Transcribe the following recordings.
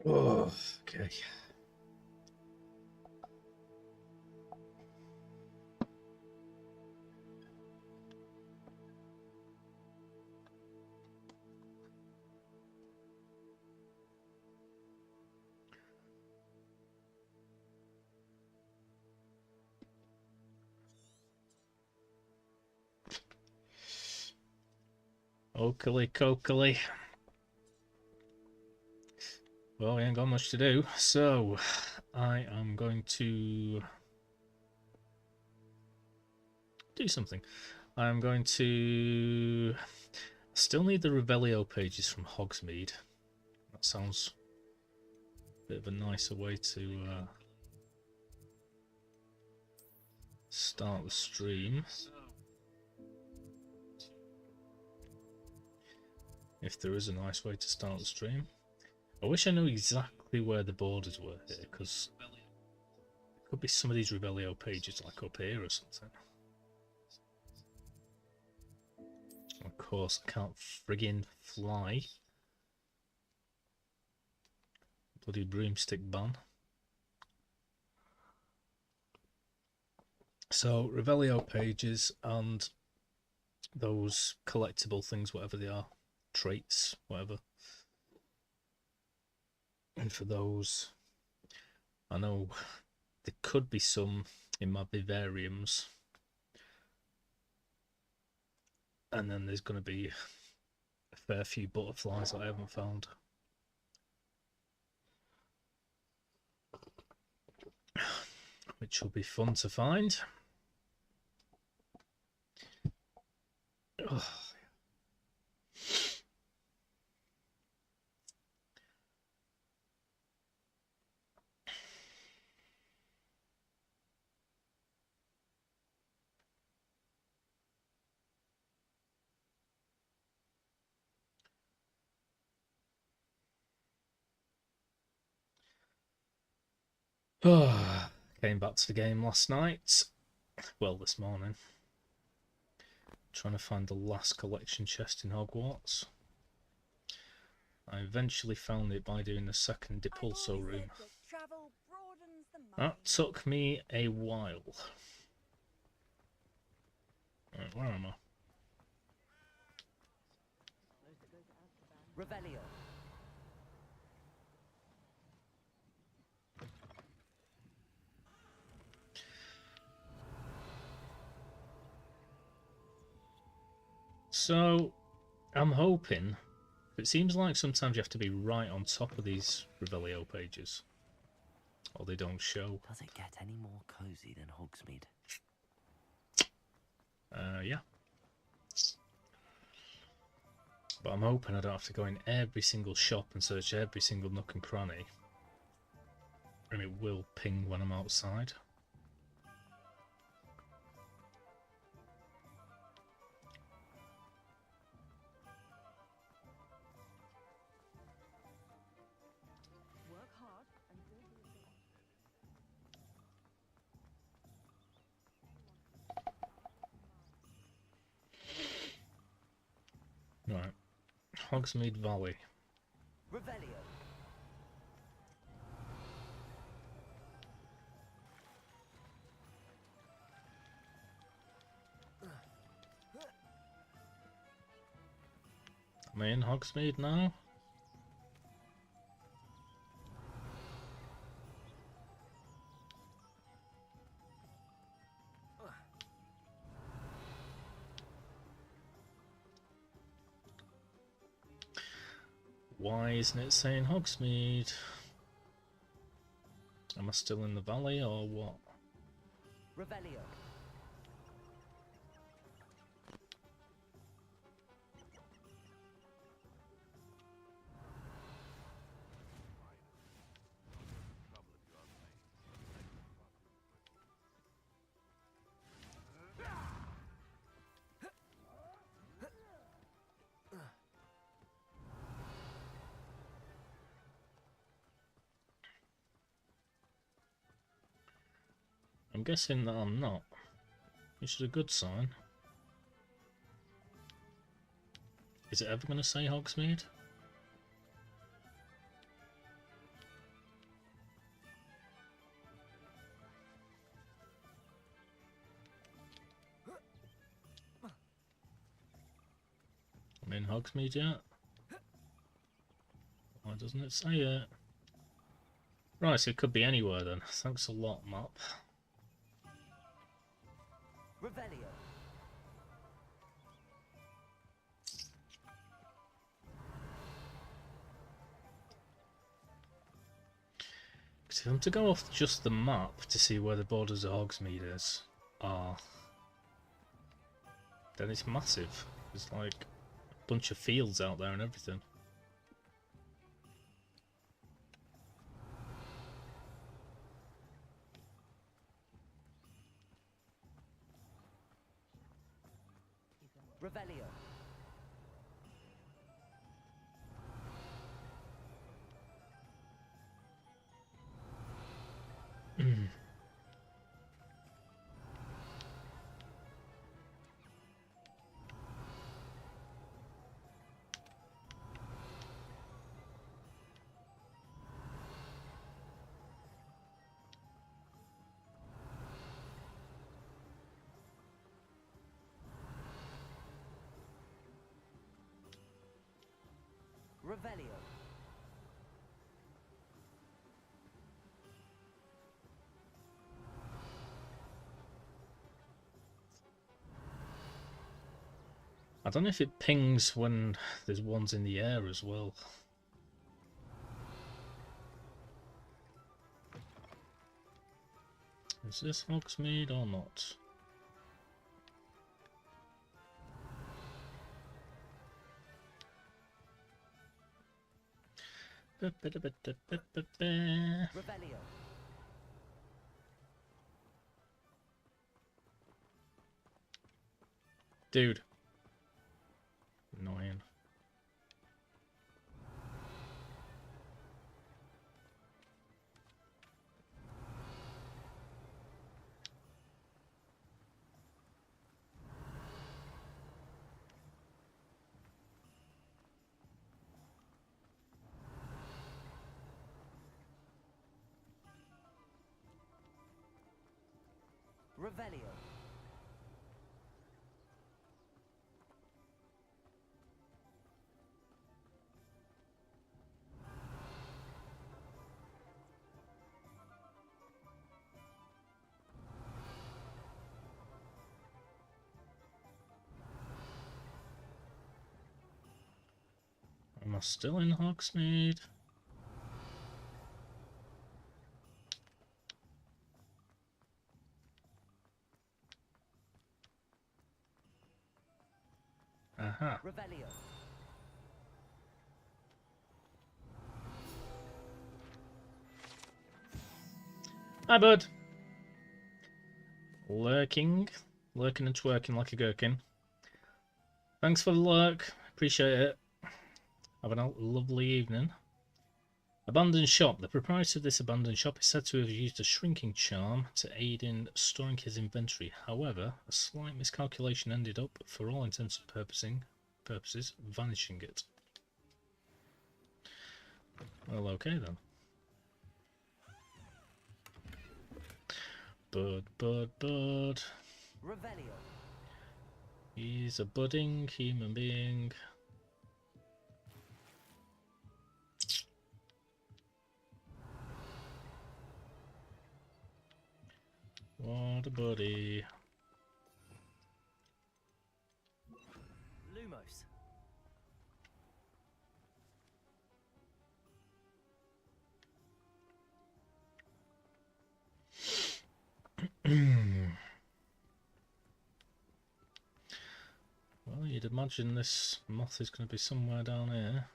Oh, okay. Oakley cokily. Well, we ain't got much to do, so I am going to do something. I'm going to still need the Revelio pages from Hogsmeade. That sounds a bit of a nicer way to start the stream. If there is a nice way to start the stream. I wish I knew exactly where the borders were here, because it could be some of these Revelio pages like up here or something. Of course, I can't friggin' fly. Bloody broomstick ban. So, Revelio pages and those collectible things, whatever they are, traits, whatever. And for those, I know there could be some in my vivariums. And then there's going to be a fair few butterflies that I haven't found. Which will be fun to find. Oh. Oh, came back to the game last night. Well, this morning. Trying to find the last collection chest in Hogwarts. I eventually found it by doing the second Depulso room. That took me a while. Right, where am I? Revelio. So, I'm hoping. It seems like sometimes you have to be right on top of these Revelio pages, or they don't show. Does it get any more cozy than Hogsmeade? Yeah. But I'm hoping I don't have to go in every single shop and search every single nook and cranny. And it will ping when I'm outside. Work hard and Right. Hogsmeade Valley. Revelio. Am I in Hogsmeade now? Why isn't it saying Hogsmeade? Am I still in the valley or what? Revelio. I'm guessing that I'm not, which is a good sign. Is it ever going to say Hogsmeade? in Hogsmeade yet? Why doesn't it say it? Right, so it could be anywhere then. Thanks a lot, map. Revelio. Because if I'm to go off just the map to see where the borders of Hogsmeade are, then it's massive. There's like a bunch of fields out there and everything. Revelio. Revelio. I don't know if it pings when there's ones in the air as well. Is this Hogsmeade or not? Revelio. Dude. Annoying. Revelio. Am I still in Hogsmeade? Aha. Revelio. Hi, bud. Lurking and twerking like a gherkin. Thanks for the lurk. Appreciate it. Have a lovely evening. Abandoned shop. The proprietor of this abandoned shop is said to have used a shrinking charm to aid in storing his inventory. However, a slight miscalculation ended up, for all intents and purposes, vanishing it. Well, okay then. Bud. Revelio. He's a budding human being. What a buddy. Lumos. Well, you'd imagine this moth is going to be somewhere down here.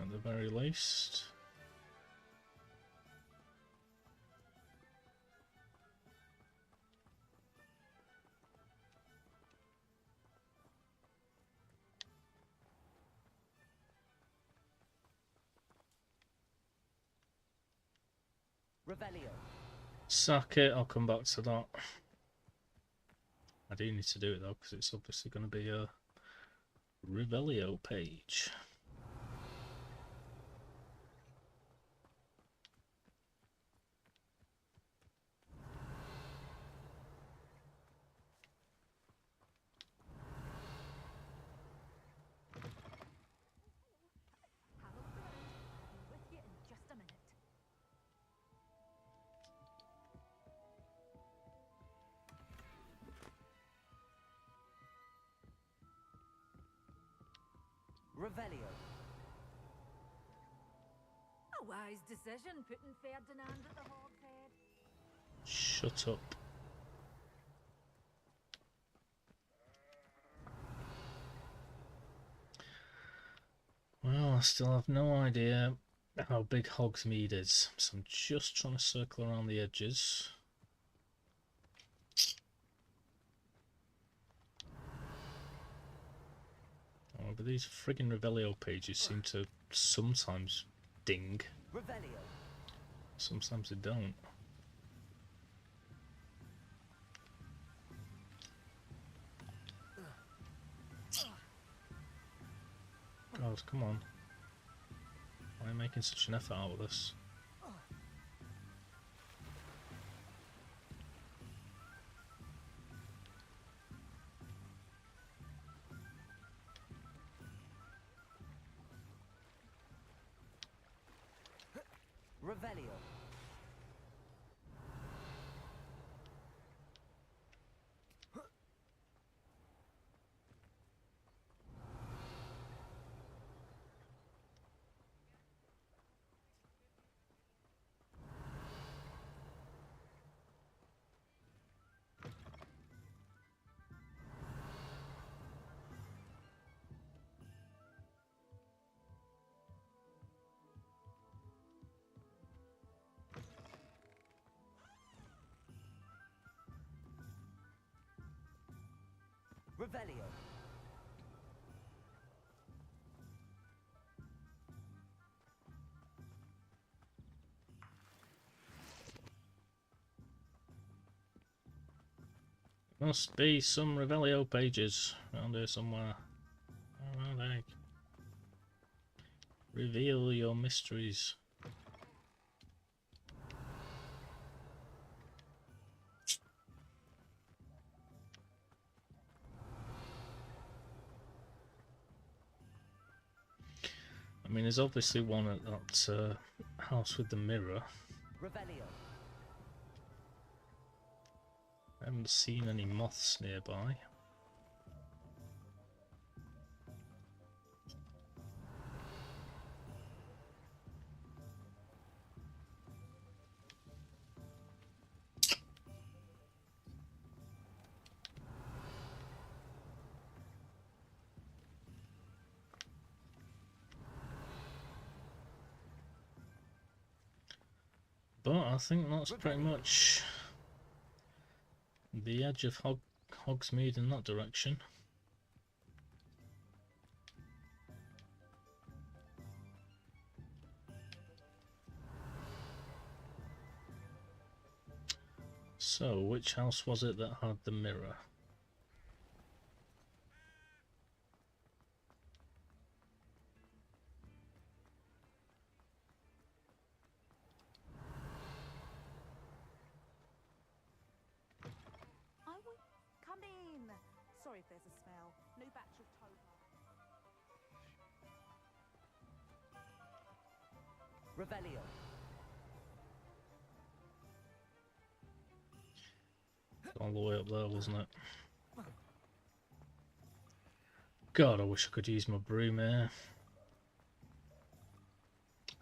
At the very least. Revelio. Sack it, I'll come back to that. I do need to do it though, because it's obviously going to be a Revelio page. Revelio. A wise decision, putting Ferdinand at the Hog's Head. Shut up. Well, I still have no idea how big Hogsmeade is, so I'm just trying to circle around the edges. Oh, but these friggin' Revelio pages seem to sometimes ding, Revelio. sometimes they don't. God, come on. Why are you making such an effort out of this? Revelio. Revelio. Must be some Revelio pages around here somewhere. Around egg. Reveal your mysteries. I mean, there's obviously one at that house with the mirror. Revelio. I haven't seen any moths nearby. But I think that's pretty much the edge of Hogsmeade in that direction. So, which house was it that had the mirror? I would come in. Sorry if there's a smell. New batch of toad. Revelio. All the way up there, wasn't it? God, I wish I could use my broom here.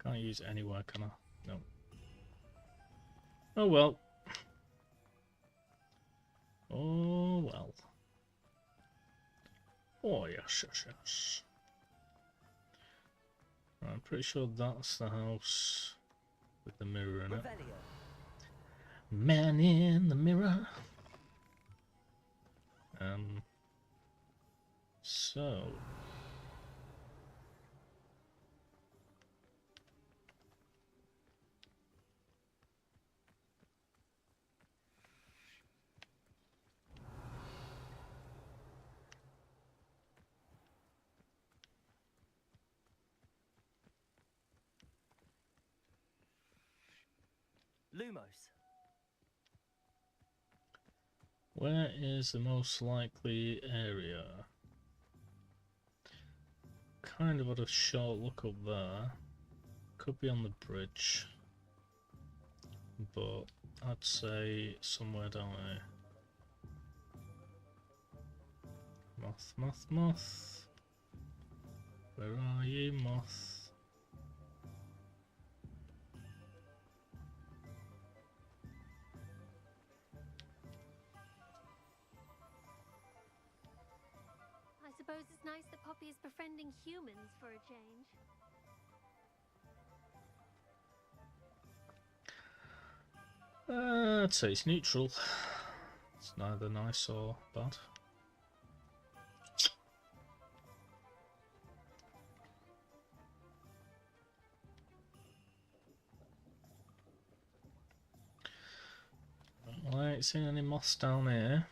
Can't use it anywhere, can I? No. Oh well. Oh well. Oh yes, yes, yes. Right, I'm pretty sure that's the house with the mirror in it. Revelio. Man in the mirror. So Lumos. where is the most likely area? Kind of had a short look up there. Could be on the bridge. But I'd say somewhere down here. Moth, moth, moth. Where are you, moth? I suppose it's nice that Poppy is befriending humans for a change. I'd say it's neutral. It's neither nice or bad. Well, I ain't seen any moths down here.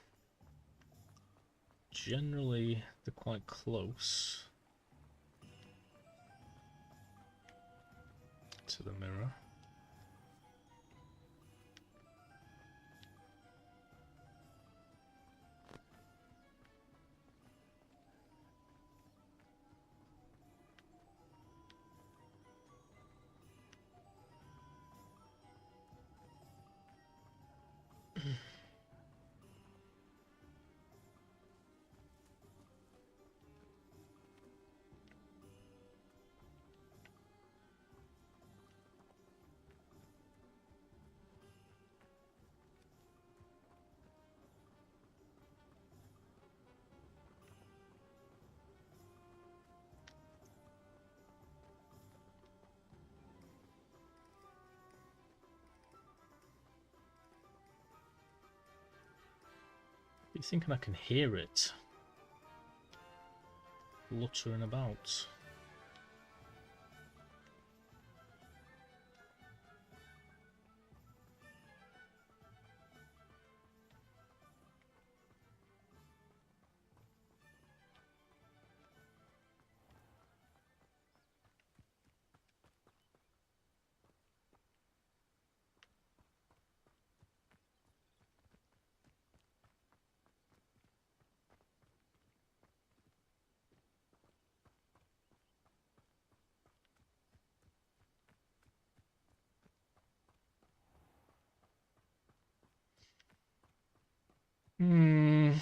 Generally, they're quite close to the mirror. You thinking I can hear it fluttering about? Hmm.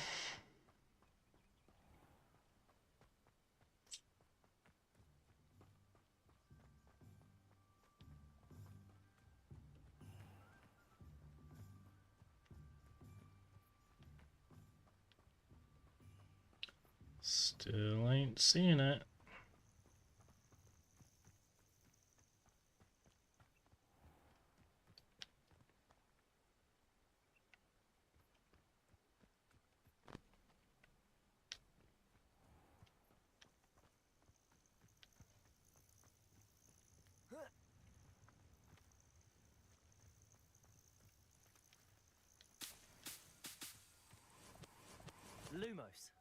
Still ain't seeing it. Lumos.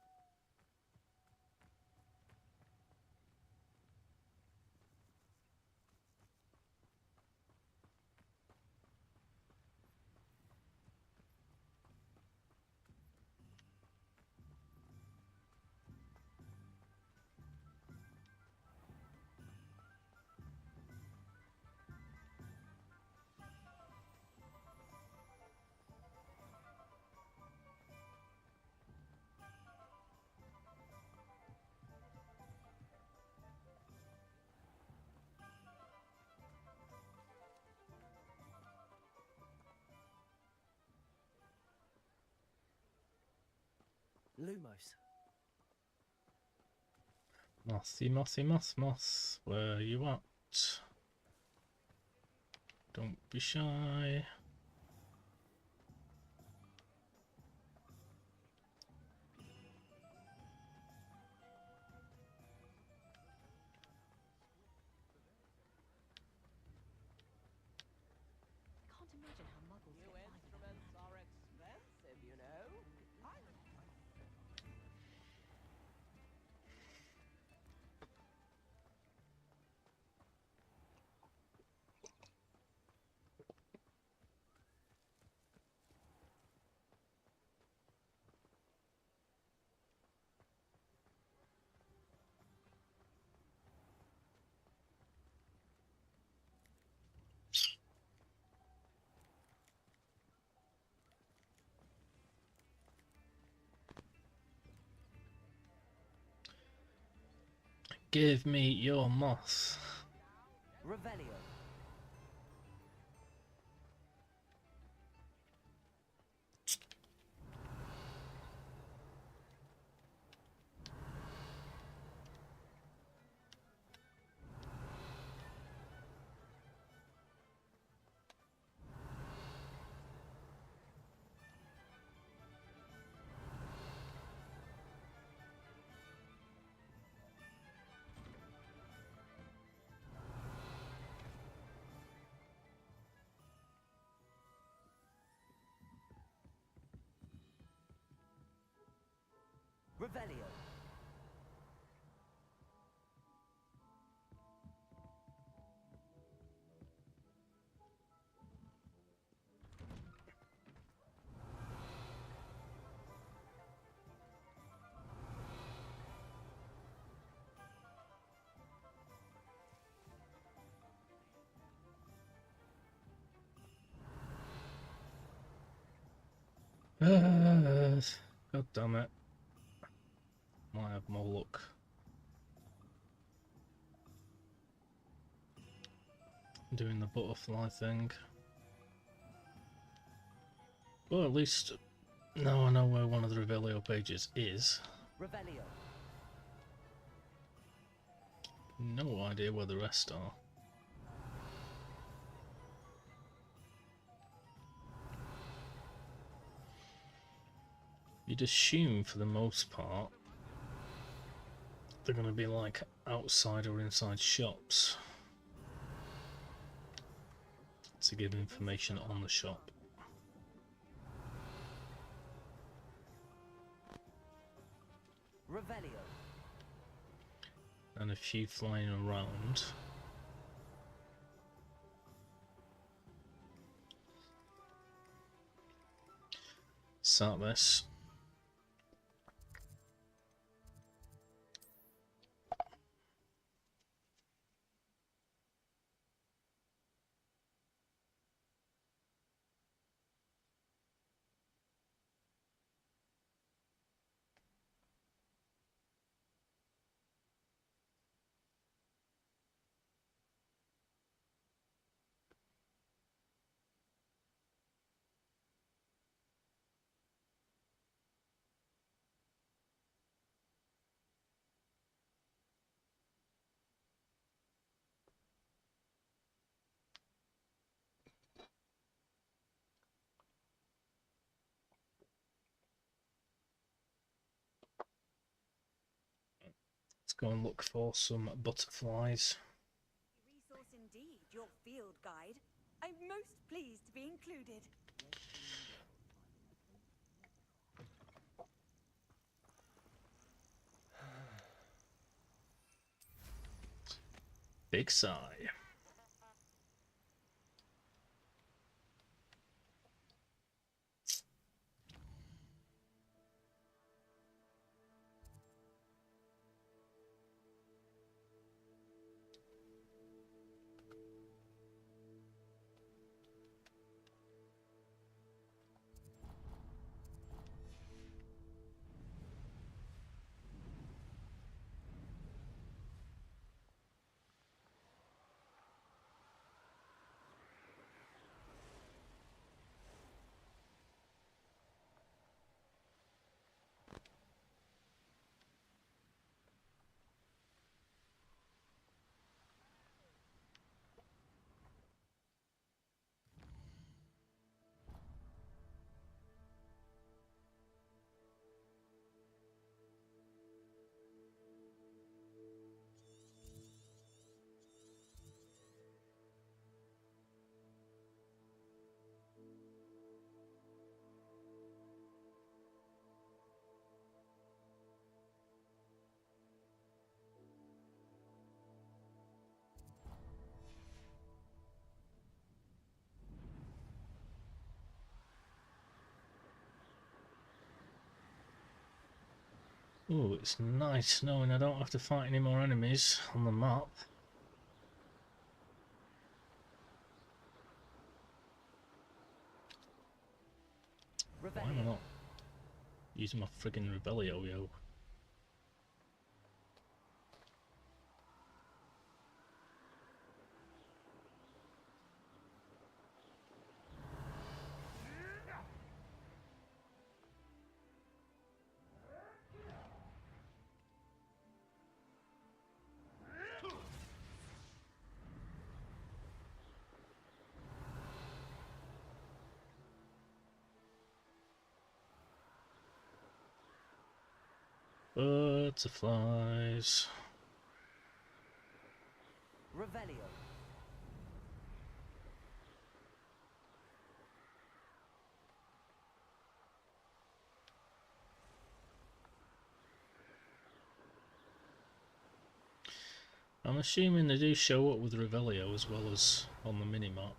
Lumos. Mothy, mothy, moth, moth. Where you at? Don't be shy. Can't imagine how muggles New get by with that instruments magic. are expensive, you know. Give me your moth. Revelio. Revelio. God damn it. Might have more luck. Doing the butterfly thing. Well, at least now I know where one of the Revelio pages is. Revelio. No idea where the rest are. You'd assume for the most part they're going to be like outside or inside shops to give information on the shop. Revelio. And a few flying around. Start this. Let's go and look for some butterflies. Resource indeed, your field guide. I'm most pleased to be included. Big sigh. Oh, it's nice knowing I don't have to fight any more enemies on the map. Why am I Revelio. not using my friggin' Rebellio, yo? Butterflies. Revelio. I'm assuming they do show up with Revelio as well as on the minimap.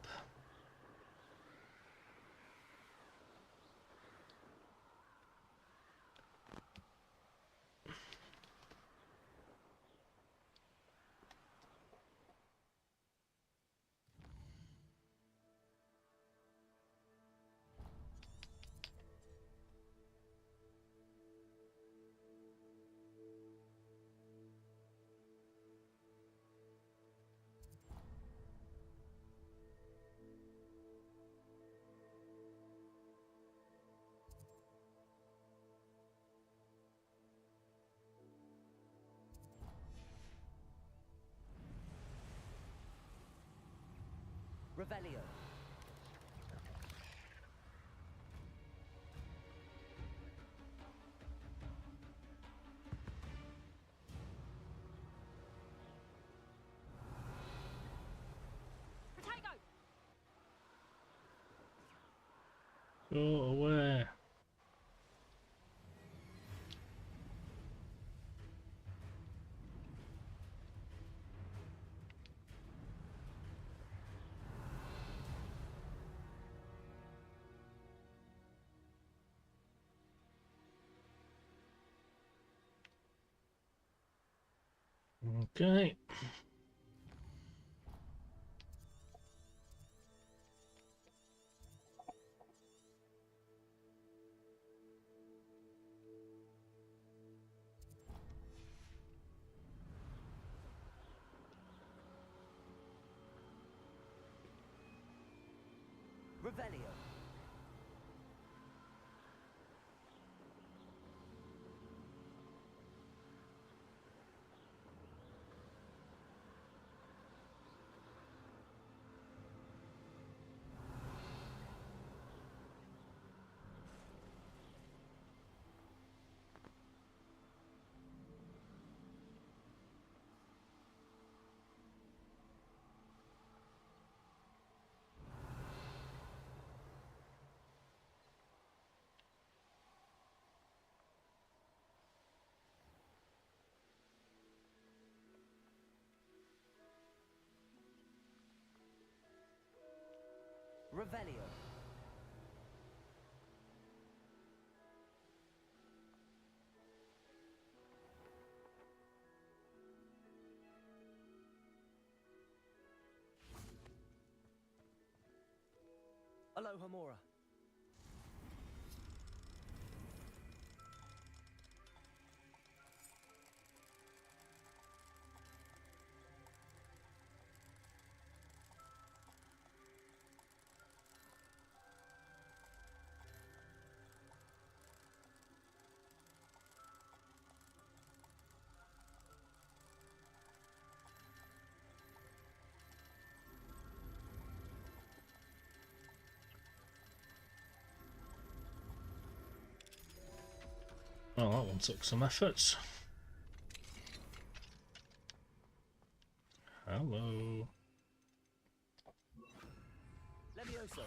Revelio. Potato! Go away. Okay. Revelio. Revelio. Alohomora. Well, that one took some efforts. Hello. Levioso.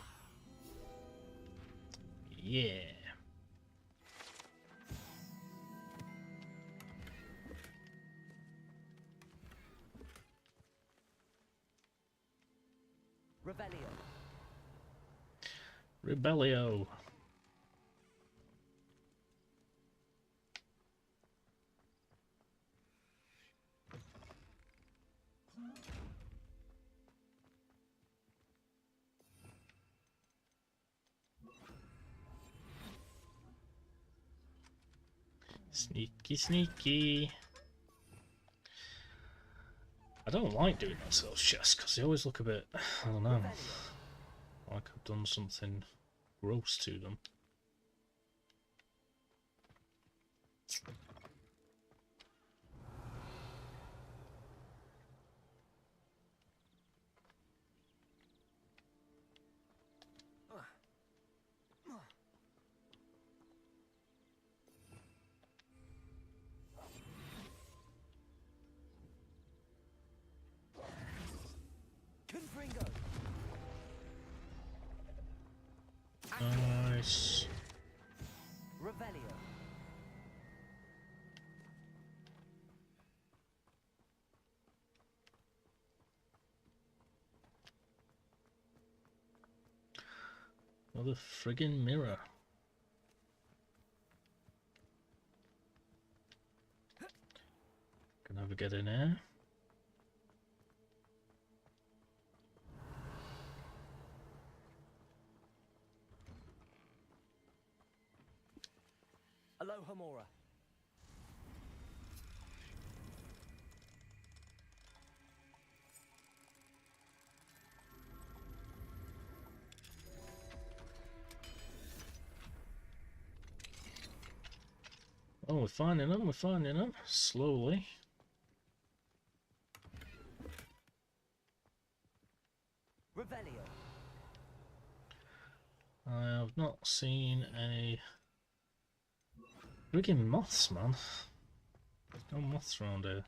Yeah. Revelio. Rebellio. Sneaky, sneaky. I don't like doing that sort of chests because they always look a bit, I don't know, Revelio. like I've done something gross to them. Another friggin' mirror. Can I ever get in here? Alohomora. Oh, we're finding them, slowly. Revelio. I have not seen a friggin' moths, man. There's no moths around here.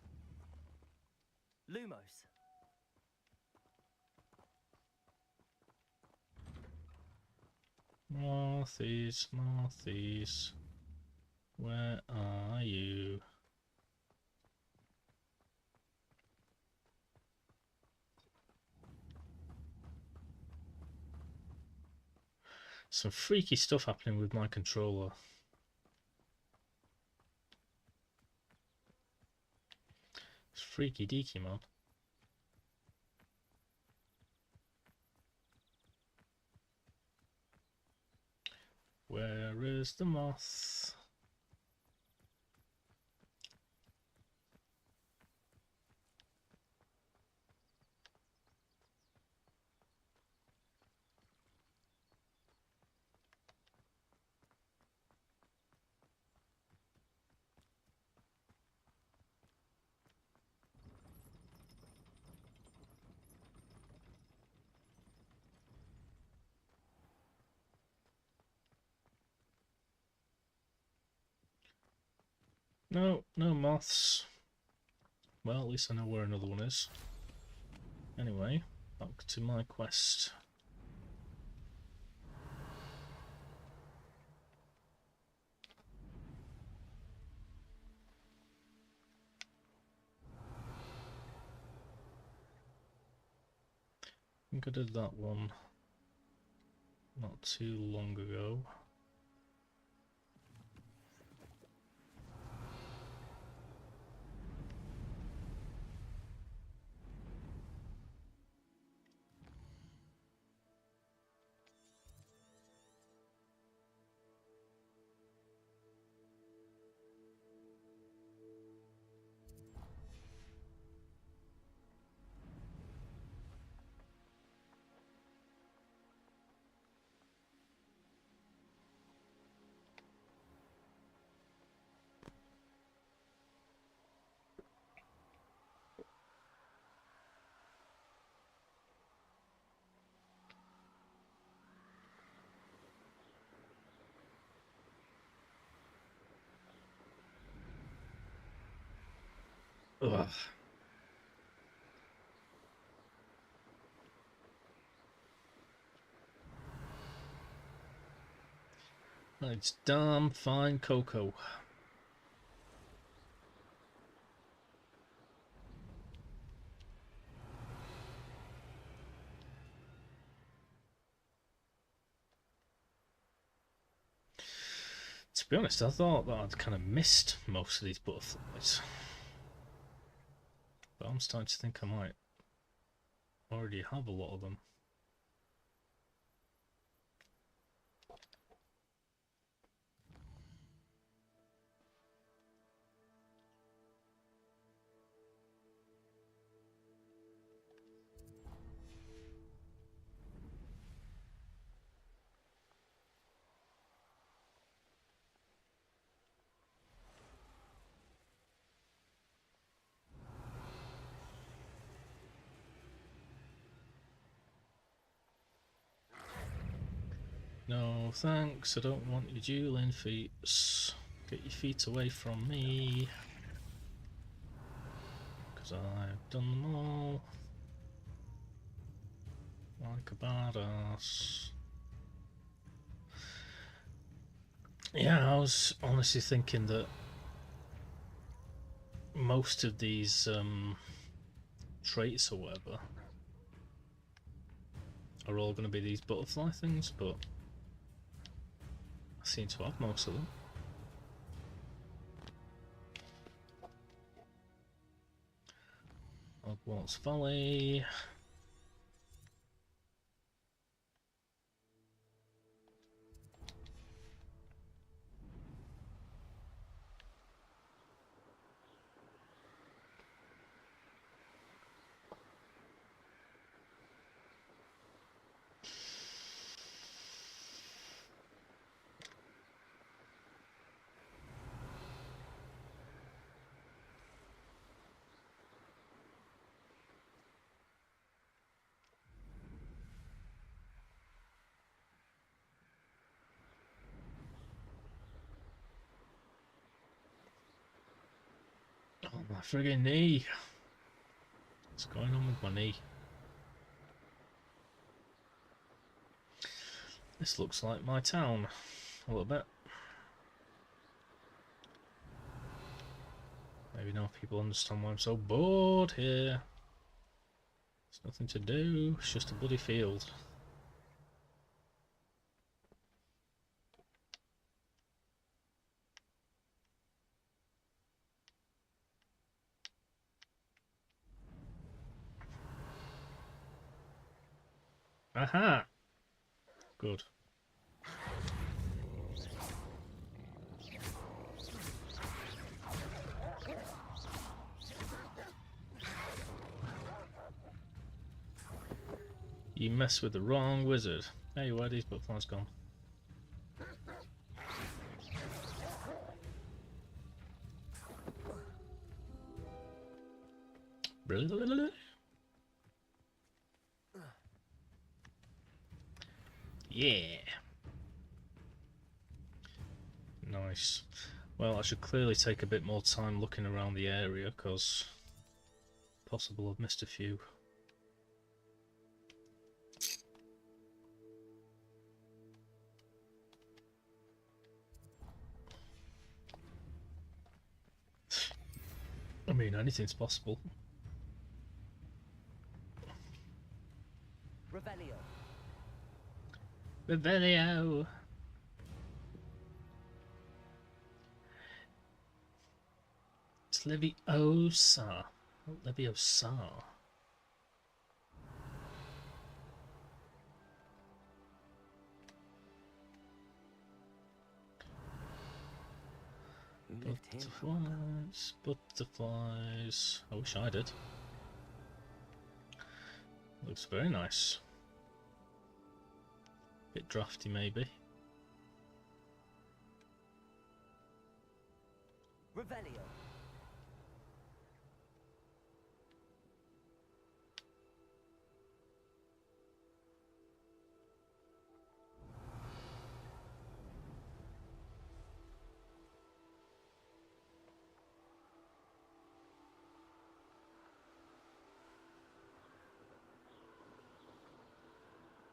Lumos. Mothies, mothies. Where are you? Some freaky stuff happening with my controller. It's freaky deaky, man. Where is the moth? No, no moths. Well, at least I know where another one is. Anyway, back to my quest. I think I did that one not too long ago. Ugh. It's damn fine cocoa. To be honest, I thought that I'd kind of missed most of these butterflies. But I'm starting to think I might already have a lot of them. No thanks, I don't want your dueling feet. Get your feet away from me. Because I've done them all. Like a badass. Yeah, I was honestly thinking that most of these traits or whatever are all going to be these butterfly things, but seem to have most of them. Hogwarts Valley. Oh, my friggin' knee. What's going on with my knee? This looks like my town a little bit. Maybe now people understand why I'm so bored here. There's nothing to do, it's just a bloody field. Aha! Good. You mess with the wrong wizard. Hey, where are these butterflies gone? Yeah. Nice. Well, I should clearly take a bit more time looking around the area, because possible I've missed a few. I mean, anything's possible. Revelio. Revelio! It's Leviosa. Not Leviosa. Who lived here? Butterflies, butterflies. I wish I did. Looks very nice. Bit drafty, maybe. Revelio.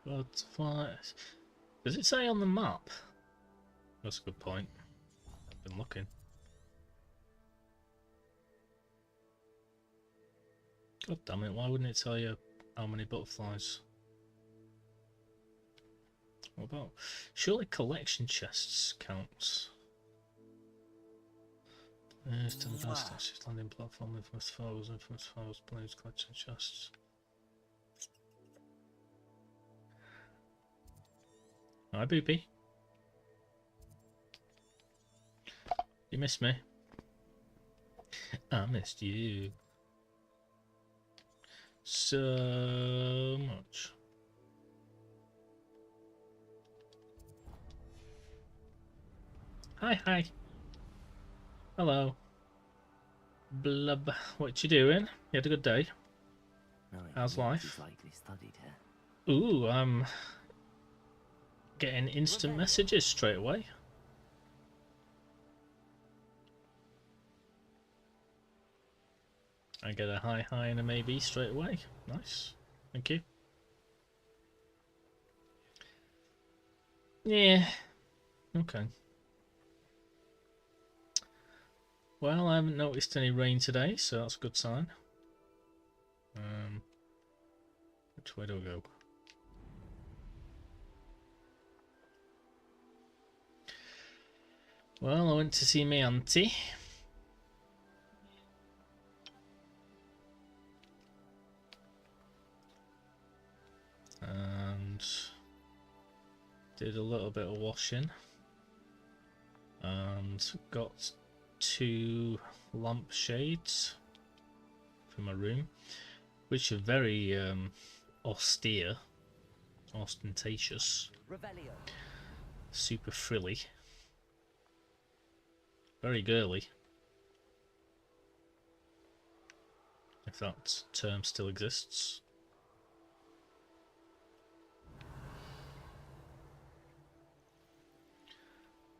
Butterflies. Does it say on the map? That's a good point. I've been looking. God damn it, why wouldn't it tell you how many butterflies? What about? Surely collection chests counts. Still the best landing platform, infamous foes, planes, collection chests. Hi, Boopy. You missed me. I missed you. So much. Hi, hi. Hello. Blub. What you doing? You had a good day? How's life? Ooh, I'm getting instant messages straight away. I get a hi and a maybe straight away. Nice. Thank you. Yeah. Okay. Well, I haven't noticed any rain today, so that's a good sign. Which way do I go? Well, I went to see my auntie. And did a little bit of washing. And got 2 lampshades for my room, which are very austere, ostentatious, Revelio. super frilly, very girly, if that term still exists.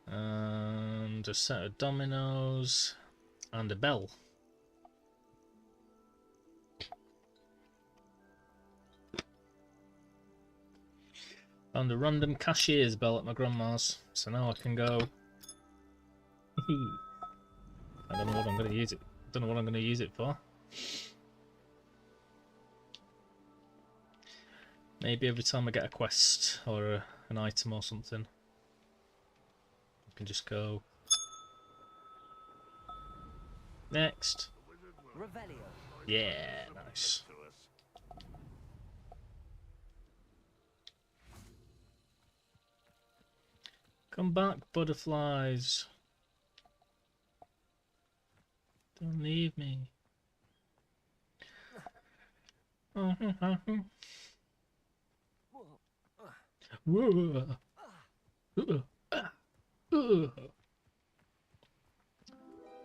And a set of dominoes and a bell. Found a random cashier's bell at my grandma's, so now I can go. I don't know what I'm going to use it. Don't know what I'm going to use it for. Maybe every time I get a quest or an item or something, I can just go. Next. Revelio. Yeah, nice. Come back, butterflies. Don't leave me.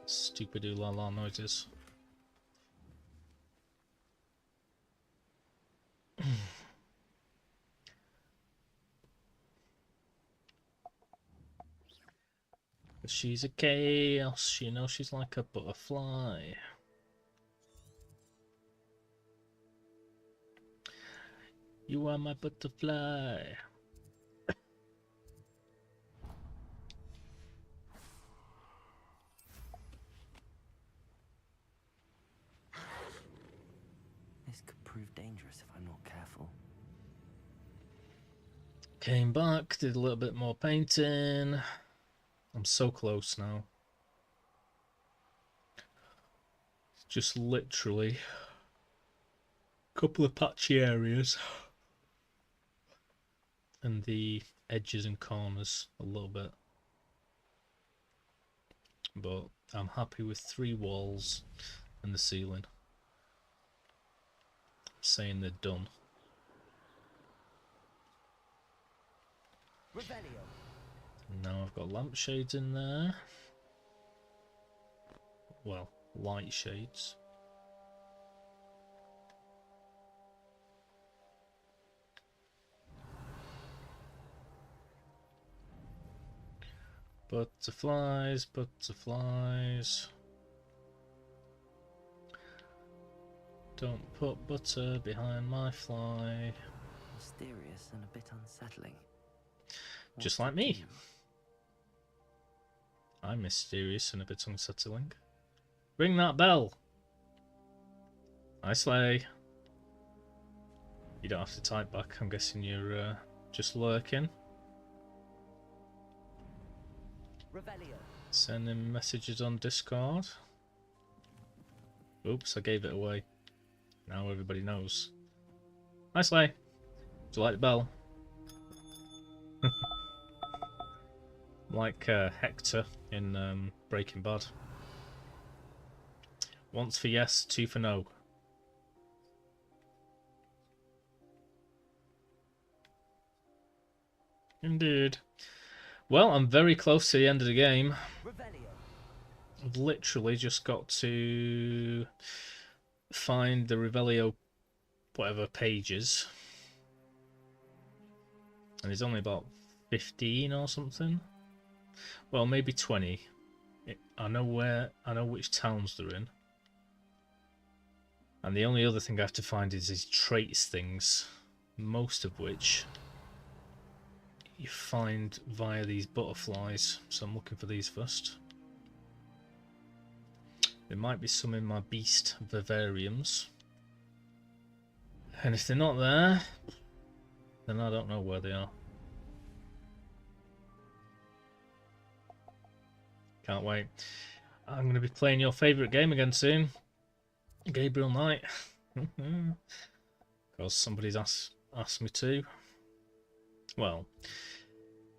Stupid ooh la la noises. She's a chaos, you know, she's like a butterfly. You are my butterfly. This could prove dangerous if I'm not careful. Came back, did a little bit more painting. I'm so close now. Just literally a couple of patchy areas and the edges and corners a little bit. But I'm happy with 3 walls and the ceiling. Saying they're done. Revelio. Now I've got lampshades in there. Well, light shades. Butterflies, butterflies. Don't put butter behind my fly. Mysterious and a bit unsettling. Just What like to me. do? I'm mysterious and a bit unsettling. Ring that bell! I slay. You don't have to type back, I'm guessing you're just lurking. Revelio. Sending messages on Discord. Oops, I gave it away. Now everybody knows. Hi Slay. Do you like the bell? Like Hector in Breaking Bad. Once for yes, 2 for no. Indeed. Well, I'm very close to the end of the game. Revelio. I've literally just got to find the Revelio whatever pages. And there's only about 15 or something. Well, maybe 20. I know which towns they're in. And the only other thing I have to find is these traits things, most of which you find via these butterflies. So I'm looking for these first. There might be some in my beast vivariums. And if they're not there, then I don't know where they are. Can't wait. I'm going to be playing your favourite game again soon. Gabriel Knight. Because somebody's asked me to. Well,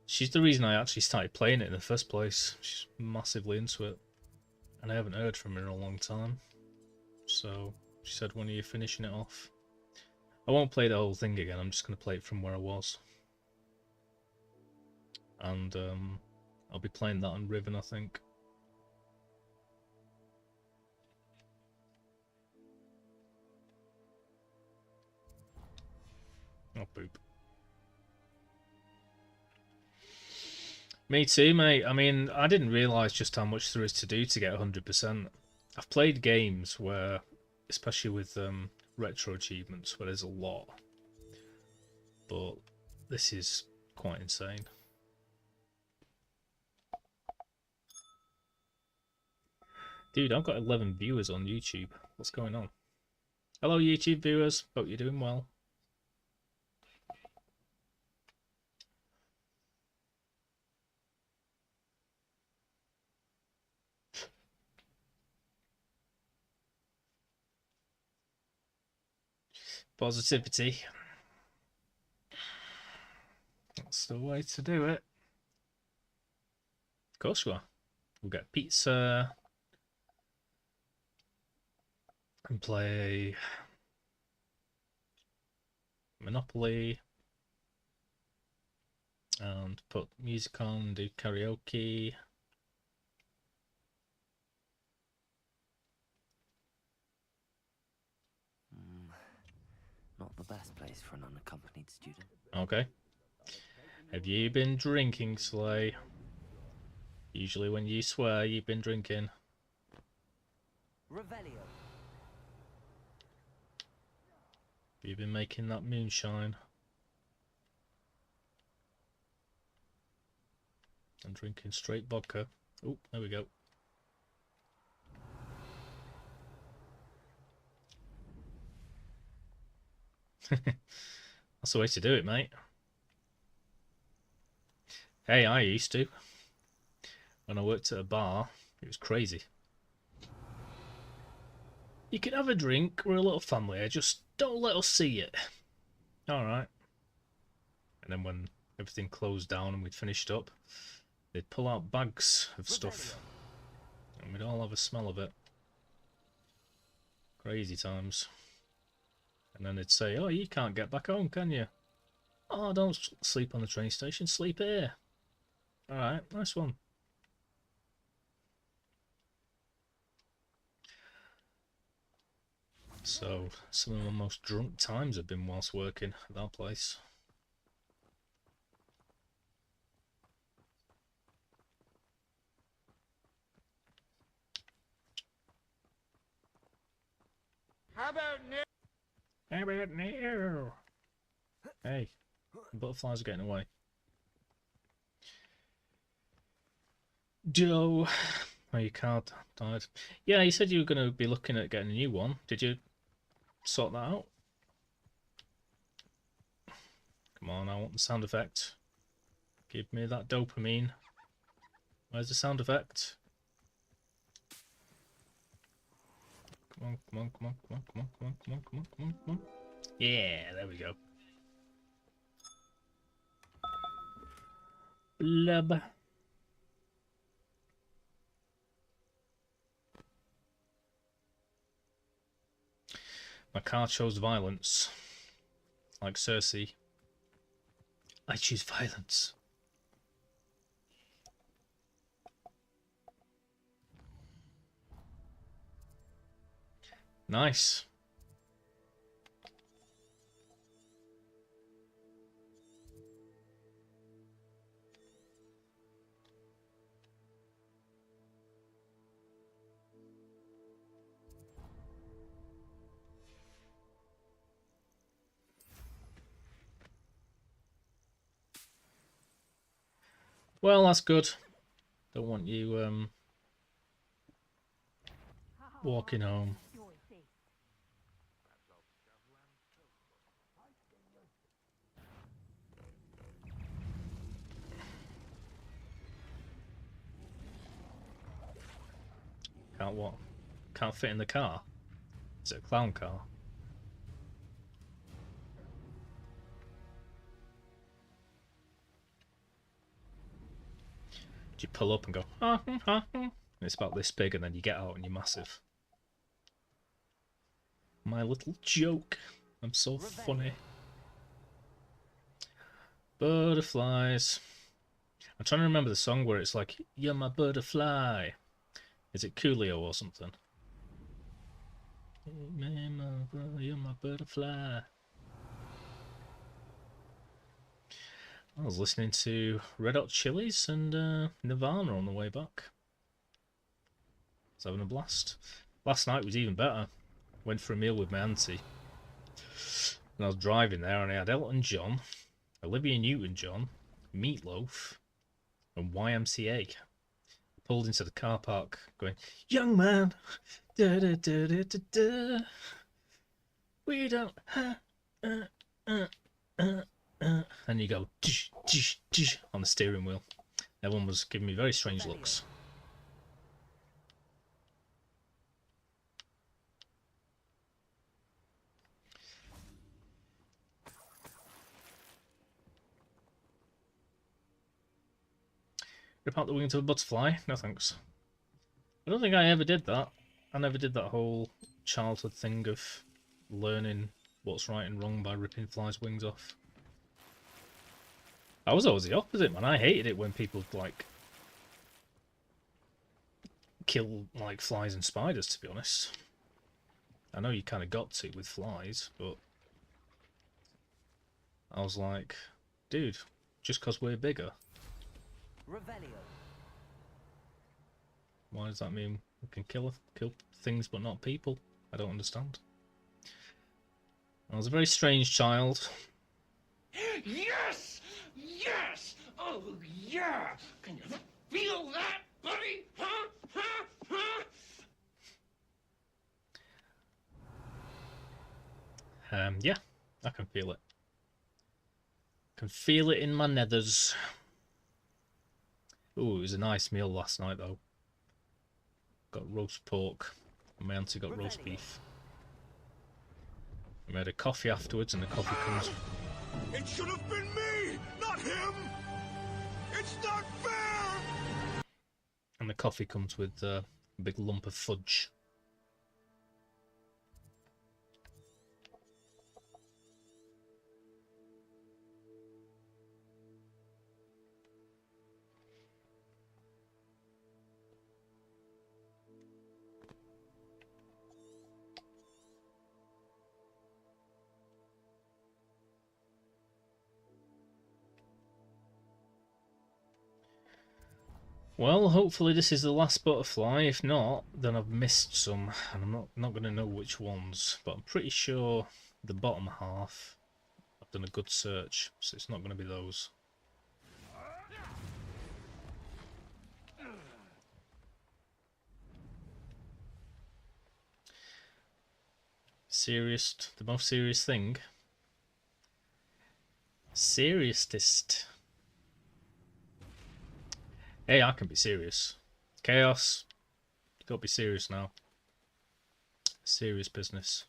she's the reason I actually started playing it in the first place. She's massively into it. And I haven't heard from her in a long time. So she said, when are you finishing it off? I won't play the whole thing again. I'm just going to play it from where I was. And I'll be playing that on Riven, I think. Oh, poop. Me too, mate. I mean, I didn't realise just how much there is to do to get 100%. I've played games where, especially with retro achievements, where there's a lot. But this is quite insane. Dude, I've got 11 viewers on YouTube. What's going on? Hello, YouTube viewers. Hope you're doing well. Positivity. That's the way to do it. Of course you are. We'll get pizza. And play Monopoly. And put music on, do karaoke. Not the best place for an unaccompanied student. Okay. Have you been drinking, Slay? Usually when you swear, you've been drinking. Revelio. Have you been making that moonshine? And drinking straight vodka. Oh, there we go. That's the way to do it, mate. Hey, I used to. When I worked at a bar, it was crazy. You can have a drink, we're a little family, just don't let us see it. Alright. And then when everything closed down and we'd finished up, they'd pull out bags of stuff. And we'd all have a smell of it. Crazy times. And then they'd say, oh, you can't get back home, can you? Oh, don't sleep on the train station, sleep here. Alright, nice one. So, some of my most drunk times have been whilst working at that place. How about now? How about now? Hey, the butterflies are getting away. Joe, oh, your card died. Yeah, you said you were going to be looking at getting a new one. Did you sort that out? Come on, I want the sound effect. Give me that dopamine. Where's the sound effect? Come on, come on, come on, come on, come on, come on, come on, come on, come on, come on. Yeah, there we go. Blub. My car chose violence. Like Cersei. I choose violence. Nice. Well, that's good. Don't want you walking home. Can't fit in the car. Is it a clown car? You pull up and go, and it's about this big, and then you get out and you're massive. My little joke. I'm so funny. Butterflies. I'm trying to remember the song where it's like, you're my butterfly. Is it Coolio or something? You're my butterfly. I was listening to Red Hot Chilies and Nirvana on the way back. I was having a blast. Last night was even better. Went for a meal with my auntie. And I was driving there and I had Elton John, Olivia Newton-John, Meatloaf, and YMCA. Pulled into the car park going, young man, da da da da da da. We don't and you go on the steering wheel. Everyone was giving me very strange looks. Rip out the wings of a butterfly? No thanks. I don't think I ever did that. I never did that whole childhood thing of learning what's right and wrong by ripping flies' wings off. I was always the opposite, man. I hated it when people, like, kill, like, flies and spiders, to be honest. I know you kind of got to with flies, but I was like, dude, just because we're bigger. Revelio. Why does that mean we can kill things but not people? I don't understand. I was a very strange child. Yes! Yes! Oh, yeah! Can you feel that, buddy? Huh? Huh? Huh? Yeah, I can feel it. Can feel it in my nethers. Ooh, it was a nice meal last night, though. Got roast pork, and my auntie got roast beef. We had a coffee afterwards, and the coffee comes... It should have been me, not him! It's not fair! And the coffee comes with a big lump of fudge. Well, hopefully this is the last butterfly. If not, then I've missed some, and I'm not going to know which ones. But I'm pretty sure the bottom half, I've done a good search, so it's not going to be those. The most serious thing. Seriousest. Hey, I can be serious. Chaos, you gotta be serious now. Serious business.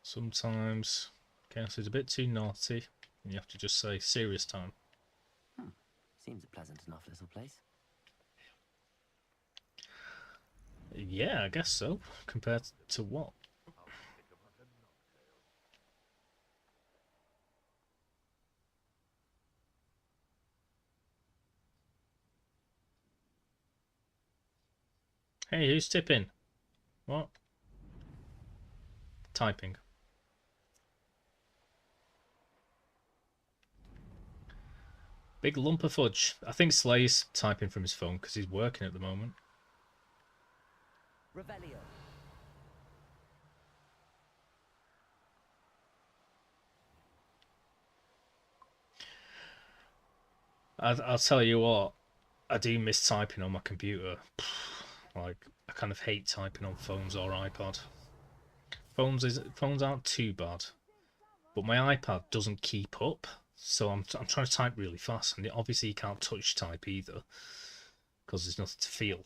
Sometimes Chaos is a bit too naughty, and you have to just say serious time. Seems a pleasant enough little place. Yeah, I guess so. Compared to what? Hey, who's tipping? What? Typing. Big lump of fudge. I think Slay's typing from his phone because he's working at the moment. Revelio. I'll tell you what, I do miss typing on my computer. Like, I kind of hate typing on phones or iPad. Phones aren't too bad, but my iPad doesn't keep up, So I'm trying to type really fast, and obviously you can't touch type either, because there's nothing to feel.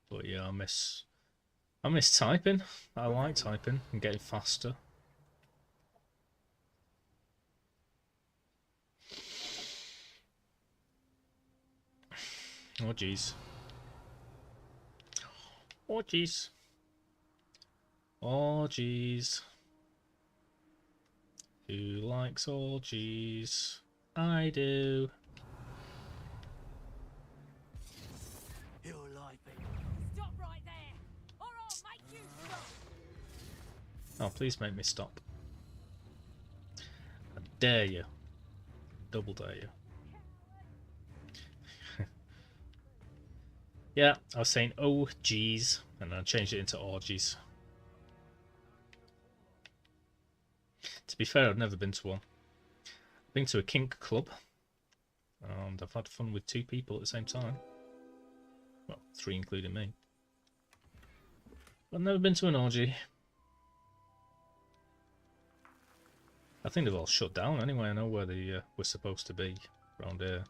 But yeah, I miss typing. I like typing and getting faster. Oh jeez. Oh jeez. Oh jeez. Who likes orgies? I do. You'll like it. Stop right there, or I'll make you stop. Oh, please make me stop. I dare you. Double dare you. Yeah, I was saying oh geez, and I changed it into orgies. To be fair, I've never been to one. I've been to a kink club, and I've had fun with 2 people at the same time. Well, 3 including me. But I've never been to an orgy. I think they've all shut down anyway. I know where they were supposed to be around here.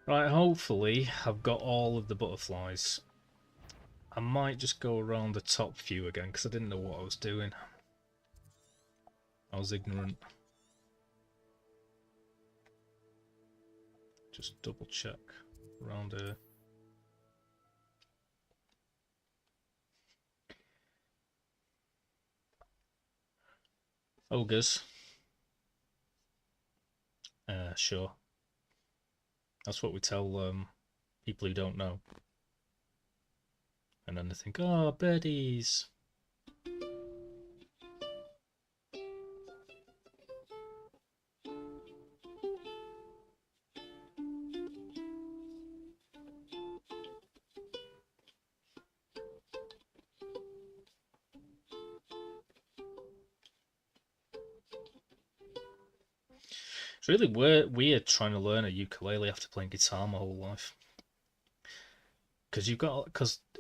Right, hopefully I've got all of the butterflies. I might just go around the top few again because I didn't know what I was doing. I was ignorant. Just double check around here. Ogres. Sure. That's what we tell people who don't know. And then they think, oh, birdies. It's really weird trying to learn a ukulele after playing guitar my whole life. Because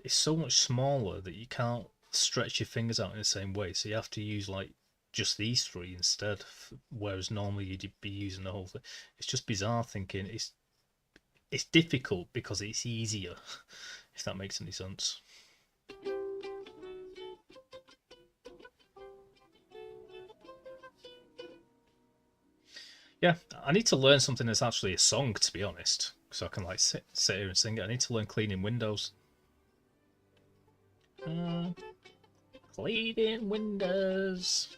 it's so much smaller that you can't stretch your fingers out in the same way. So you have to use like just these 3 instead. Whereas normally you'd be using the whole thing. It's just bizarre thinking it's difficult because it's easier. If that makes any sense. Yeah, I need to learn something that's actually a song, to be honest, so I can like sit here and sing it. I need to learn cleaning windows. Cleaning windows.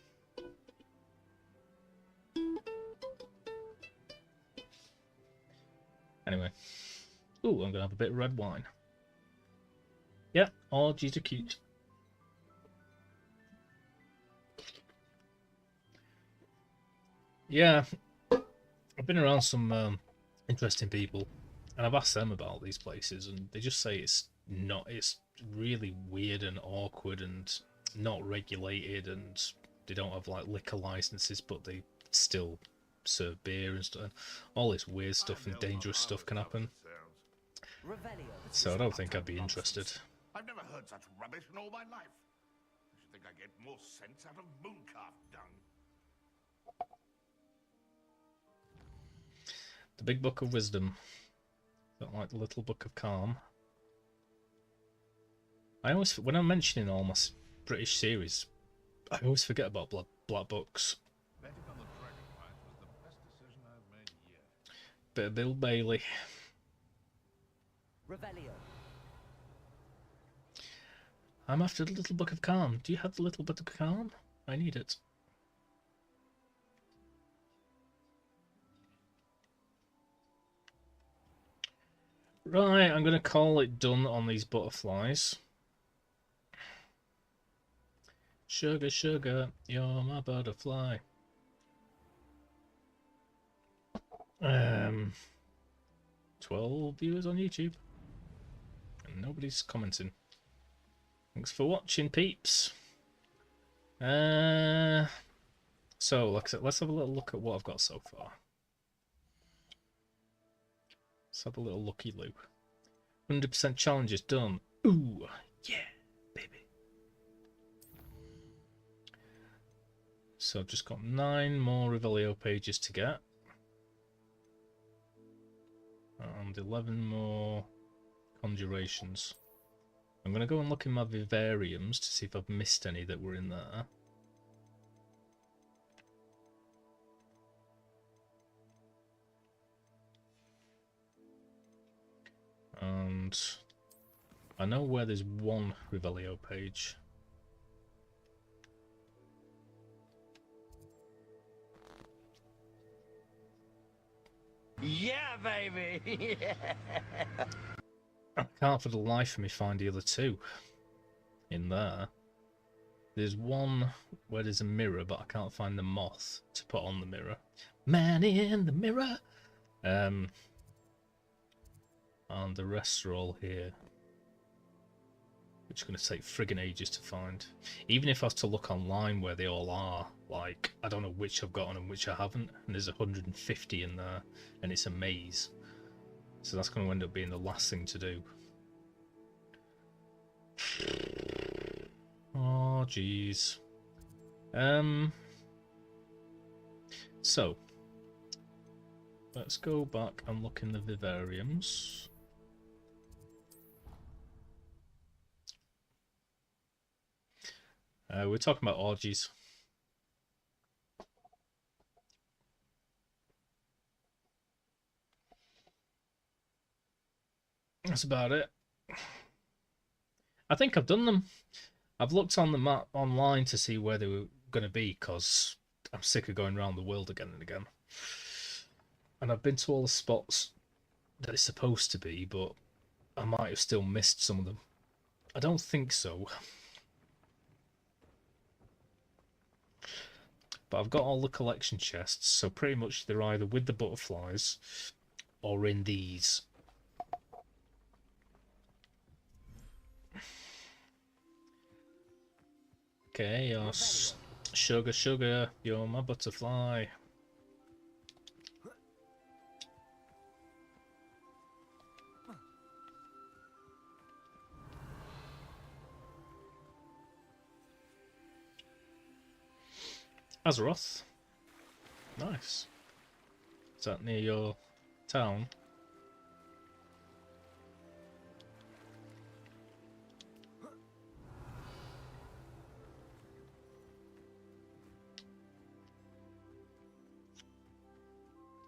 Anyway, ooh, I'm gonna have a bit of red wine. Yeah, orgies are cute. Yeah, I've been around some interesting people, and I've asked them about these places, and they just say it's really weird and awkward and not regulated, and they don't have like liquor licenses, but they still serve beer and stuff. All this weird stuff and dangerous stuff can happen. So I don't think I'd be interested. I've never heard such rubbish in all my life. I should think I get more sense out of mooncalf dung. The Big Book of Wisdom. Not like the Little Book of Calm. I always, when I'm mentioning all my British series, I always forget about Black Books. Betting on the Dragonflight was the best decision I've made yet. Bit of Bill Bailey. Revelio. I'm after the Little Book of Calm. Do you have the Little Book of Calm? I need it. Right, I'm going to call it done on these butterflies. Sugar, sugar, you're my butterfly. 12 viewers on YouTube. And nobody's commenting. Thanks for watching, peeps. So, like I said, let's have a little look at what I've got so far. Let's have a little looky loo. 100% challenges done. Ooh, yeah, baby. So I've just got 9 more Revelio pages to get. And 11 more conjurations. I'm going to go and look in my vivariums to see if I've missed any that were in there. And I know where there's one Revelio page. Yeah, baby! I can't for the life of me find the other 2 in there. There's one where there's a mirror, but I can't find the moth to put on the mirror. Man in the mirror! And the rest are all here. Which is going to take friggin' ages to find. Even if I was to look online where they all are, like, I don't know which I've got on and which I haven't, and there's 150 in there, and it's a maze. So that's going to end up being the last thing to do. Oh, jeez. So, let's go back and look in the vivariums. We're talking about orgies. That's about it. I think I've done them. I've looked on the map online to see where they were going to be, because I'm sick of going around the world again and again. And I've been to all the spots that it's supposed to be, but I might have still missed some of them. I don't think so. But I've got all the collection chests, so pretty much they're either with the butterflies or in these. Okay, you're sugar, sugar, you're my butterfly. Azeroth. Nice. Is that near your town?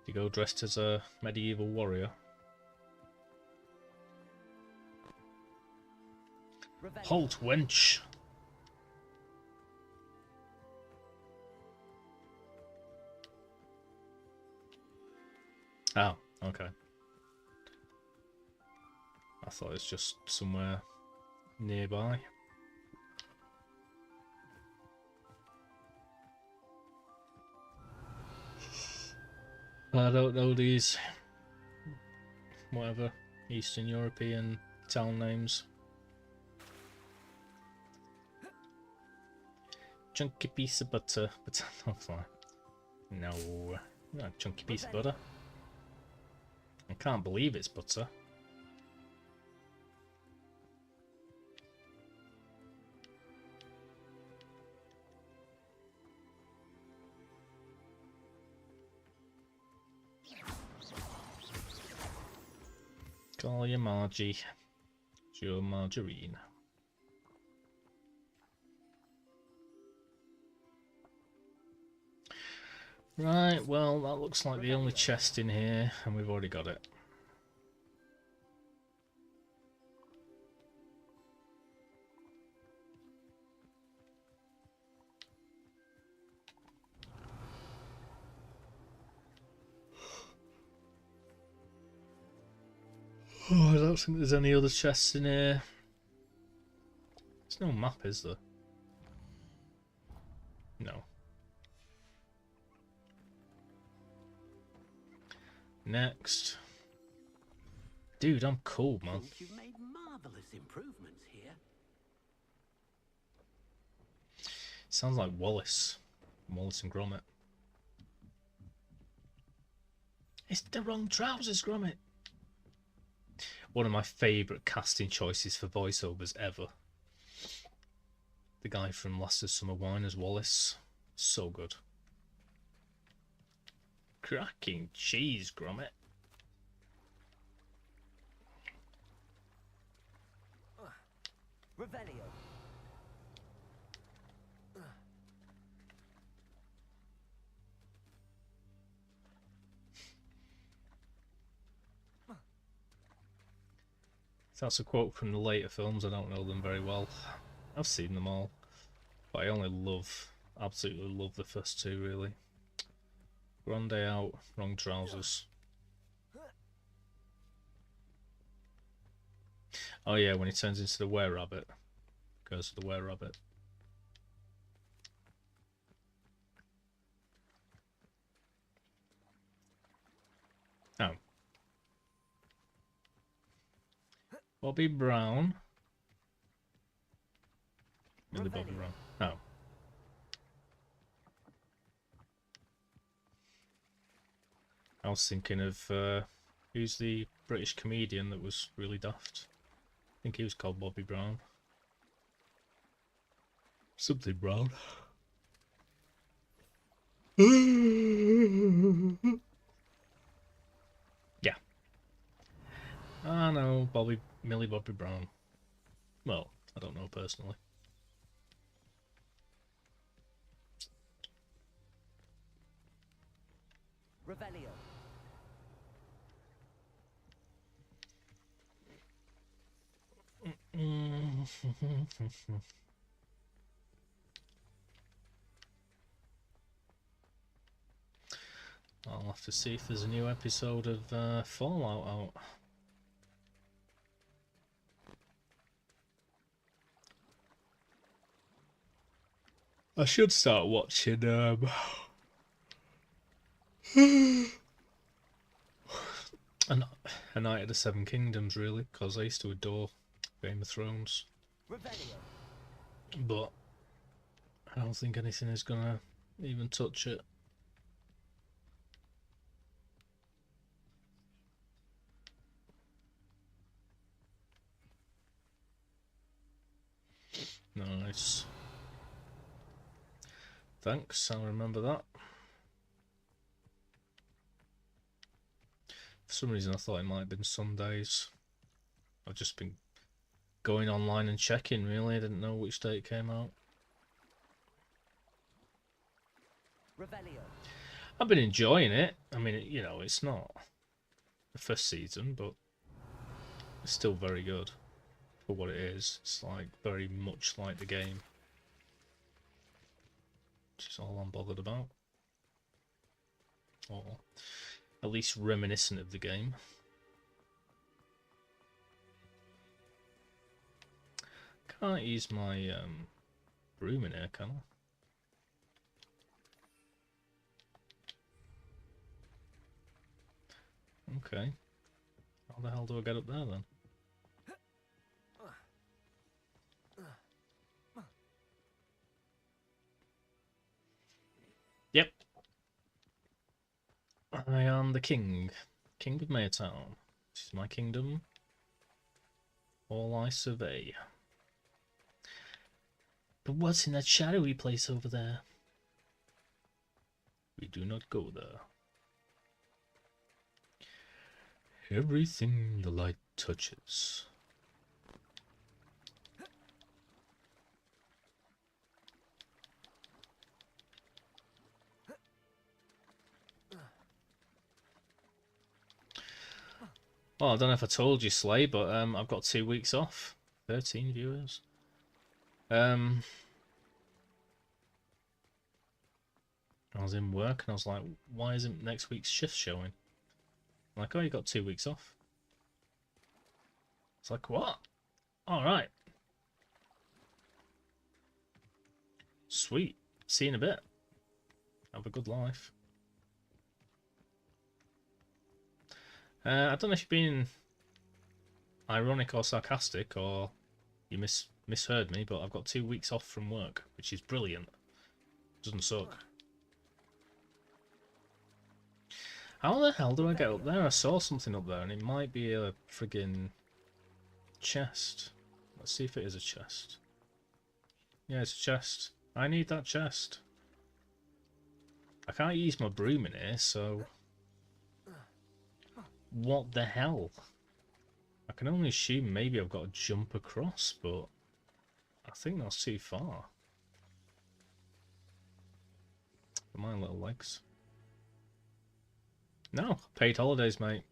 You go dressed as a medieval warrior. Halt, wench! Oh, okay. I thought it was just somewhere nearby. I don't know these, whatever, Eastern European town names. Chunky piece of butter, but not fine. No, not a chunky piece of butter. I can't believe it's butter. Call you Margie. It's your margarine. Right, well, that looks like the only chest in here, and we've already got it. Oh, I don't think there's any other chests in here. There's no map, is there? No. Next. Dude, I'm cool, man. You've made marvelous improvements here. Sounds like Wallace. Wallace and Gromit. It's the wrong trousers, Gromit. one of my favourite casting choices for voiceovers ever. The guy from Last of Summer Wine as Wallace. So good. Cracking cheese, Gromit. Revelio. That's a quote from the later films. I don't know them very well. I've seen them all, but I only absolutely love the first two, really. Grande out, wrong trousers. Oh yeah, when he turns into the were-rabbit. Goes to the were-rabbit. Oh. Bobby Brown. Millie Bobby Brown. Oh. I was thinking of who's the British comedian that was really daft. I think he was called Bobby Brown. Something Brown. Yeah. I know, Millie Bobby Brown. Well, I don't know personally. Revelio. I'll have to see if there's a new episode of Fallout out. I should start watching A Night of the Seven Kingdoms, really, because I used to adore Game of Thrones. Revelio. But I don't think anything is gonna even touch it. Nice. Thanks, I'll remember that. For some reason I thought it might have been Sundays. I've just been going online and checking, really. I didn't know which day it came out. Revelio. I've been enjoying it. I mean, you know, it's not the first season, but it's still very good for what it is. It's like very much like the game, which is all I'm bothered about. Or at least reminiscent of the game. Can't use my broom in here, can I? Okay. How the hell do I get up there then? Yep. I am the king. King of Maytown. This is my kingdom. All I survey. But what's in that shadowy place over there? We do not go there. Everything the light touches. Well, I don't know if I told you, Slay, but I've got 2 weeks off. 13 viewers. I was in work and I was like, why isn't next week's shift showing? I'm like, oh, you got 2 weeks off. It's like, what? Alright. Sweet. See you in a bit. Have a good life. I don't know if you're being ironic or sarcastic or you misheard me, but I've got 2 weeks off from work, which is brilliant. Doesn't suck. How the hell do I get up there? I saw something up there and it might be a friggin' Chest. Let's see if it is a chest. Yeah, it's a chest. I need that chest. I can't use my broom in here, so... What the hell? I can only assume maybe I've got to jump across, but... I think that's too far. For my little legs. No, paid holidays, mate.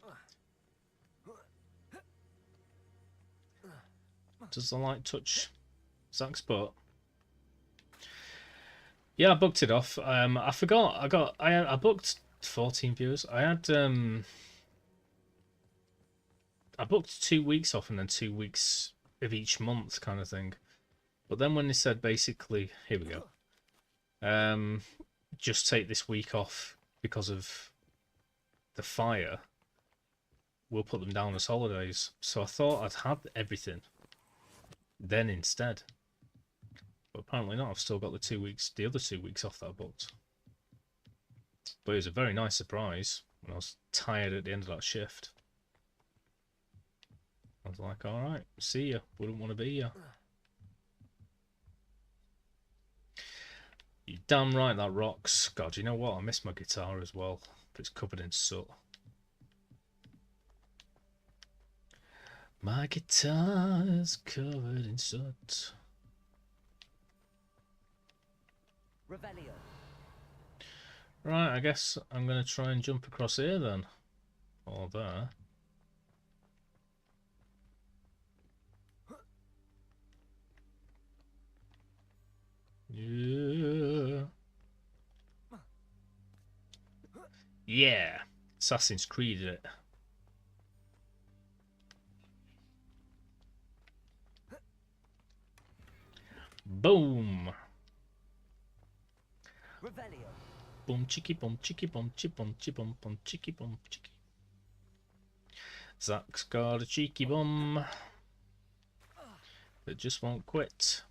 Does the light touch Zach's butt? Yeah, I booked it off. I forgot. I booked 14 viewers. I booked 2 weeks off and then 2 weeks of each month, kind of thing. But then when they said basically, here we go, just take this week off because of the fire, we'll put them down as holidays. So I thought I'd had everything then instead. But apparently not. I've still got the other 2 weeks off that I booked. But it was a very nice surprise when I was tired at the end of that shift. I was like, alright, see ya. Wouldn't want to be ya. You're damn right that rocks. God, you know what? I miss my guitar as well. But it's covered in soot. My guitar's covered in soot. Revelio. Right, I guess I'm going to try and jump across here then. Or there. Yeah. Yeah. Assassin's Creed it. Boom. Revelio. Boom chicky boom chicky boom chi boom chi boom boom chicky boom chicky. Zach's got a cheeky bum that just won't quit.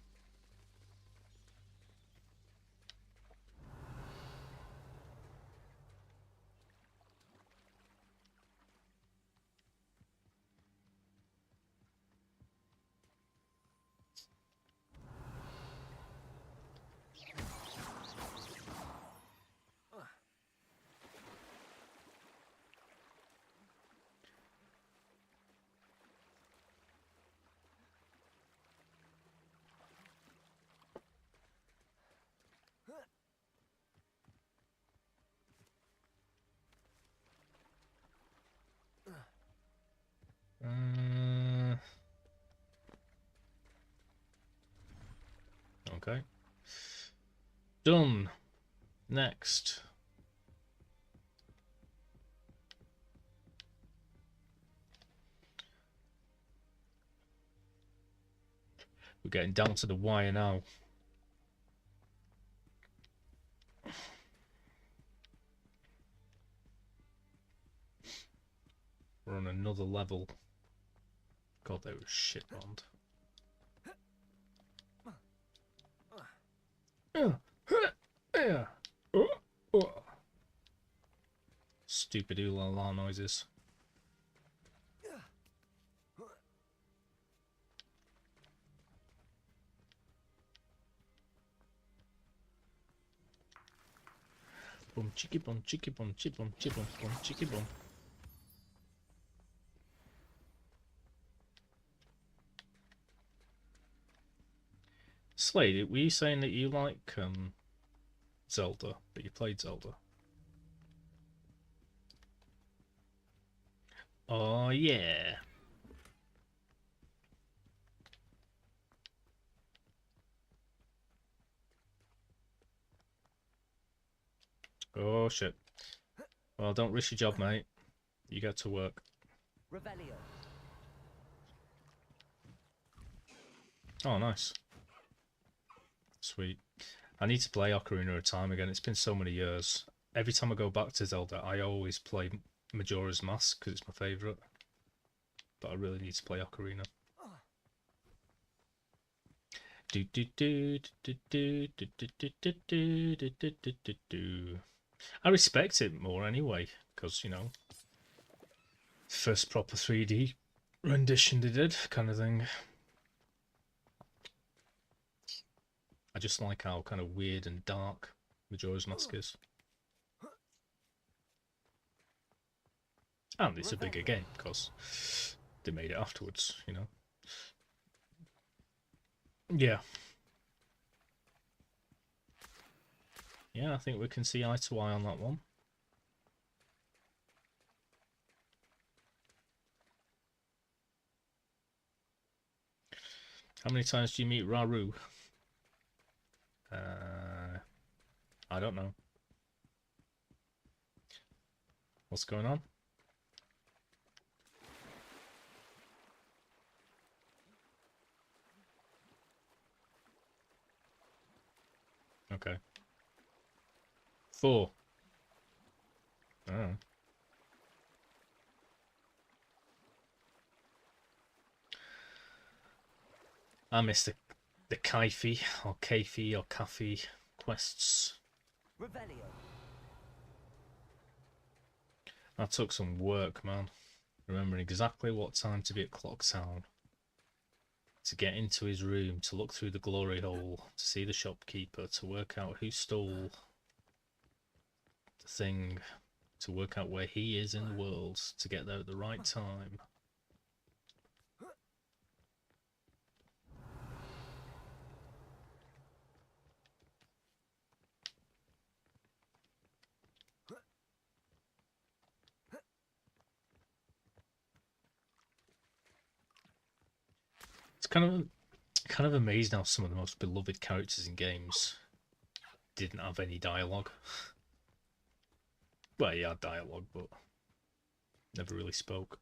Okay. Done. Next. We're getting down to the wire now. We're on another level. God, they were shit bombed. Stupid ooh la la noises. Boom chicky boom chicky boom chicky boom chicky boom boom chicky boom. Slade, were you saying that you like Zelda, but you played Zelda? Oh yeah. Oh shit. Well, don't risk your job, mate. You get to work. Revelio. Oh, nice. Sweet. I need to play Ocarina of Time again. It's been so many years. Every time I go back to Zelda, I always play Majora's Mask because it's my favourite. But I really need to play Ocarina. Do do do do do do do do do do do do do do do. I respect it more anyway, because you know, first proper 3D rendition they did, kind of thing. I just like how kind of weird and dark Majora's Mask is. And it's a bigger game, because they made it afterwards, you know. Yeah. Yeah, I think we can see eye to eye on that one. How many times do you meet Raru? I don't know. What's going on? Okay. 4. Oh. I missed the Kaifi or Kaifi or Kafi quests. Revelio. That took some work, man. Remembering exactly what time to be at Clocktown. To get into his room, to look through the glory hole, to see the shopkeeper, to work out who stole the thing, to work out where he is in the world, to get there at the right time. It's kind of amazed how some of the most beloved characters in games didn't have any dialogue. Well, he had dialogue, but never really spoke.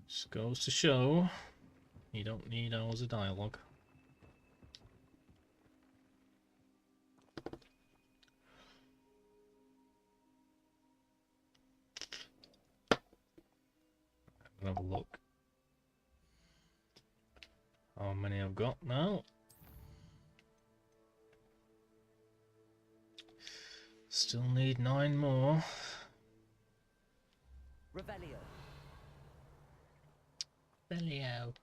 Just goes to show you don't need hours of dialogue. Have a look. How many I've got now? Still need 9 more. Revelio. Revelio.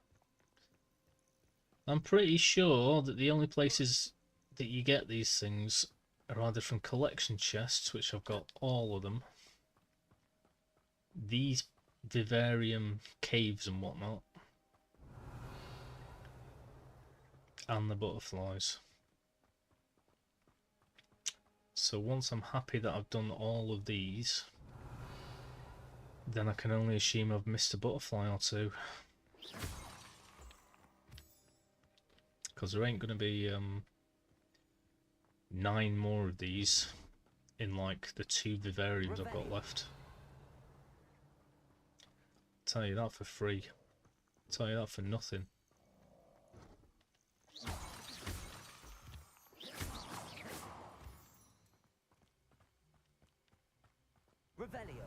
I'm pretty sure that the only places that you get these things are either from collection chests, which I've got all of them, these vivarium caves and whatnot, and the butterflies. So once I'm happy that I've done all of these, then I can only assume I've missed a butterfly or two. Because there ain't going to be 9 more of these in like the 2 vivariums I've got left. Tell you that for free. Tell you that for nothing. Revelio.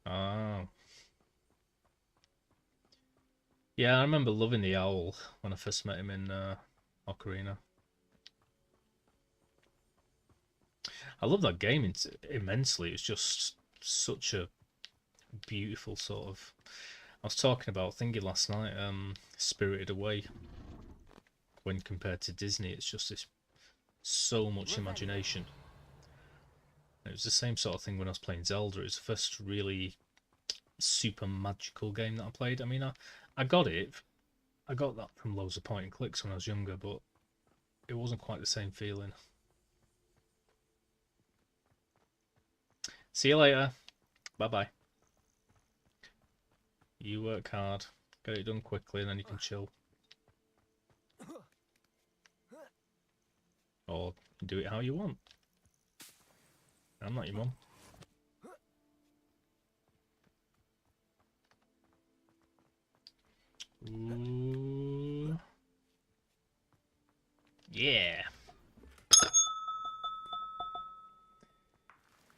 Ah. Yeah, I remember loving the owl when I first met him in Ocarina. I love that game immensely. It's just such a beautiful sort of... I was talking about thingy last night, Spirited Away. When compared to Disney, it's just this so much imagination. It was the same sort of thing when I was playing Zelda. It was the first really super magical game that I played. I mean, I got it. I got that from loads of point and clicks when I was younger, but it wasn't quite the same feeling. See you later. Bye-bye. You work hard. Get it done quickly and then you can chill. Or do it how you want. I'm not your mum. Ooh. Yeah.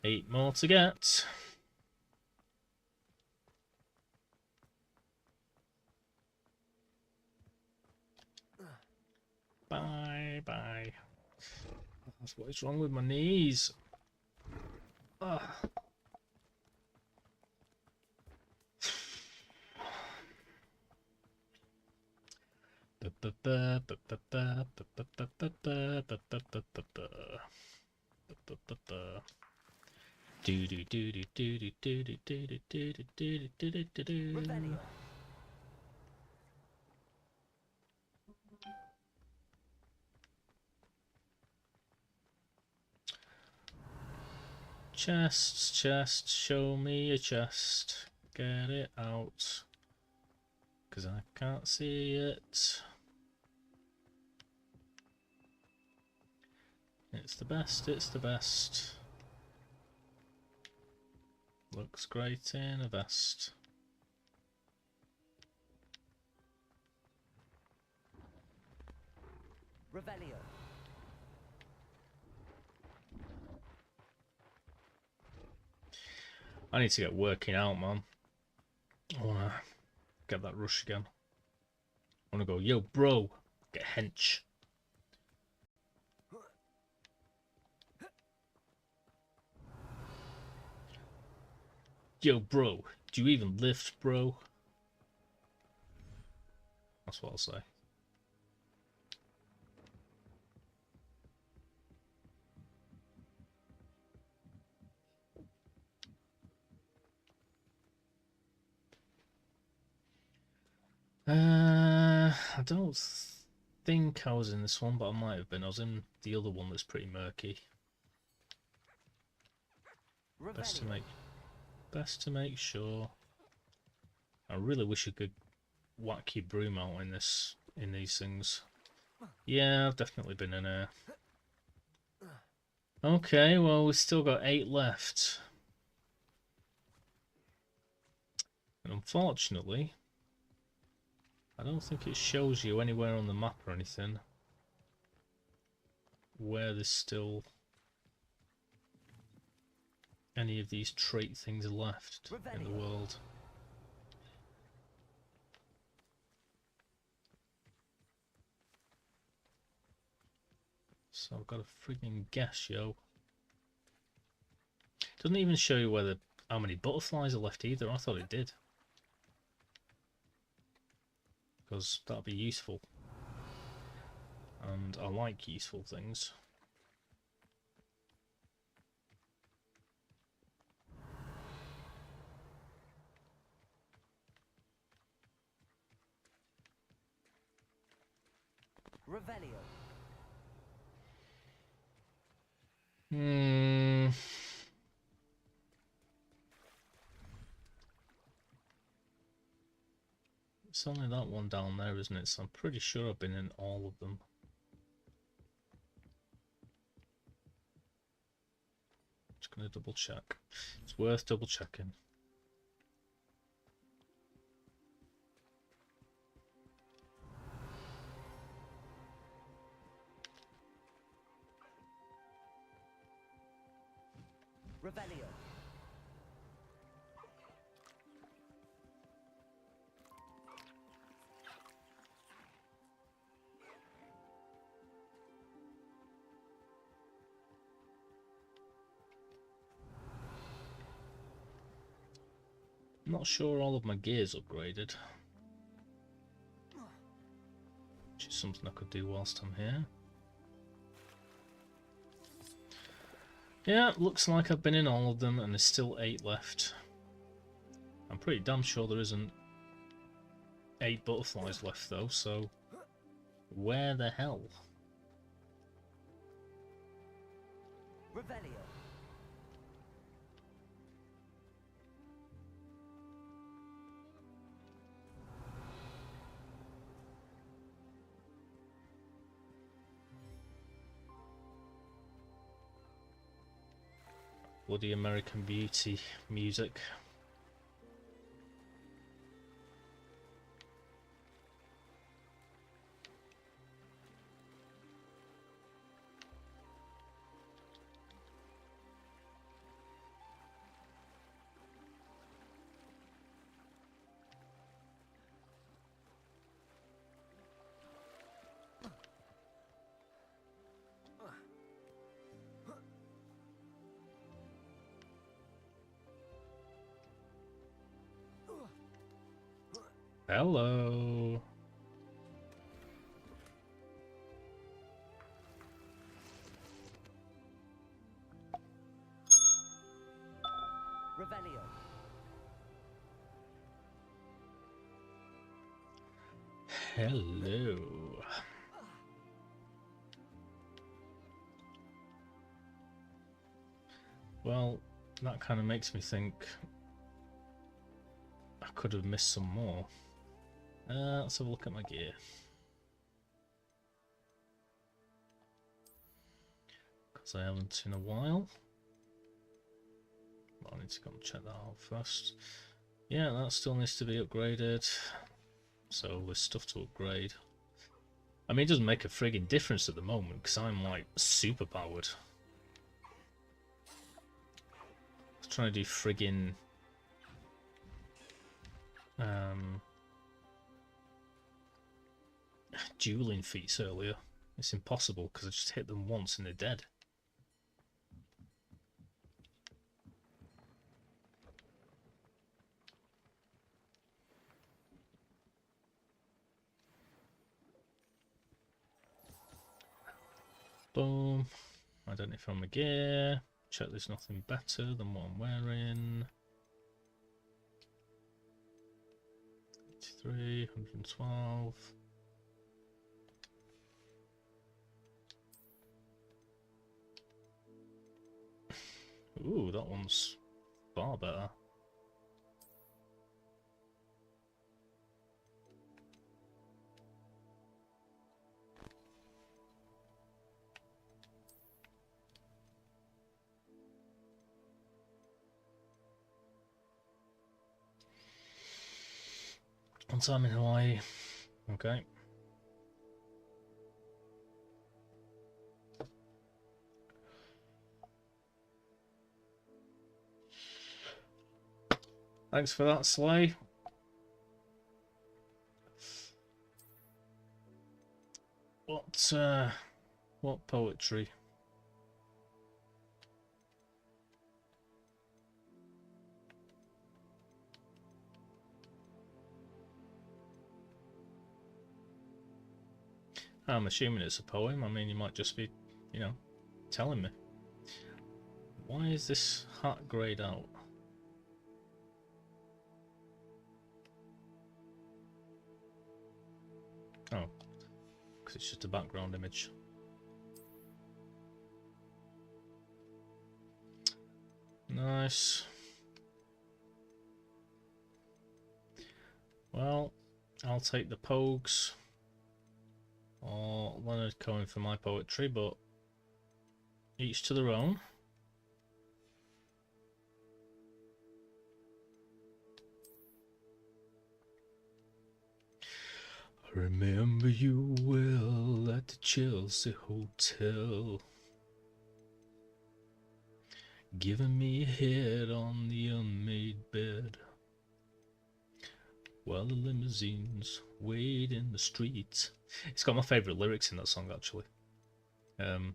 8 more to get. bye. That's what is wrong with my knees. Ah. Revelio. Chest, chest, show me a chest. Get it out. Because I can't see it. It's the best, it's the best. Looks great in a vest. Revelio. I need to get working out, man. I wanna get that rush again. I wanna go, yo, bro, get hench. Yo, bro, do you even lift, bro? That's what I'll say. I don't think I was in this one, but I might have been. I was in the other one that's pretty murky. Revelio. Best to make sure. I really wish I could whack your broom out in these things. Yeah, I've definitely been in here. Okay, well we've still got 8 left. And unfortunately, I don't think it shows you anywhere on the map or anything where there's still any of these trait things left in the world. So I've got a freaking guess, yo. Doesn't even show you how many butterflies are left either. I thought it did. Because that'd be useful. And I like useful things. Revelio. It's only that one down there, isn't it? So I'm pretty sure I've been in all of them. Just gonna double check. It's worth double checking. Revelio. I'm not sure all of my gear's upgraded. Which is something I could do whilst I'm here. Yeah, looks like I've been in all of them and there's still 8 left. I'm pretty damn sure there isn't 8 butterflies left though, so where the hell? Revelio. Bloody American Beauty music. Hello. Revelio. Hello. Well, that kind of makes me think I could have missed some more. Let's have a look at my gear. Because I haven't in a while. I need to go and check that out first. Yeah, that still needs to be upgraded. So there's stuff to upgrade. I mean, it doesn't make a frigging difference at the moment because I'm like super powered. I was trying to do frigging dueling feats earlier. It's impossible because I just hit them once and they're dead. Boom. Identify my gear. Check there's nothing better than what I'm wearing. 83, 112. Ooh, that one's far better. One time in Hawaii. Okay. Thanks for that, Slay. What poetry? I'm assuming it's a poem. I mean, you might just be, you know, telling me. Why is this hat greyed out? Oh, because it's just a background image. Nice. Well, I'll take the Pogues or Leonard Cohen for my poetry, but each to their own. I remember you well at the Chelsea Hotel, giving me a head on the unmade bed, while the limousines wait in the streets. It's got my favourite lyrics in that song, actually. And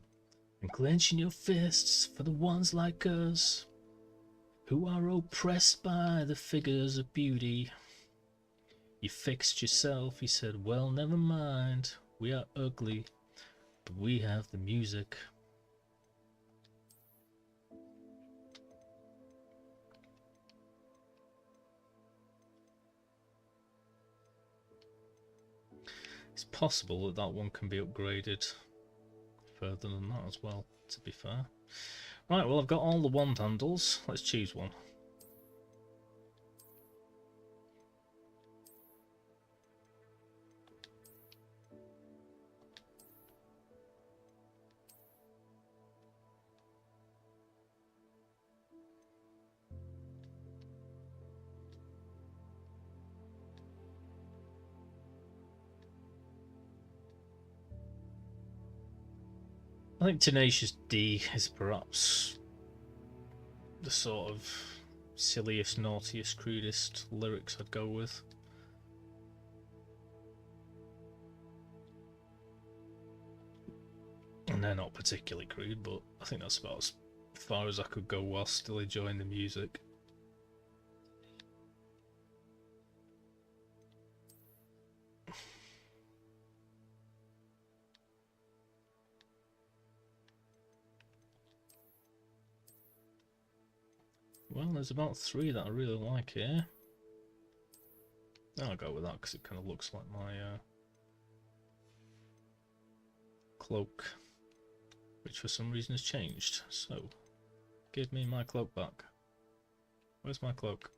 clenching your fists for the ones like us, who are oppressed by the figures of beauty. You fixed yourself, he said, well, never mind, we are ugly, but we have the music. It's possible that that one can be upgraded further than that as well, to be fair. Right, well, I've got all the wand handles. Let's choose one. I think Tenacious D is perhaps the sort of silliest, naughtiest, crudest lyrics I'd go with. And they're not particularly crude, but I think that's about as far as I could go while still enjoying the music. Well, there's about 3 that I really like here. I'll go with that because it kind of looks like my cloak, which for some reason has changed. So, give me my cloak back. Where's my cloak?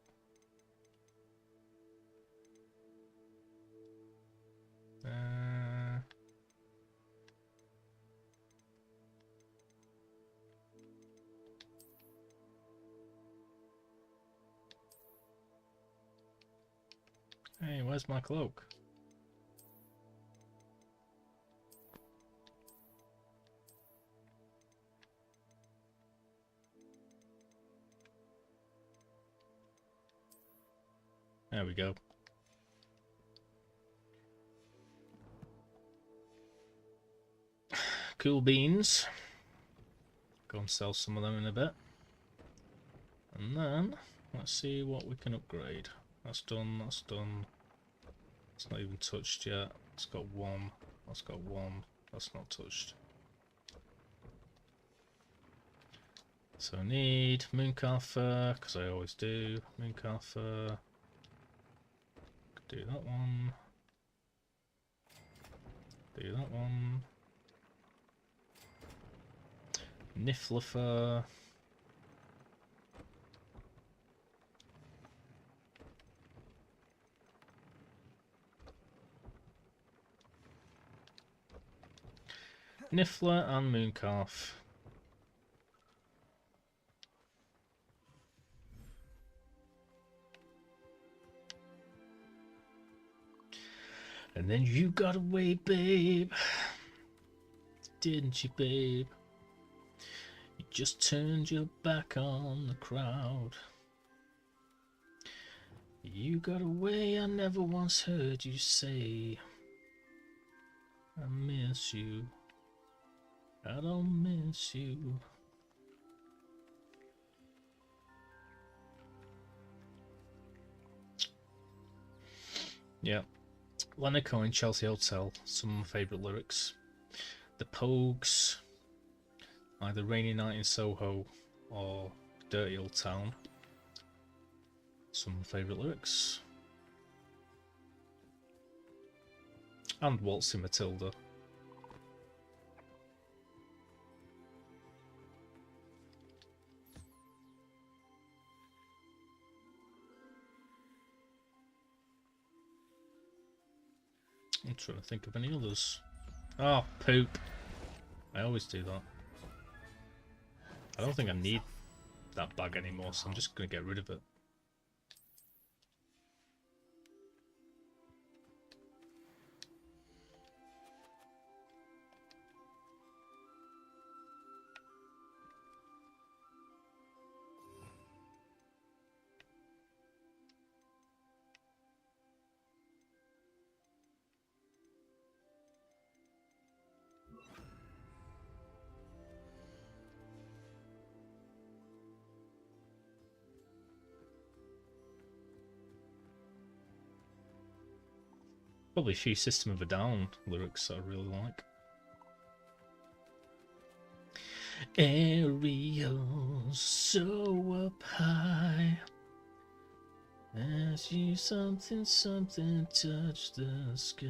Hey, where's my cloak? There we go. Cool beans. Go and sell some of them in a bit. And then, let's see what we can upgrade. That's done, that's done. It's not even touched yet. It's got 1. That's got 1. That's not touched. So I need Mooncalf fur, because I always do. Mooncalf fur. Do that one. Do that one. Niffler fur. Niffler and Mooncalf. And then you got away, babe. Didn't you, babe? You just turned your back on the crowd. You got away, I never once heard you say, I miss you. I don't miss you. Yeah. Leonard Cohen, Chelsea Hotel. Some of my favourite lyrics. The Pogues. Either Rainy Night in Soho or Dirty Old Town. Some of my favourite lyrics. And Waltzing Matilda. I'm trying to think of any others. Oh, poop. I always do that. I don't think I need that bag anymore, so I'm just going to get rid of it. Probably a few System of a Down lyrics that I really like. Aerial, so up high, as you something touch the sky.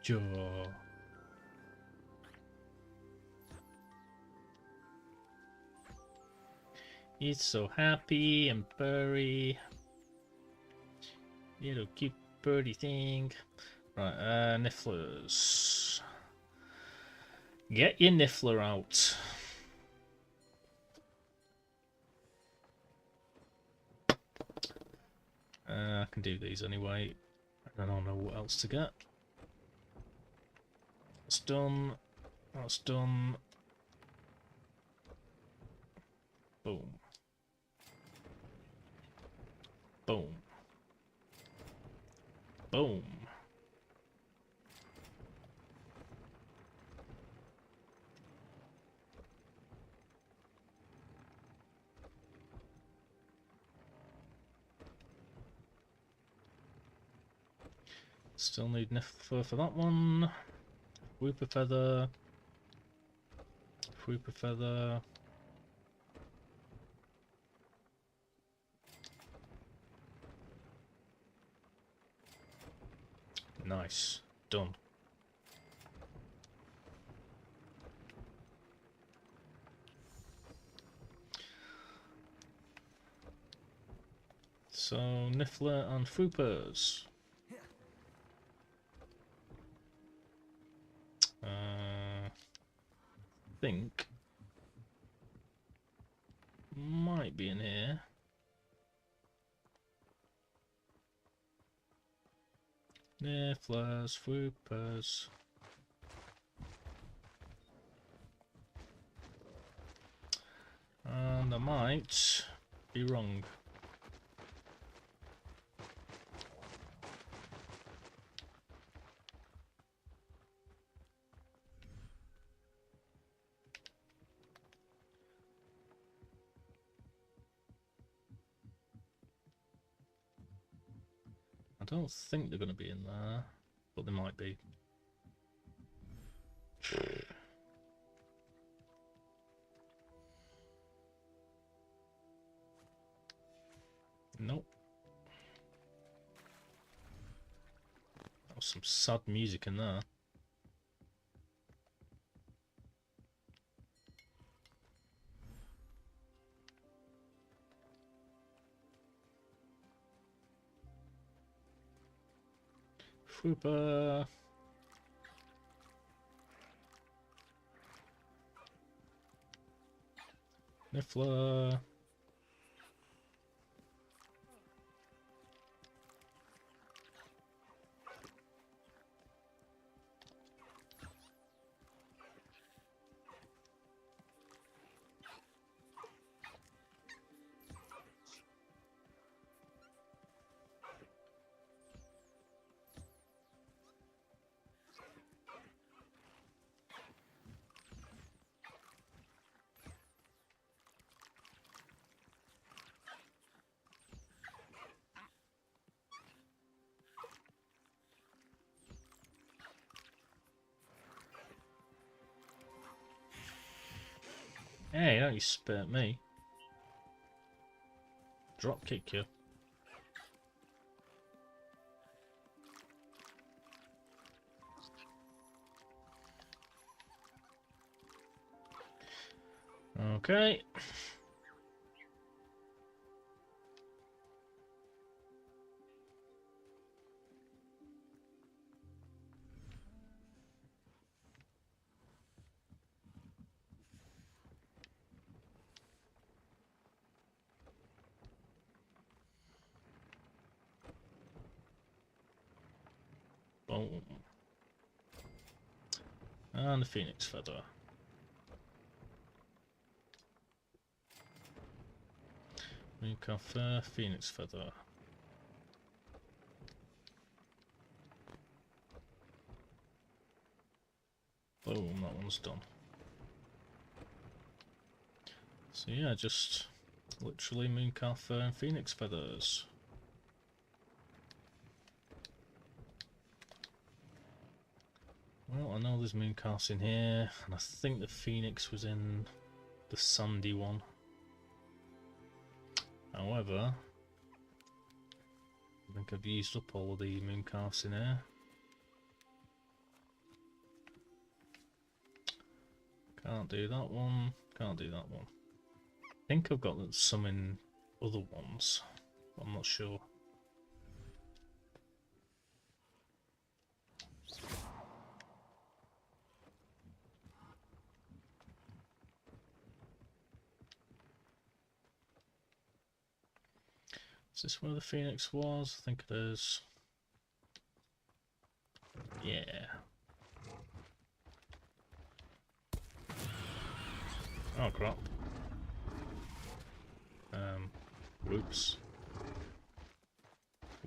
Jaw. He's so happy and furry. Little cute birdie thing. Right, Nifflers. Get your Niffler out. I can do these anyway. I don't know what else to get. That's done. That's done. Boom. Boom. Boom. Still need Niffler for that one. Whooper Feather. Whooper Feather. Nice. Done. So, Niffler and Foopers. Think might be in here. Nifflers, Foopers. And I might be wrong. I don't think they're going to be in there, but they might be. Nope. That was some sad music in there. Fooper. Niffler. Hey, don't you spit at me. Drop kick you. Okay. Boom. And the Phoenix Feather. Mooncafer, Phoenix Feather. Boom, that one's done. So yeah, just literally Mooncafer and Phoenix Feathers. Well, I know there's Mooncalfs in here, and I think the Phoenix was in the sandy one. However, I think I've used up all of the Mooncalfs in here. Can't do that one, can't do that one. I think I've got some in other ones, but I'm not sure. Is this where the Phoenix was? I think it is. Yeah. Oh crap. Whoops.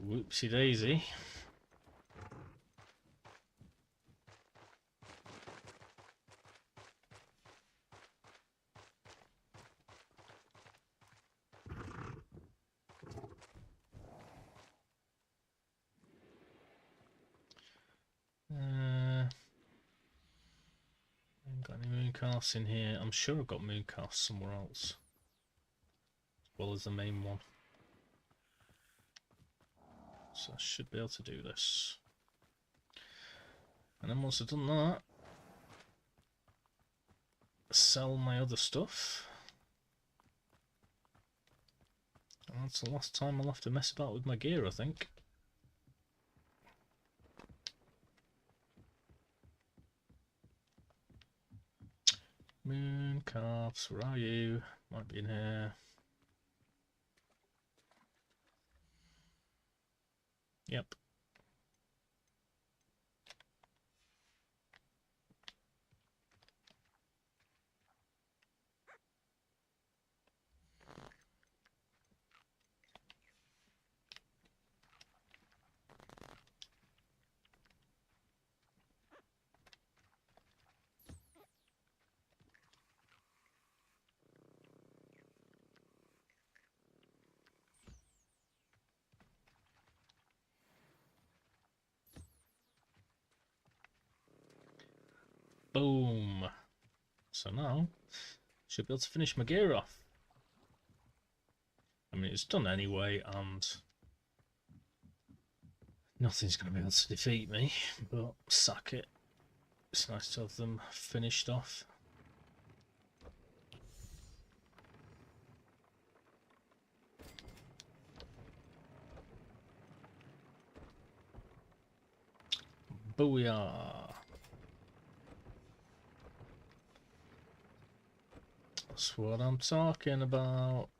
Whoopsie daisy. Mooncalf's in here. I'm sure I've got Mooncalf somewhere else, as well as the main one. So I should be able to do this. And then once I've done that, sell my other stuff. And that's the last time I'll have to mess about with my gear, I think. Mooncalfs, where are you? Might be in here. Yep. Boom. So now, should be able to finish my gear off. I mean, it's done anyway, and nothing's going to be able to defeat me, but sack it. It's nice to have them finished off. Booyah! That's what I'm talking about.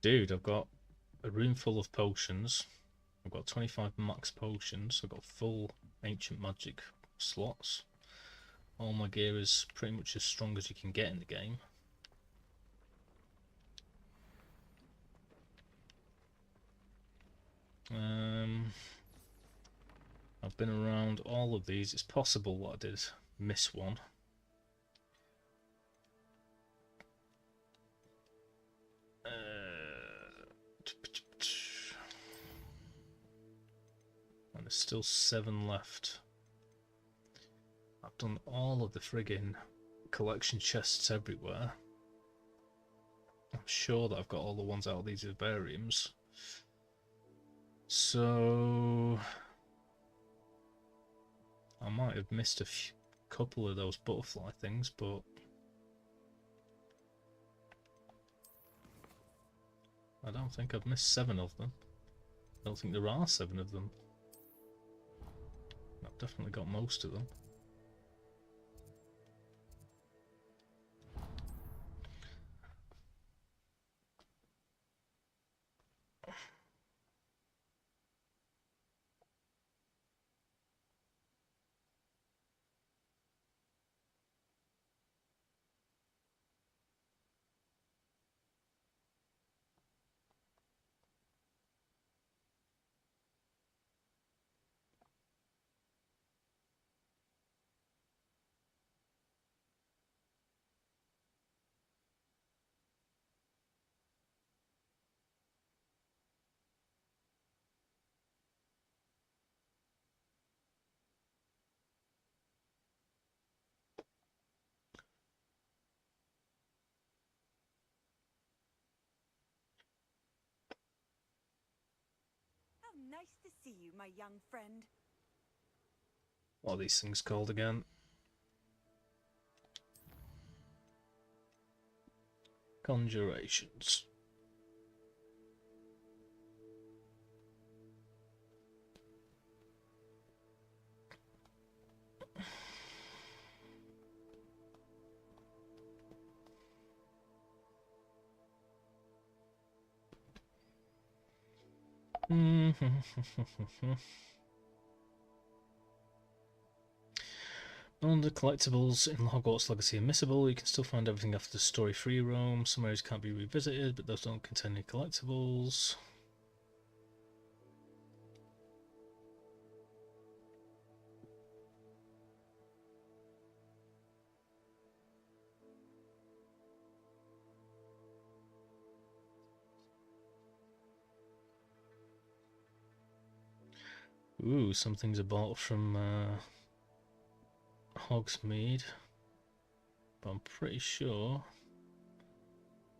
Dude, I've got a room full of potions. I've got 25 max potions. I've got full ancient magic slots. All my gear is pretty much as strong as you can get in the game. I've been around all of these. It's possible that I did miss one. And there's still 7 left. I've done all of the friggin' collection chests everywhere. I'm sure that I've got all the ones out of these herbariums. So I might have missed a couple of those butterfly things, but I don't think I've missed 7 of them. I don't think there are 7 of them. I've definitely got most of them. How nice to see you, my young friend. What are these things called again? Conjurations. None of the collectibles in Hogwarts Legacy are missable. You can still find everything after the story free roam. Some areas can't be revisited, but those don't contain any collectibles. Ooh, some things are bought from Hogsmeade, but I'm pretty sure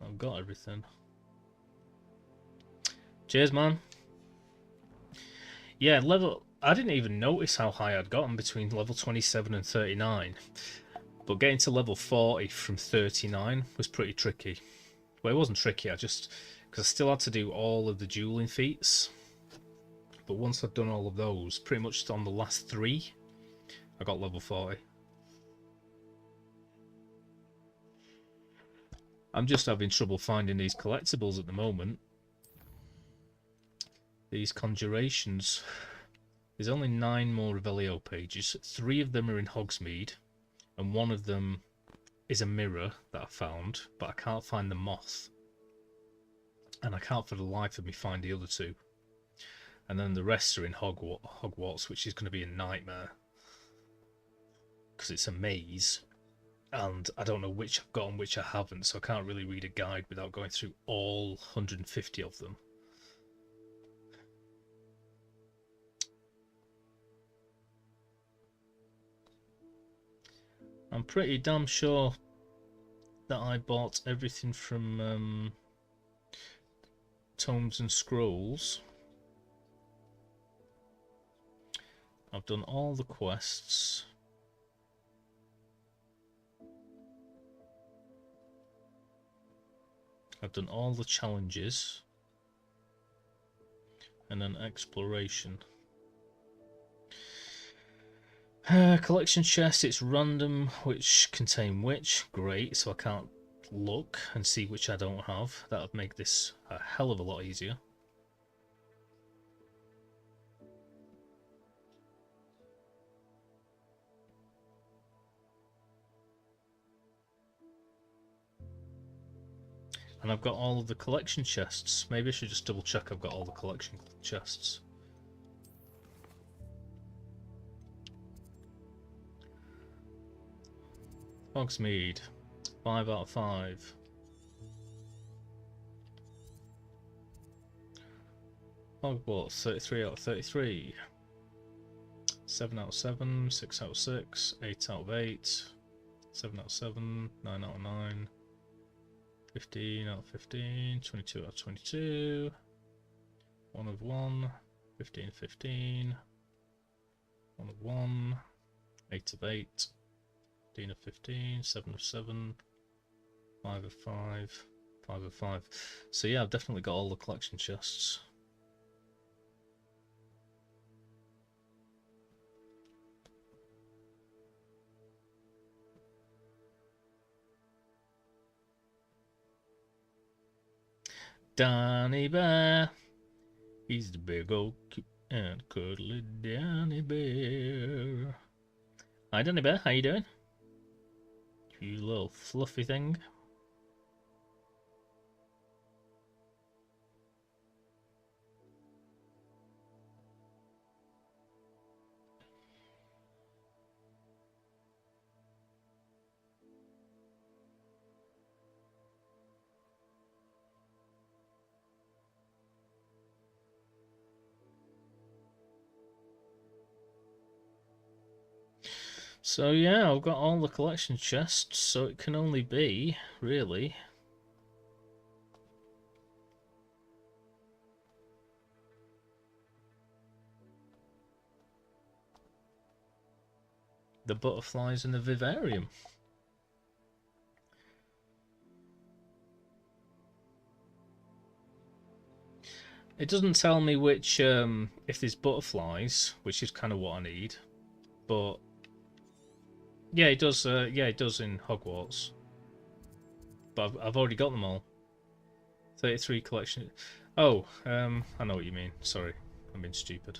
I've got everything. Cheers, man. Yeah, I didn't even notice how high I'd gotten between level 27 and 39, but getting to level 40 from 39 was pretty tricky. Well, it wasn't tricky, because I still had to do all of the dueling feats. But once I'd done all of those, pretty much on the last 3, I got level 40. I'm just having trouble finding these collectibles at the moment. These conjurations. There's only 9 more Revelio pages. 3 of them are in Hogsmeade, and 1 of them is a mirror that I found, but I can't find the moth. And I can't for the life of me find the other 2. And then the rest are in Hogwarts, which is going to be a nightmare. Because it's a maze. And I don't know which I've got and which I haven't, so I can't really read a guide without going through all 150 of them. I'm pretty damn sure that I bought everything from Tomes and Scrolls. I've done all the quests. I've done all the challenges. And then exploration. Collection chest, it's random which contain which. Great, so I can't look and see which I don't have. That would make this a hell of a lot easier. And I've got all of the collection chests. Maybe I should just double check I've got all the collection chests. Hogsmeade, 5 out of 5. Hogwarts, 33 out of 33. 7 out of 7, 6 out of 6, 8 out of 8, 7 out of 7, 9 out of 9. 15 out of 15, 22 out of 22, 1 of 1, 15 of 15, 1 of 1, 8 of 8, 15 of 15, 7 of 7, 5 of 5, 5 of 5. So yeah, I've definitely got all the collection chests. Danny Bear, he's the big old cute and cuddly Danny Bear. Hi Danny Bear, how you doing? You little fluffy thing. So yeah, I've got all the collection chests, so it can only be, really, the butterflies and the vivarium. It doesn't tell me which, if there's butterflies, which is kind of what I need, but yeah, it does. Yeah, it does in Hogwarts. But I've already got them all. 33 collection. Oh, I know what you mean. Sorry, I'm being stupid.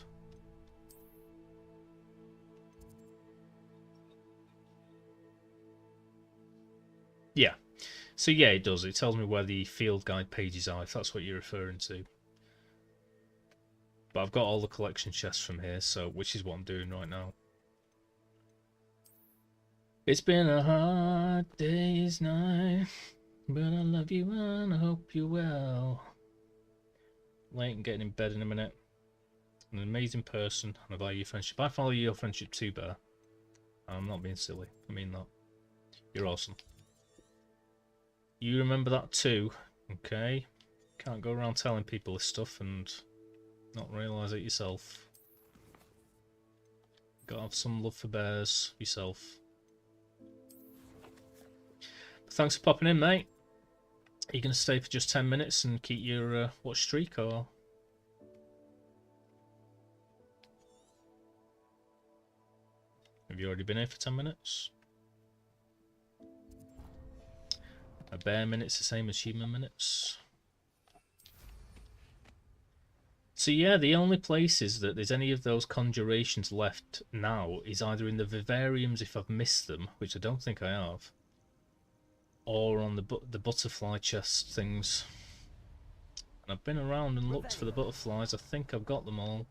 Yeah. So yeah, it does. It tells me where the field guide pages are, if that's what you're referring to. But I've got all the collection chests from here, so which is what I'm doing right now. It's been a hard day's night, but I love you and I hope you're well. Late and getting in bed in a minute. An amazing person, and I value your friendship. I value your friendship too, Bear. I'm not being silly. I mean that. You're awesome. You remember that too, okay? Can't go around telling people this stuff and not realise it yourself. Gotta have some love for bears yourself. But thanks for popping in, mate. Are you going to stay for just 10 minutes and keep your watch streak, or...? Have you already been here for 10 minutes? A bear minute's the same as human minutes. So yeah, the only places that there's any of those conjurations left now is either in the vivariums if I've missed them, which I don't think I have, or on the butterfly chest things. And I've been around and looked for the butterflies. I think I've got them all.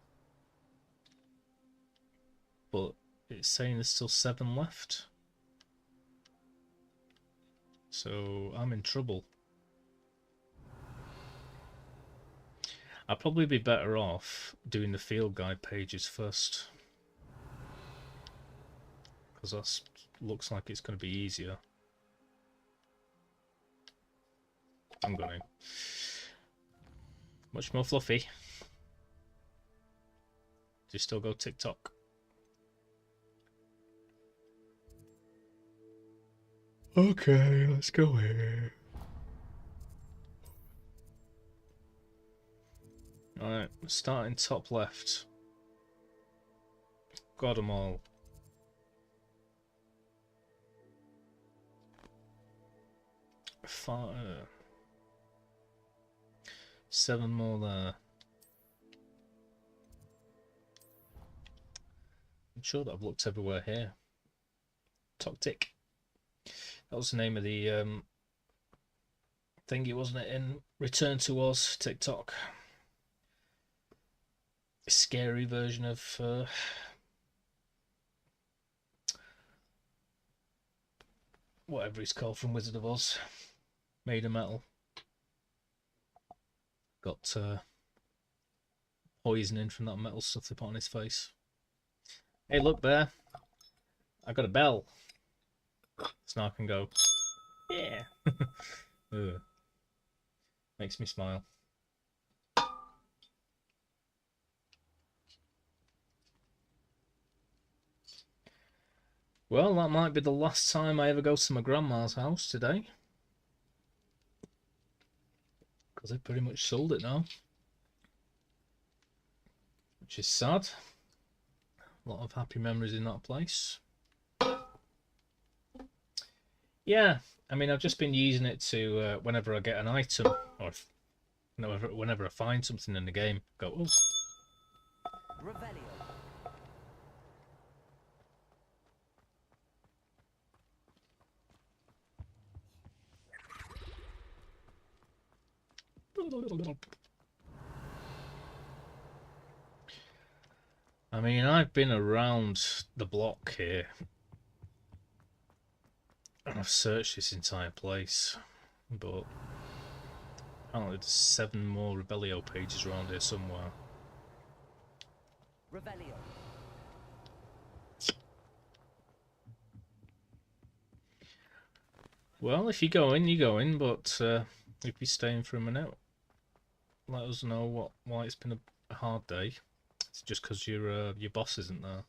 But it's saying there's still 7 left. So I'm in trouble. I'd probably be better off doing the field guide pages first, because that looks like it's going to be easier. I'm going to. Much more fluffy. Do you still go TikTok? Okay, let's go here. Alright, starting top left. Got them all. Fire. 7 more there. I'm sure that I've looked everywhere here. Toctic. That was the name of the thingy, wasn't it, in Return to Oz TikTok. A scary version of whatever he's called from Wizard of Oz. Made of metal. Got poisoning from that metal stuff they put on his face. Hey, look there. I got a bell. So now I can go, yeah. Makes me smile. Well, that might be the last time I ever go to my grandma's house today. Because they pretty much sold it now. Which is sad. A lot of happy memories in that place. Yeah, I mean, I've just been using it to, whenever I get an item, or if, whenever I find something in the game, go, oh. Revelio. I mean, I've been around the block here. And I've searched this entire place. But apparently there's 7 more Rebellio pages around here somewhere. Revelio. Well, if you go in, you go in, but if you're staying for a minute, let us know why it's been a hard day. It's just because your boss isn't there.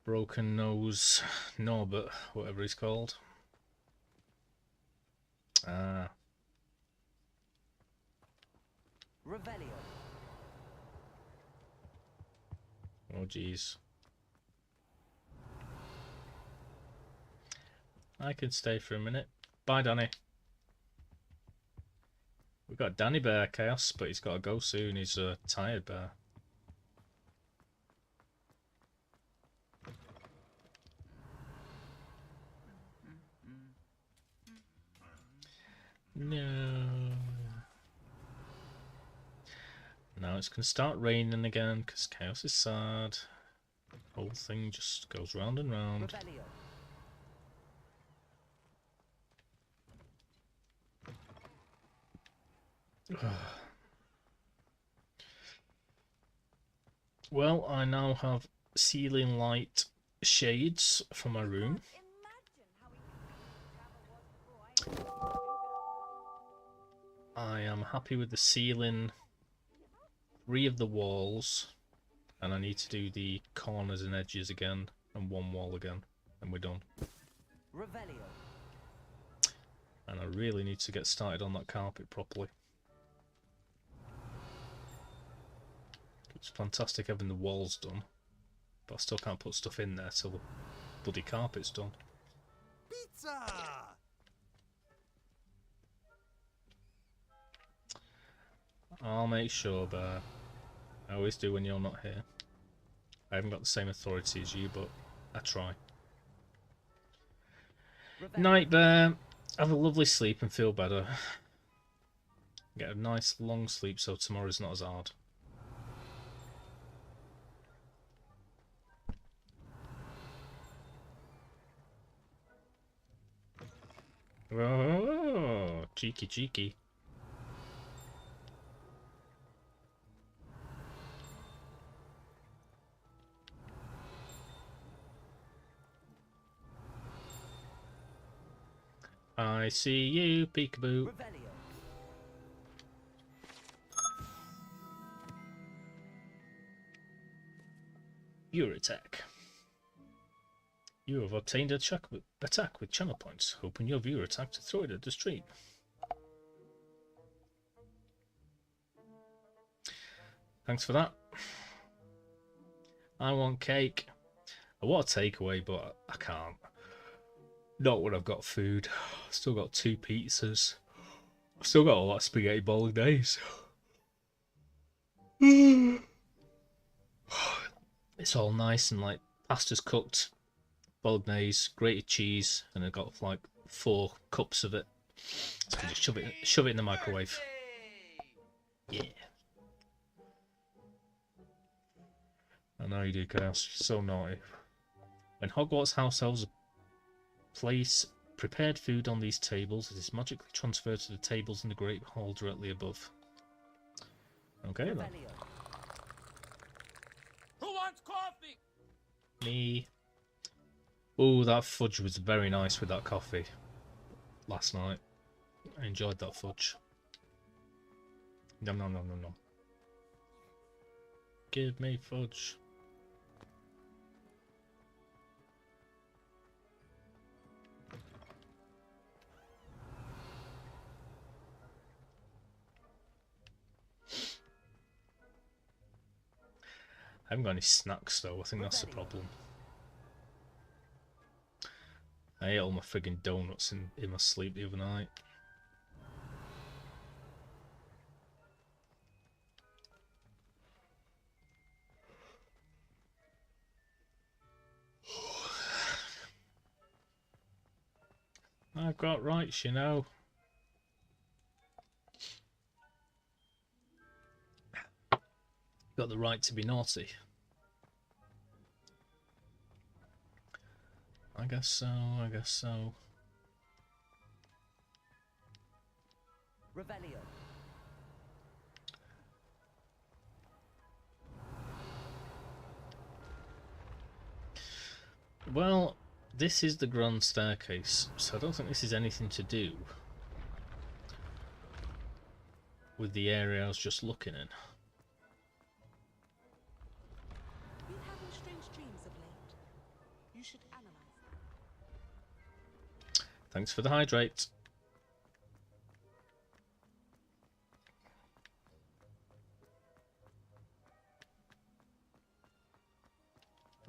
Broken Nose Norbert, whatever he's called. Ah. Revelio. Oh, jeez. I can stay for a minute. Bye, Danny. We've got Danny Bear Chaos, but he's got to go soon. He's a tired bear. No. Now it's going to start raining again because Chaos is sad. Whole thing just goes round and round. Revelio. Well, I now have ceiling light shades for my room. I am happy with the ceiling, 3 of the walls, and I need to do the corners and edges again, and 1 wall again, and we're done. Revelio. And I really need to get started on that carpet properly. It's fantastic having the walls done, but I still can't put stuff in there till the bloody carpet's done. Pizza! I'll make sure, Bear. I always do when you're not here. I haven't got the same authority as you, but I try. Revelio. Night, Bear. Have a lovely sleep and feel better. Get a nice long sleep so tomorrow's not as hard. Oh, cheeky, cheeky. I see you, peekaboo. Revelio. Your attack. You have obtained attack with channel points. Open your viewer attack to throw it at the stream. Thanks for that. I want cake. I want a takeaway, but I can't. Not when I've got food. I've still got 2 pizzas. I've still got all that spaghetti bolognese. It's all nice and like pasta's cooked, bolognese, grated cheese, and I've got like 4 cups of it. So I can just shove it in the microwave. Yeah. I know you do, Chaos. You're so naughty. When Hogwarts house elves place prepared food on these tables, it is magically transferred to the tables in the Great Hall directly above. Okay then. Revelio. Who wants coffee? Me. Oh, that fudge was very nice with that coffee last night. I enjoyed that fudge. Nom nom nom nom nom. Give me fudge. I haven't got any snacks though, I think that's the problem. I ate all my friggin' donuts in my sleep the other night. I've got rights, you know. Got the right to be naughty. I guess so, I guess so. Revelio. Well, this is the grand staircase, so I don't think this is anything to do with the area I was just looking in. Been having strange dreams of late. You should analyze them. Thanks for the hydrate.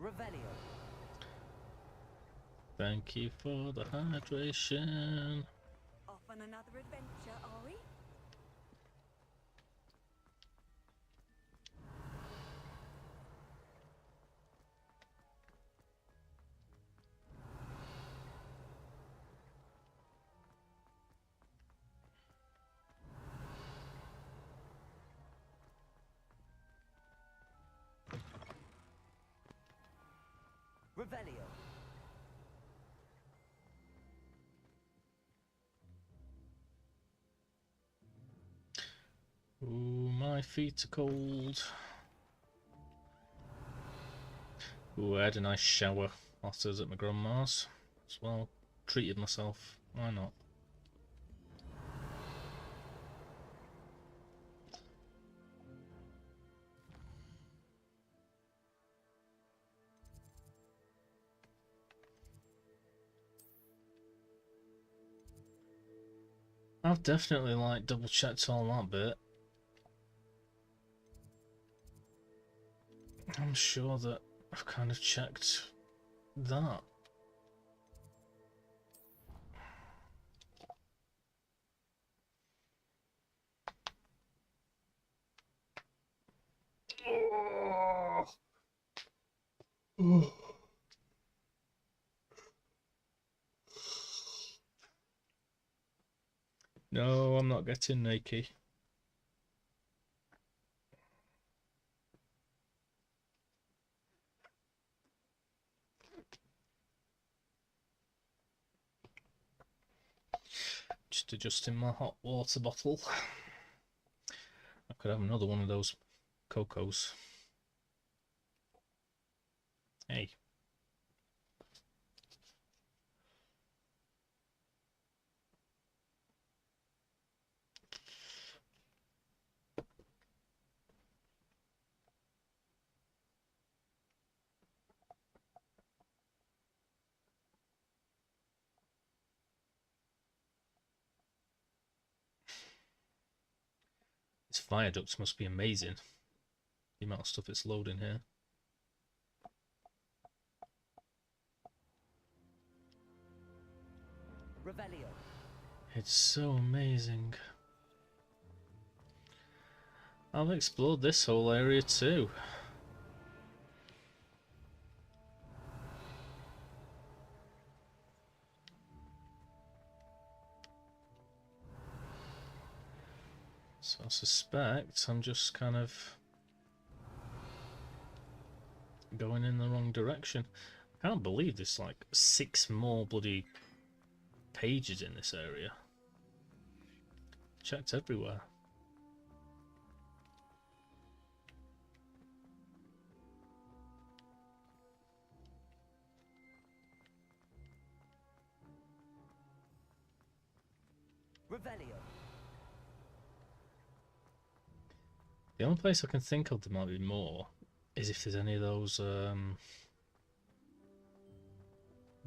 Revelio. Thank you for the hydration. Off on another adventure, are we? Revelio. Ooh, my feet are cold. Ooh, I had a nice shower whilst I was at my grandma's. As well, treated myself. Why not? I've definitely like double checked all that bit. I'm sure that I've kind of checked that. No, I'm not getting naked. Just adjusting my hot water bottle. I could have another one of those cocos. Hey. This viaduct must be amazing. The amount of stuff it's loading here. Revelio. It's so amazing. I've explored this whole area too. So I suspect I'm just kind of going in the wrong direction. I can't believe there's like 6 more bloody pages in this area. Checked everywhere. Revelio. The only place I can think of there might be more is if there's any of those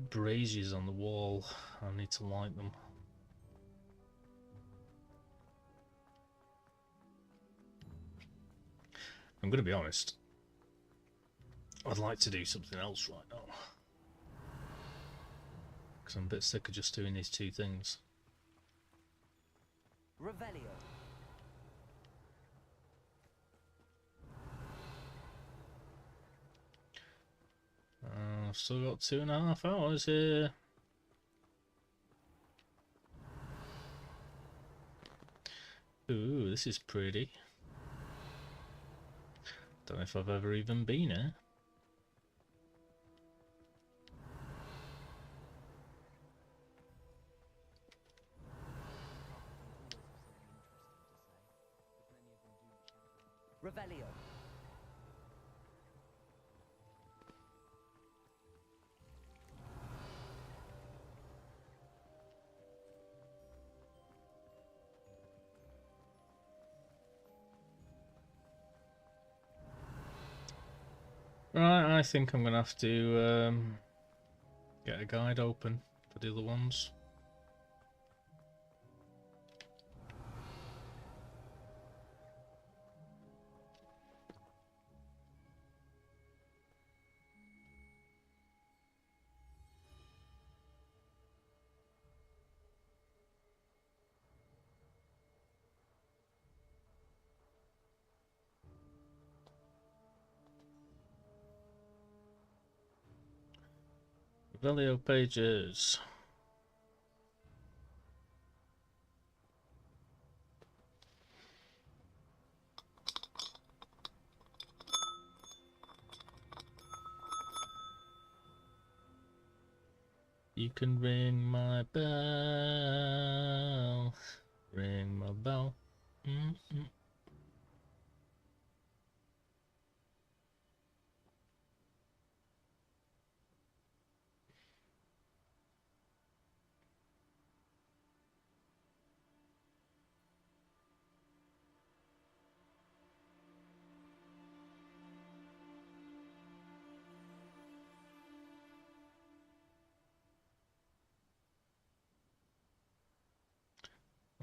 braziers on the wall. I need to light them. I'm going to be honest. I'd like to do something else right now. Because I'm a bit sick of just doing these 2 things. Revelio. I've still got 2.5 hours here. Ooh, this is pretty. Don't know if I've ever even been here. Revelio. Right, I think I'm gonna have to get a guide open for the other ones. Revelio pages. You can ring my bell. Ring my bell. Mm-mm.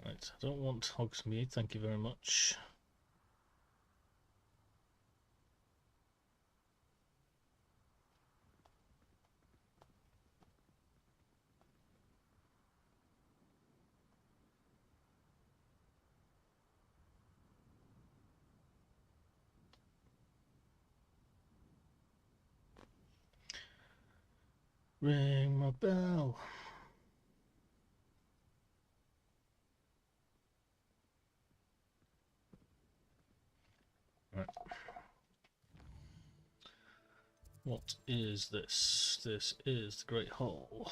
Right, I don't want Hogsmeade, thank you very much. Ring my bell. Right. What is this? This is the Great Hall.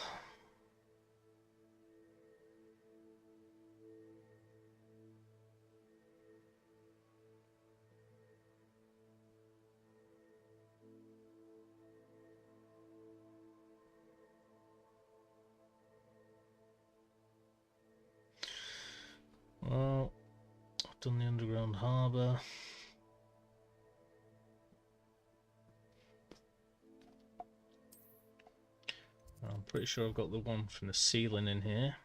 Well, I've done the underground harbour. I'm pretty sure I've got the one from the ceiling in here.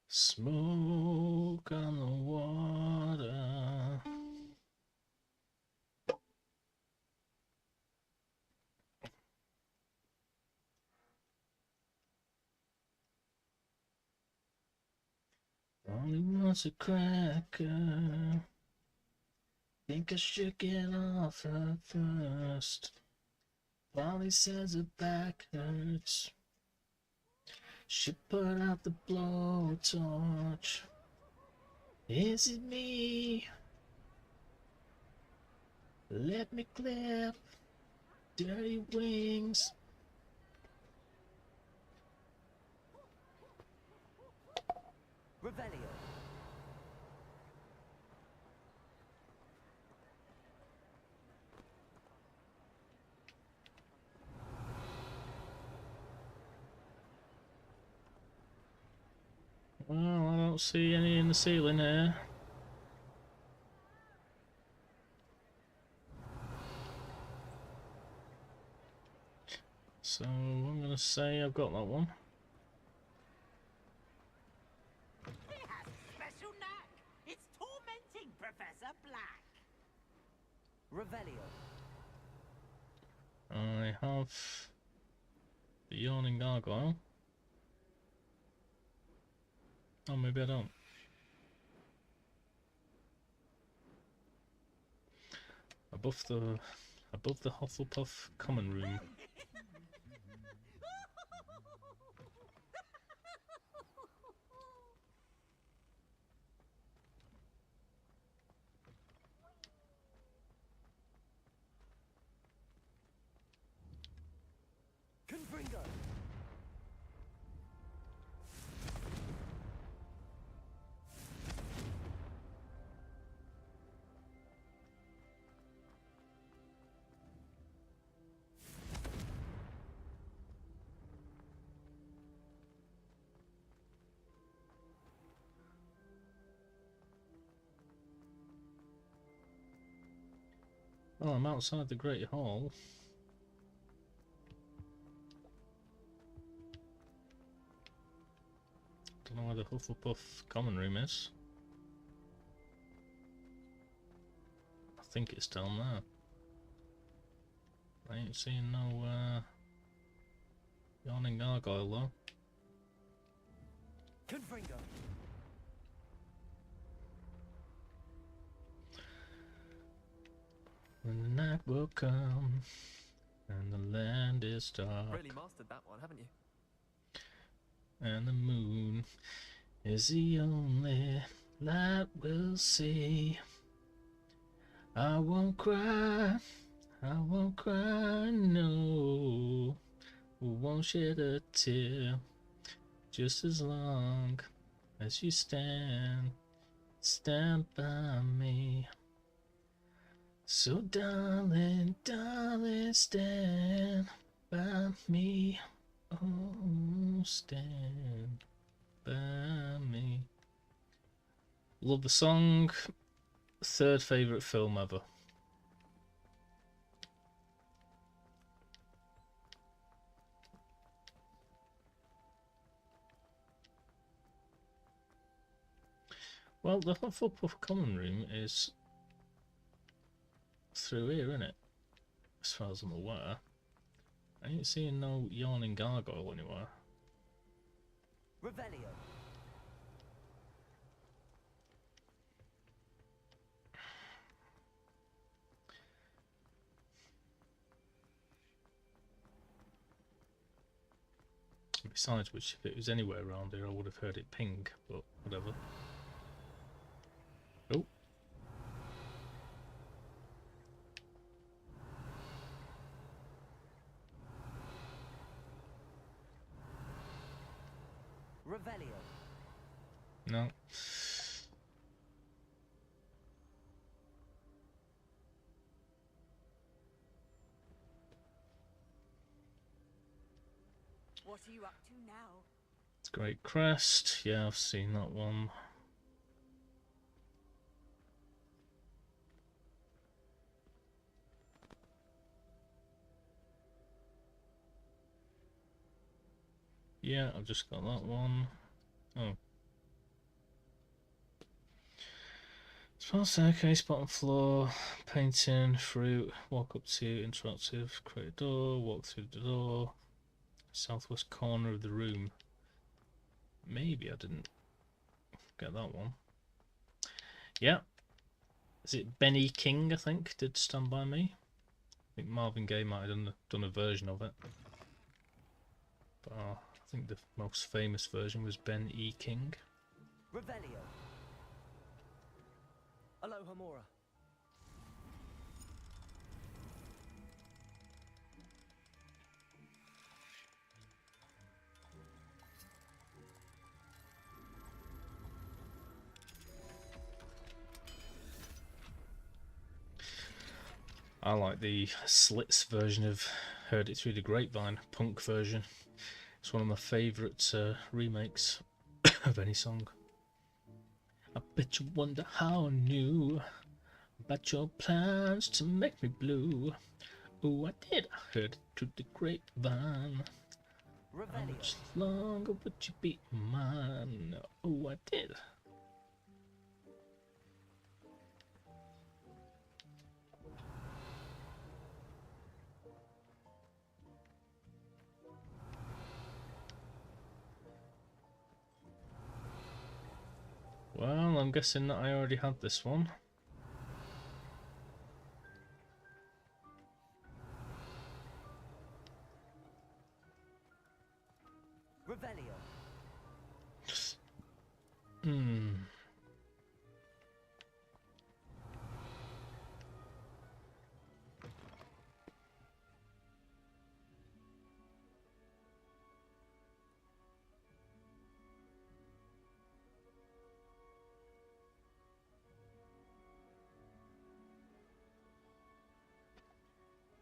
Smoke on the water. Only wants a cracker. Think I should get off her first. Polly says her back hurts. She put out the blowtorch. Is it me? Let me clip dirty wings. Revelio. Well, I don't see any in the ceiling here. So I'm gonna say I've got that one. He has a special knack. It's tormenting Professor Black. Revelio. I have the yawning gargoyle. Oh, maybe I don't. Above the Hufflepuff common room. Confringo. Well, I'm outside the Great Hall. Don't know where the Hufflepuff common room is. I think it's down there. I ain't seeing no yawning gargoyle though. Confringo. When the night will come and the land is dark Really mastered that one, haven't you? and the moon is the only light we'll see. I won't cry, no. Won't shed a tear, just as long as you stand by me. So darling, stand by me. Oh, stand by me. Love the song. Third favourite film ever. Well, the Hufflepuff common room is through here, isn't it? As far as I'm aware. I ain't seeing no yawning gargoyle anywhere. Revelio. Besides which, if it was anywhere around here, I would have heard it ping, but whatever. Oh. Revelio. No. What are you up to now? It's Great Crest. Yeah, I've seen that one. Yeah, I've just got that one. Oh. Small staircase, bottom floor, painting, fruit, walk up to interactive, create a door, walk through the door, southwest corner of the room. Maybe I didn't get that one. Yeah. Is it Benny King, I think, did Stand By Me? I think Marvin Gaye might have done a version of it. But I think the most famous version was Ben E. King. Revelio. Aloha Mora. I like the Slits version of Heard It Through the Grapevine, punk version. It's one of my favourite remakes of any song. I bet you wonder how I knew about your plans to make me blue. Oh, I did. I heard it through the grapevine. How Revelio. much longer would you be mine? Oh, I did. Well, I'm guessing that I already had this one. Revelio.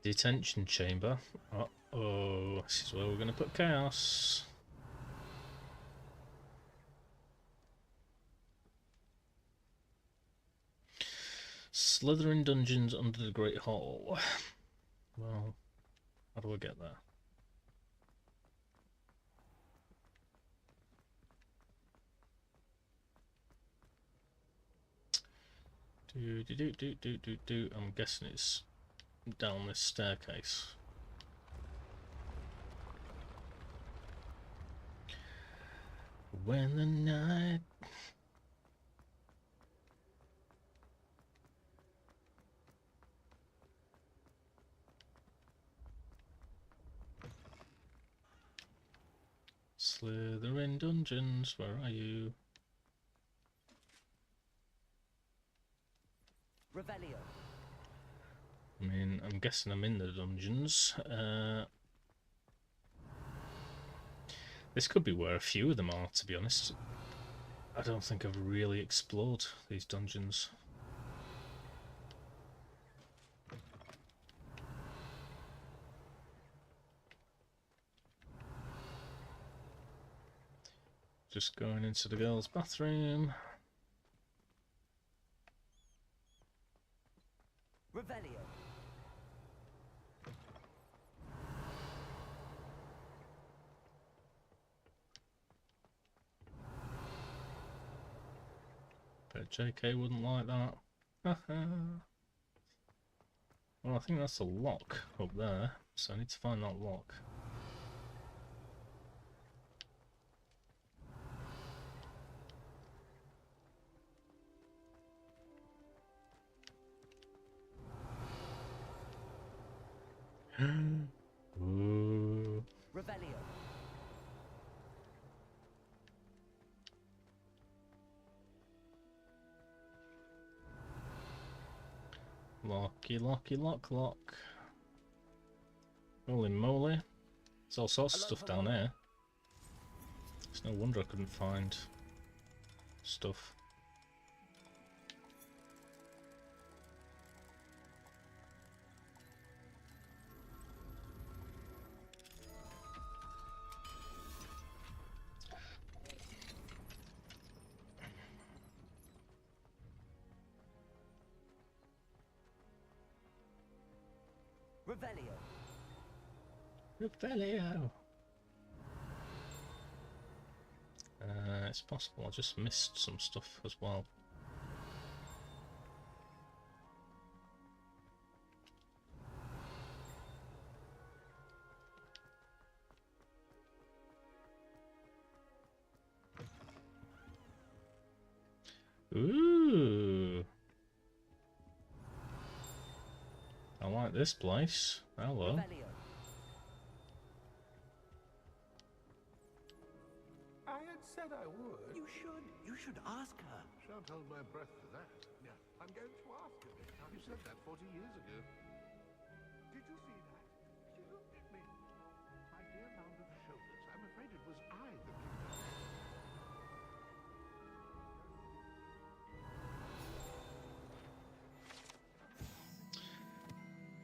Detention chamber. Uh-oh, this is where we're going to put chaos. Slytherin dungeons under the Great Hall. Well, how do I get there? I'm guessing it's down this staircase. When the night... Slytherin dungeons, where are you? Revelio. I mean, I'm guessing I'm in the dungeons. This could be where a few of them are, to be honest. I don't think I've really explored these dungeons. Just going into the girls' bathroom. Revelio. But JK wouldn't like that. Well, I think that's a lock up there, so I need to find that lock. Ooh. Revelio. Locky, locky, lock, lock. Holy moly. There's all sorts of stuff down here. It's no wonder I couldn't find stuff. Revelio. Revelio. It's possible I just missed some stuff as well. Ooh. I like this place. Hello. Revelio. I had said I would. You should ask her. Shan't hold my breath for that. Yeah, I'm going to ask her. You said that 40 years ago. Did you see that? She looked at me. My dear mound of shoulders. I'm afraid it was I that kicked her.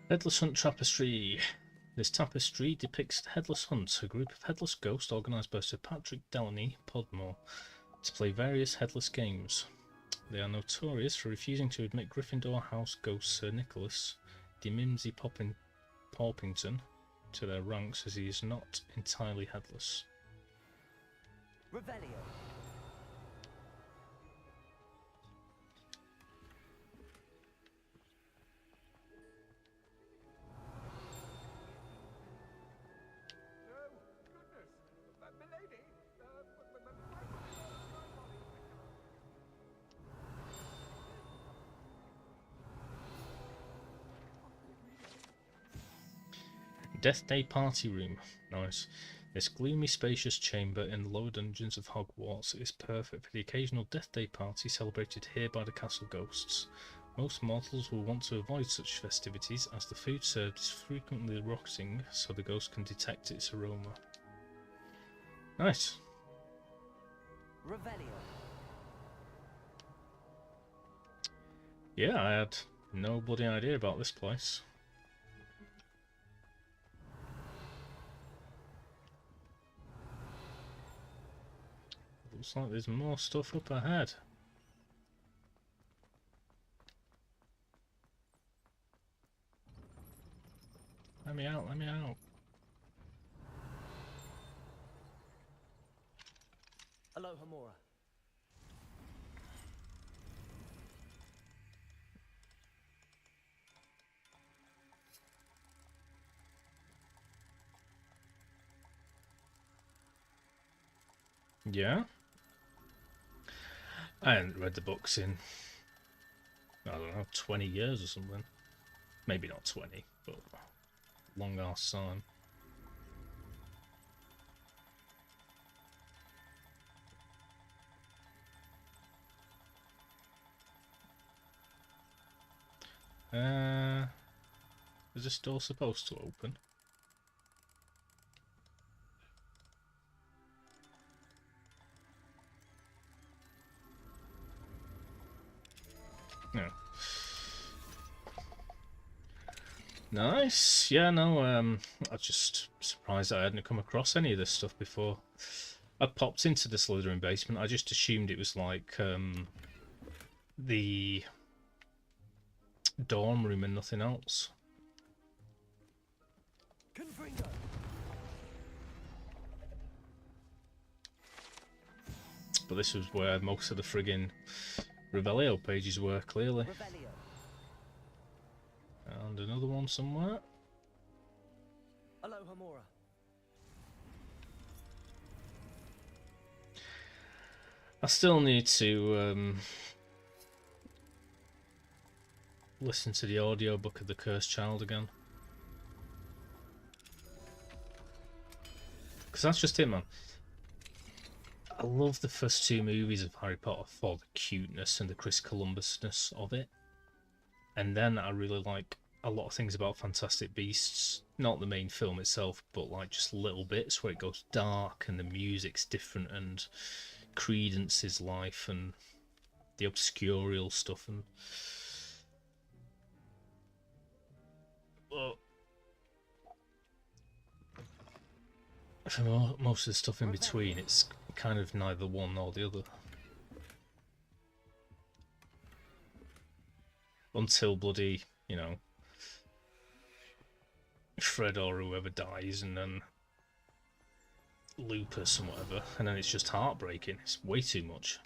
Headless Hunt Tapestry. This tapestry depicts the Headless Hunt, a group of headless ghosts organised by Sir Patrick Delaney Podmore to play various headless games. They are notorious for refusing to admit Gryffindor House ghost Sir Nicholas de Mimsy Porpington to their ranks, as he is not entirely headless. Revelio. Death Day Party Room. Nice. This gloomy, spacious chamber in the lower dungeons of Hogwarts is perfect for the occasional Death Day party celebrated here by the castle ghosts. Most mortals will want to avoid such festivities, as the food served is frequently rotting, so the ghost can detect its aroma. Nice. Revelio. Yeah, I had no bloody idea about this place. Looks like there's more stuff up ahead. Let me out, let me out. Alohomora. Yeah. I hadn't read the books in, I don't know, 20 years or something. Maybe not 20, but long ass time. Is this door supposed to open? No. Nice. Yeah, no, I was just surprised I hadn't come across any of this stuff before. I popped into the Slytherin basement. I just assumed it was like the dorm room and nothing else. Confringo. But this was where most of the friggin' Revelio pages were, clearly. Revelio. And another one somewhere. Alohomora. I still need to listen to the audiobook of The Cursed Child again. Because that's just it, man. I love the first two movies of Harry Potter for the cuteness and the Chris Columbusness of it. And then I really like a lot of things about Fantastic Beasts. Not the main film itself, but like just little bits where it goes dark and the music's different and Credence's life and the obscurial stuff. And well, for most of the stuff in between, it's kind of neither one nor the other. Until bloody, you know, Fred or whoever dies, and then Lupus and whatever, and then it's just heartbreaking. It's way too much.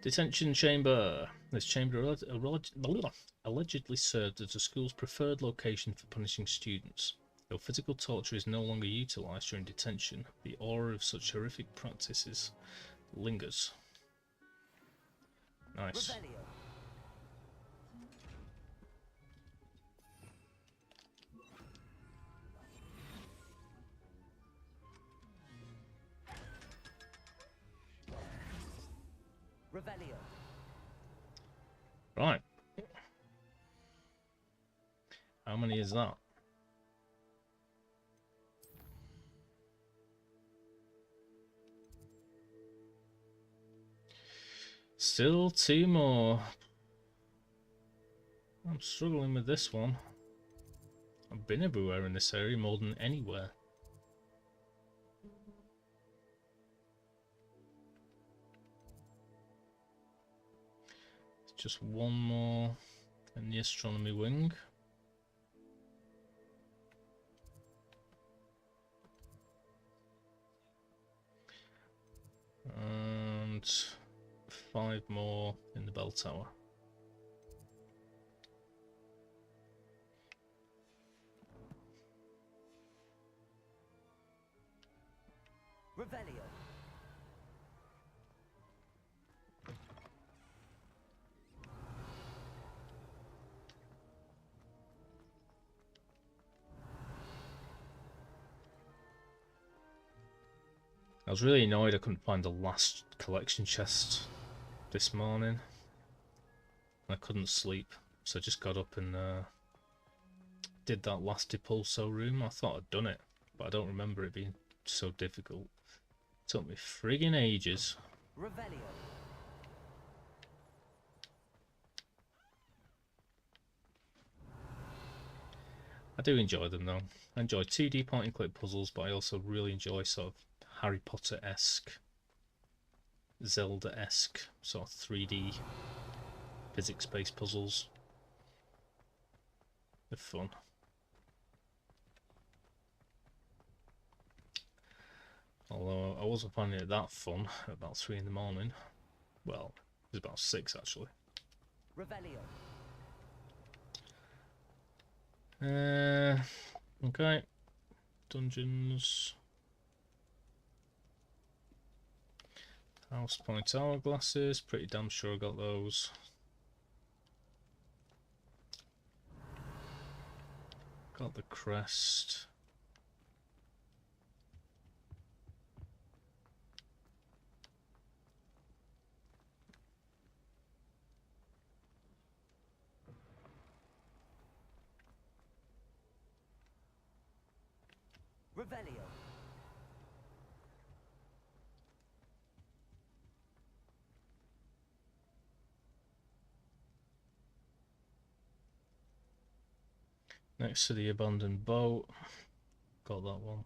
Detention chamber. This chamber allegedly served as the school's preferred location for punishing students. Though physical torture is no longer utilised during detention, the aura of such horrific practices lingers. Nice. Revelio. Revelio. Right. How many is that? Still two more. I'm struggling with this one. I've been everywhere in this area, more than anywhere. Just one more in the astronomy wing. And 5 more in the bell tower. Revelio. I was really annoyed I couldn't find the last collection chest this morning. I couldn't sleep, so I just got up and did that last Depulso room. I thought I'd done it, but I don't remember it being so difficult. It took me friggin' ages. Revelio. I do enjoy them though. I enjoy 2D point and click puzzles, but I also really enjoy sort of Harry Potter-esque, Zelda-esque, sort of 3D physics-based puzzles. They're fun. Although I wasn't finding it that fun at about 3 in the morning. Well, it was about 6 actually. Revelio. Okay. dungeons. House point hourglasses, pretty damn sure I got those. Got the crest. Revelio. Next to the abandoned boat. Got that one.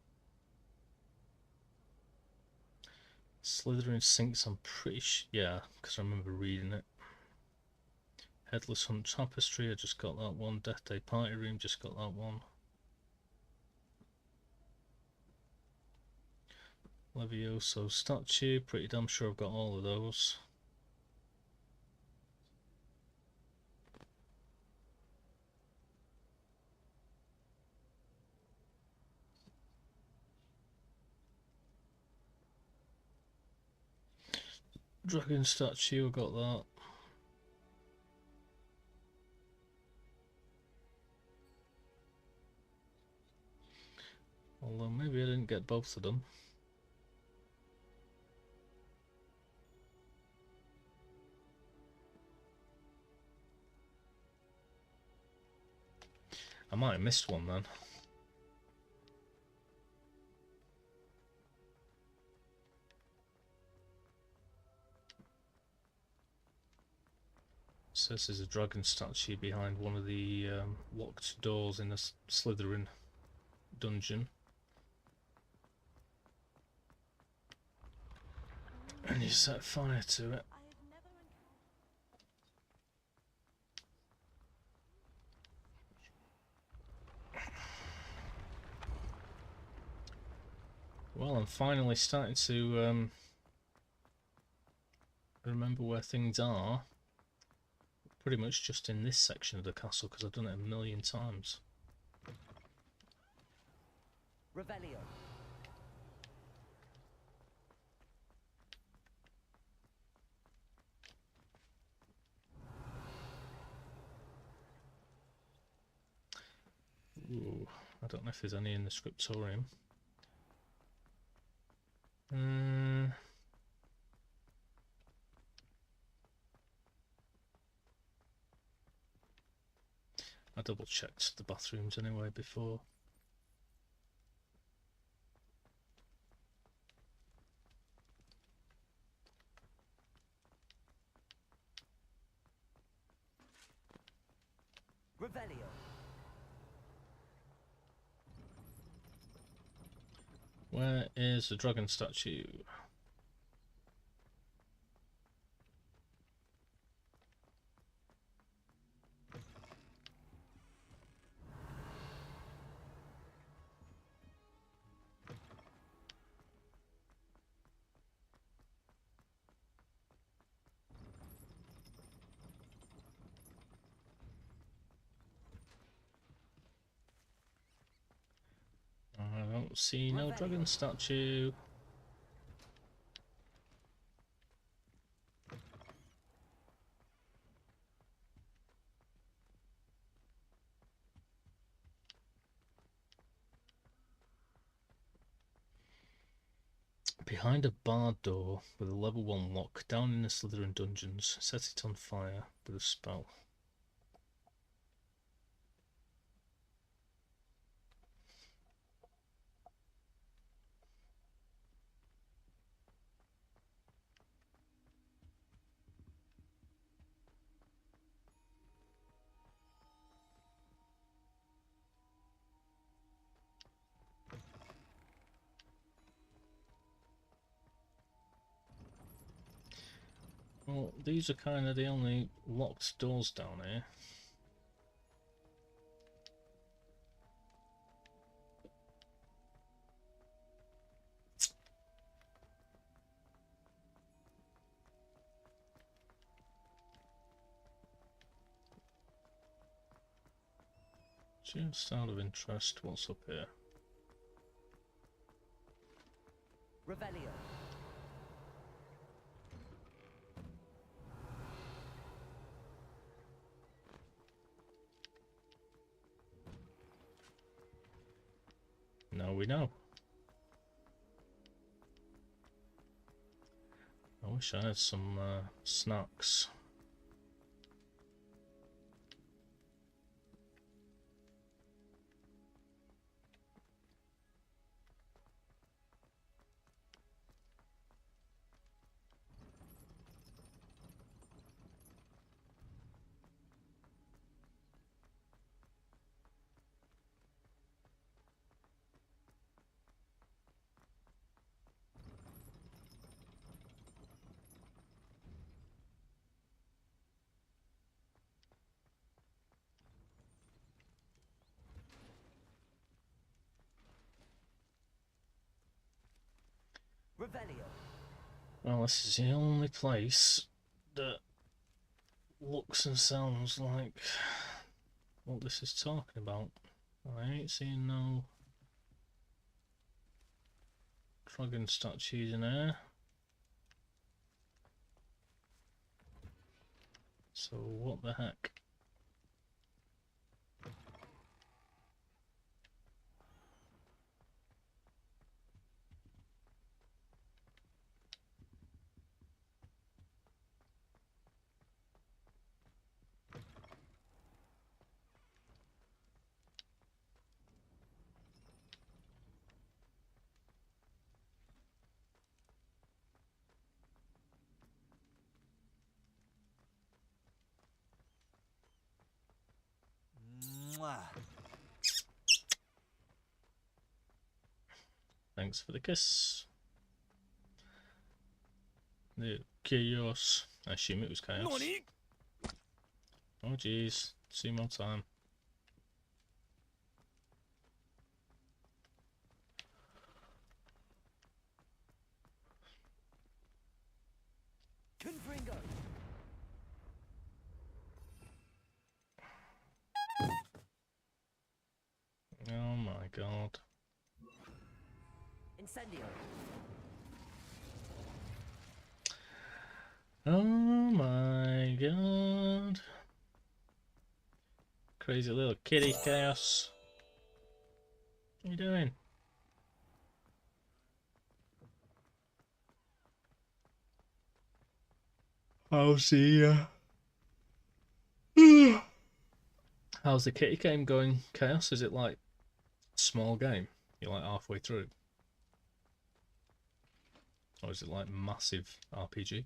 Slytherin sinks, I'm pretty yeah, because I remember reading it. Headless Hunt Tapestry, I just got that one. Death Day Party Room, just got that one. Levioso Statue, pretty damn sure I've got all of those. Dragon Statue, I got that. Although maybe I didn't get both of them. I might have missed one then. Says there's a dragon statue behind one of the locked doors in a Slytherin dungeon. And you set fire to it. I have never Well, I'm finally starting to remember where things are. Pretty much just in this section of the castle because I've done it a million times. Revelio. Ooh, I don't know if there's any in the scriptorium. I double checked the bathrooms anyway before. Revelio. Where is the dragon statue? I don't see no dragon statue. Behind a barred door with a level 1 lock down in the Slytherin dungeons, set it on fire with a spell. Well, these are kind of the only locked doors down here. Just out of interest, what's up here? Revelio. Now we know. I wish I had some snacks. Revelio. Well, this is the only place that looks and sounds like what this is talking about. I ain't seen no dragon statues in there. So what the heck? Mwah. Thanks for the kiss. The chaos. I assume it was chaos. Oh jeez, 2 more time. Confringo. Oh my god. Incendio. Oh my god. Crazy little kitty chaos. What are you doing? How's the how's the kitty game going, Chaos? Is it like small game? You're like halfway through? Or is it like massive RPG?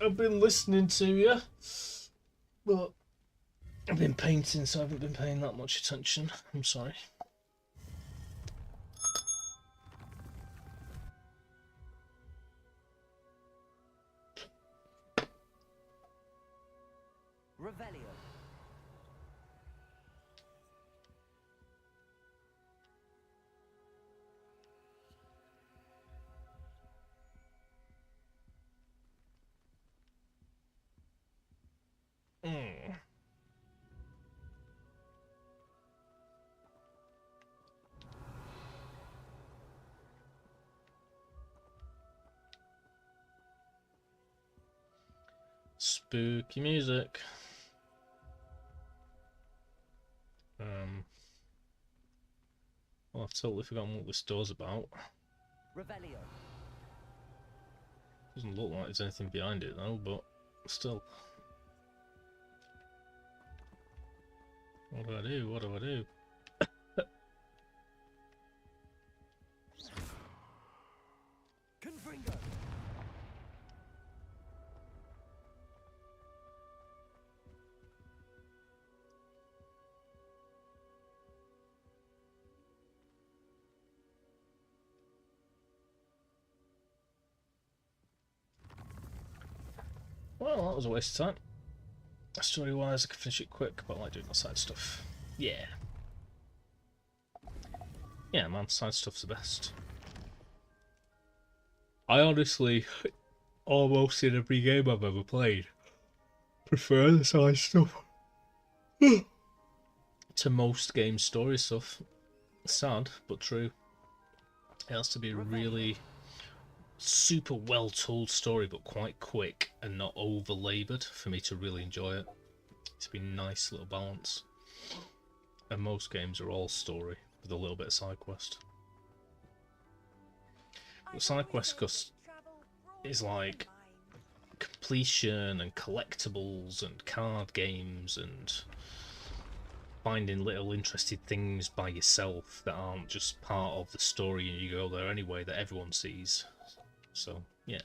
I've been listening to you, but I've been painting, so I haven't been paying that much attention. I'm sorry. Revelio. Mm. Spooky music. Well, I've totally forgotten what this door's about. Revelio. Doesn't look like there's anything behind it though, but still. What do I do? What do I do? Confringo. Well, that was a waste of time. Story-wise, I can finish it quick, but I like doing the side stuff. Yeah. Yeah, man, side stuff's the best. I honestly, almost in every game I've ever played, prefer the side stuff. to most game story stuff. Sad, but true. It has to be a really super well told story, but quite quick and not over laboured for me to really enjoy it. It's been a nice little balance. And most games are all story with a little bit of side quest. But side quest is like completion and collectibles and card games and finding little interesting things by yourself that aren't just part of the story and you go there anyway that everyone sees. So, yeah.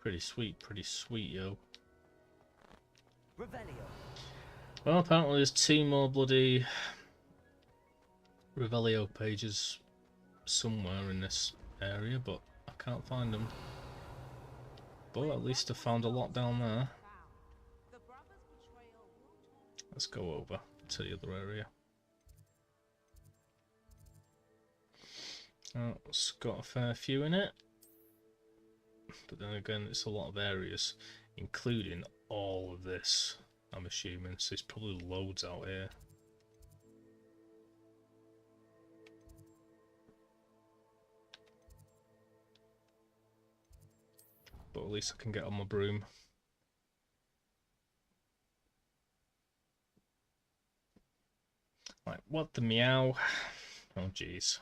Pretty sweet, yo. Revelio. Well, apparently there's 2 more bloody Revelio pages somewhere in this area, but I can't find them. But at least I found a lot down there. Let's go over to the other area. Oh, it's got a fair few in it. But then again, it's a lot of areas, including all of this, I'm assuming. So there's probably loads out here. But at least I can get on my broom. Right, what the meow? Oh jeez.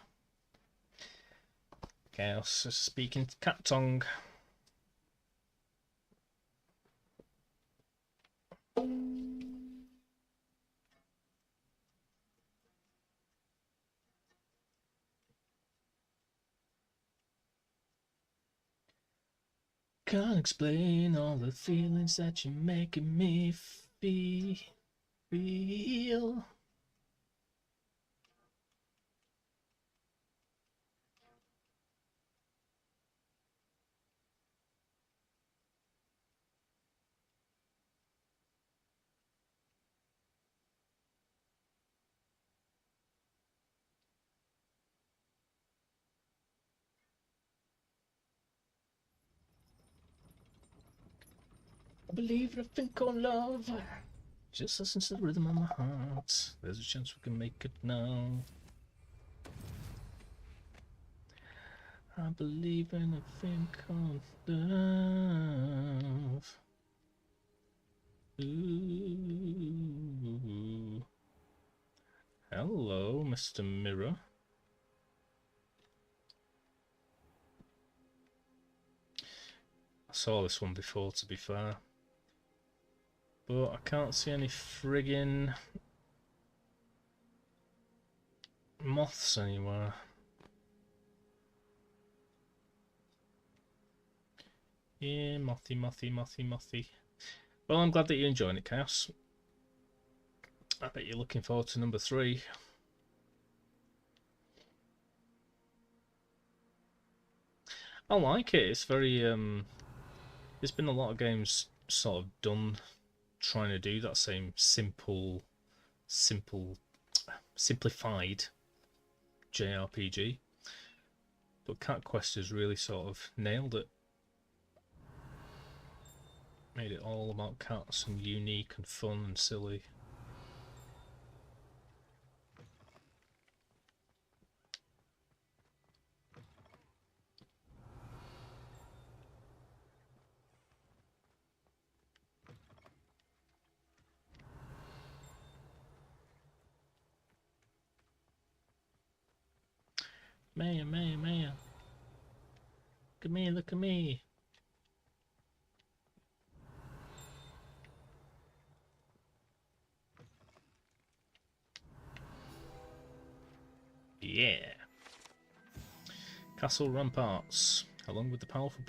Chaos is speaking cat tongue. Can't explain all the feelings that you're making me feel. I believe in a thing called love. Just listen to the rhythm of my heart. There's a chance we can make it now. I believe in a thing called love. Ooh. Hello, Mr. Mirror. I saw this one before, to be fair. But I can't see any friggin' moths anywhere. Yeah, mothy. Well, I'm glad that you're enjoying it, Chaos. I bet you're looking forward to number 3. I like it. It's very there's been a lot of games sort of done trying to do that same simplified JRPG, but Cat Quest has really sort of nailed it. Made it all about cats and unique and fun and silly. Maya. Look at me. Yeah. Castle ramparts. Along with the powerful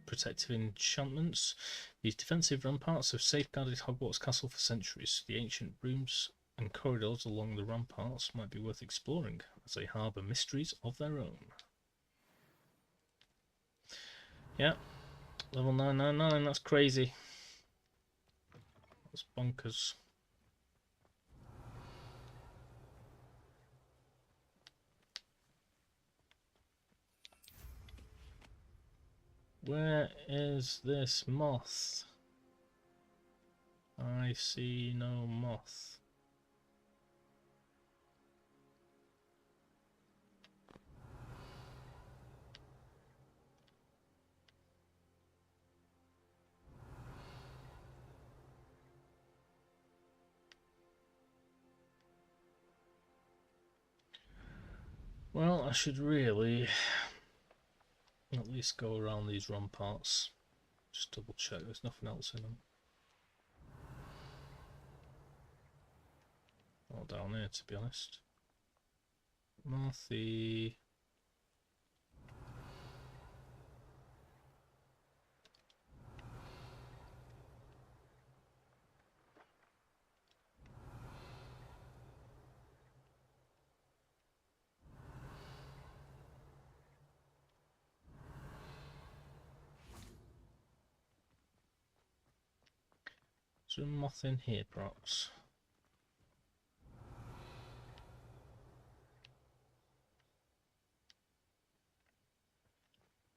protective enchantments, these defensive ramparts have safeguarded Hogwarts Castle for centuries. The ancient rooms and corridors along the ramparts might be worth exploring, as they harbour mysteries of their own. Yeah, level 999, that's crazy. That's bonkers. Where is this moth? I see no moth. Well, I should really at least go around these ramparts. Just double check there's nothing else in them. All down here, to be honest. Mothy. Is there a moth in here, perhaps?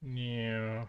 Yeah.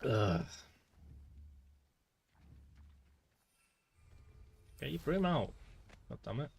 Ugh. Get your broom out. God damn it.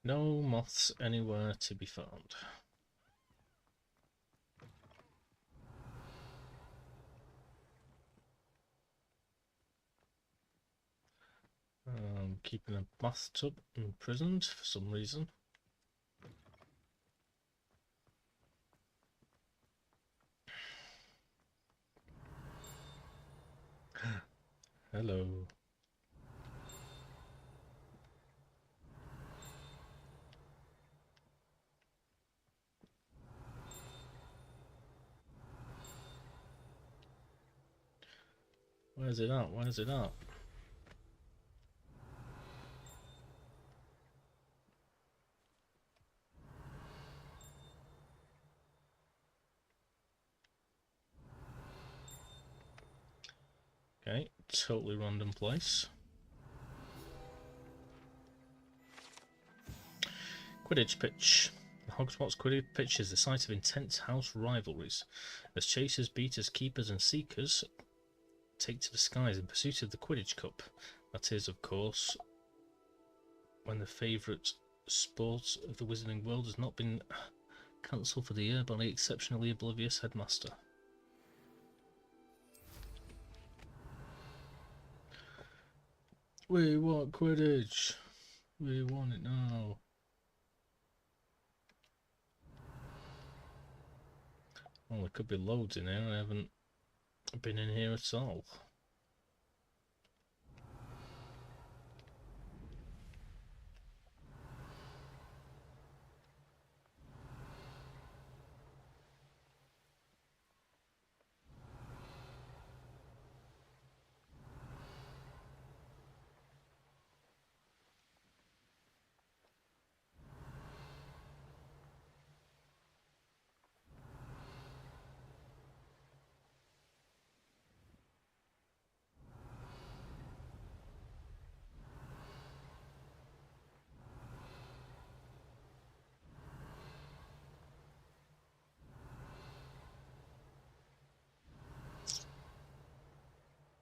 No moths anywhere to be found. Keeping a bathtub imprisoned for some reason. Hello. Where's it at? Where's it at? Okay, totally random place. Quidditch pitch. The Hogwarts Quidditch pitch is the site of intense house rivalries, as chasers, beaters, keepers and seekers take to the skies in pursuit of the Quidditch Cup. That is, of course, when the favourite sport of the wizarding world has not been cancelled for the year by the exceptionally oblivious headmaster. We want Quidditch. We want it now. Well, there could be loads in here. I haven't been in here at all.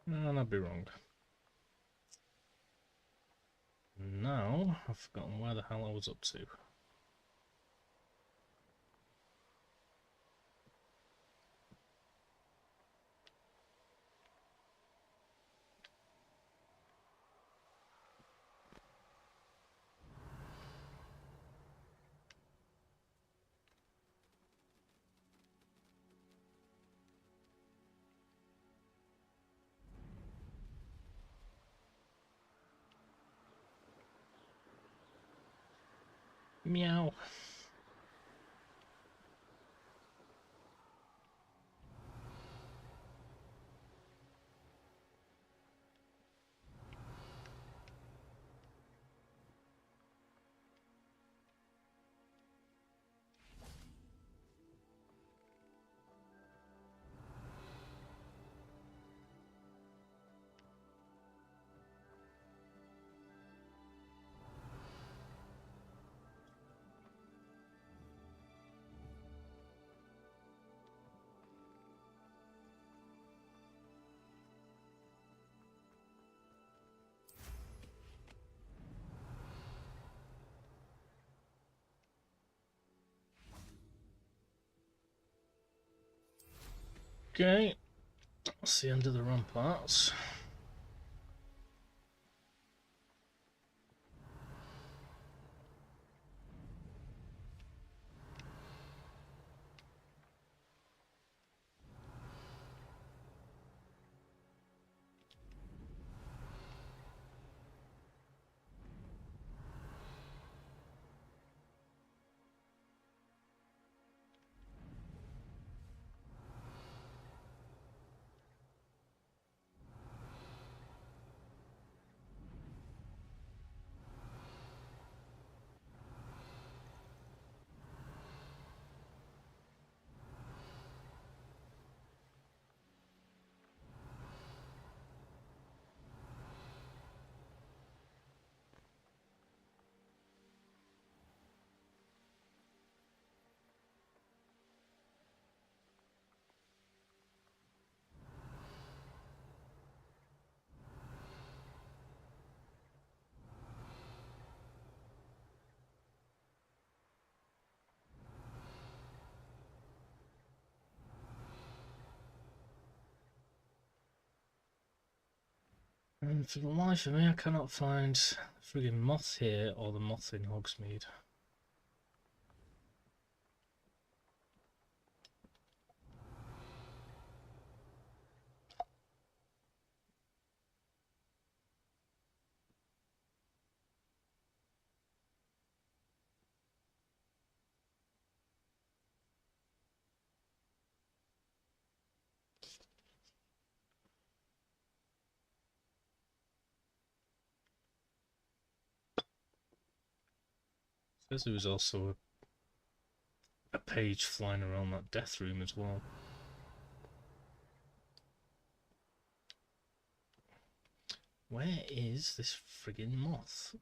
And I'd be wrong. Now, I've forgotten where the hell I was up to. Meow. Okay, that's the end of the ramparts. And for the life of me, I cannot find the friggin' moth here or the moth in Hogsmeade. Says there was also a page flying around that death room as well. Where is this friggin' moth?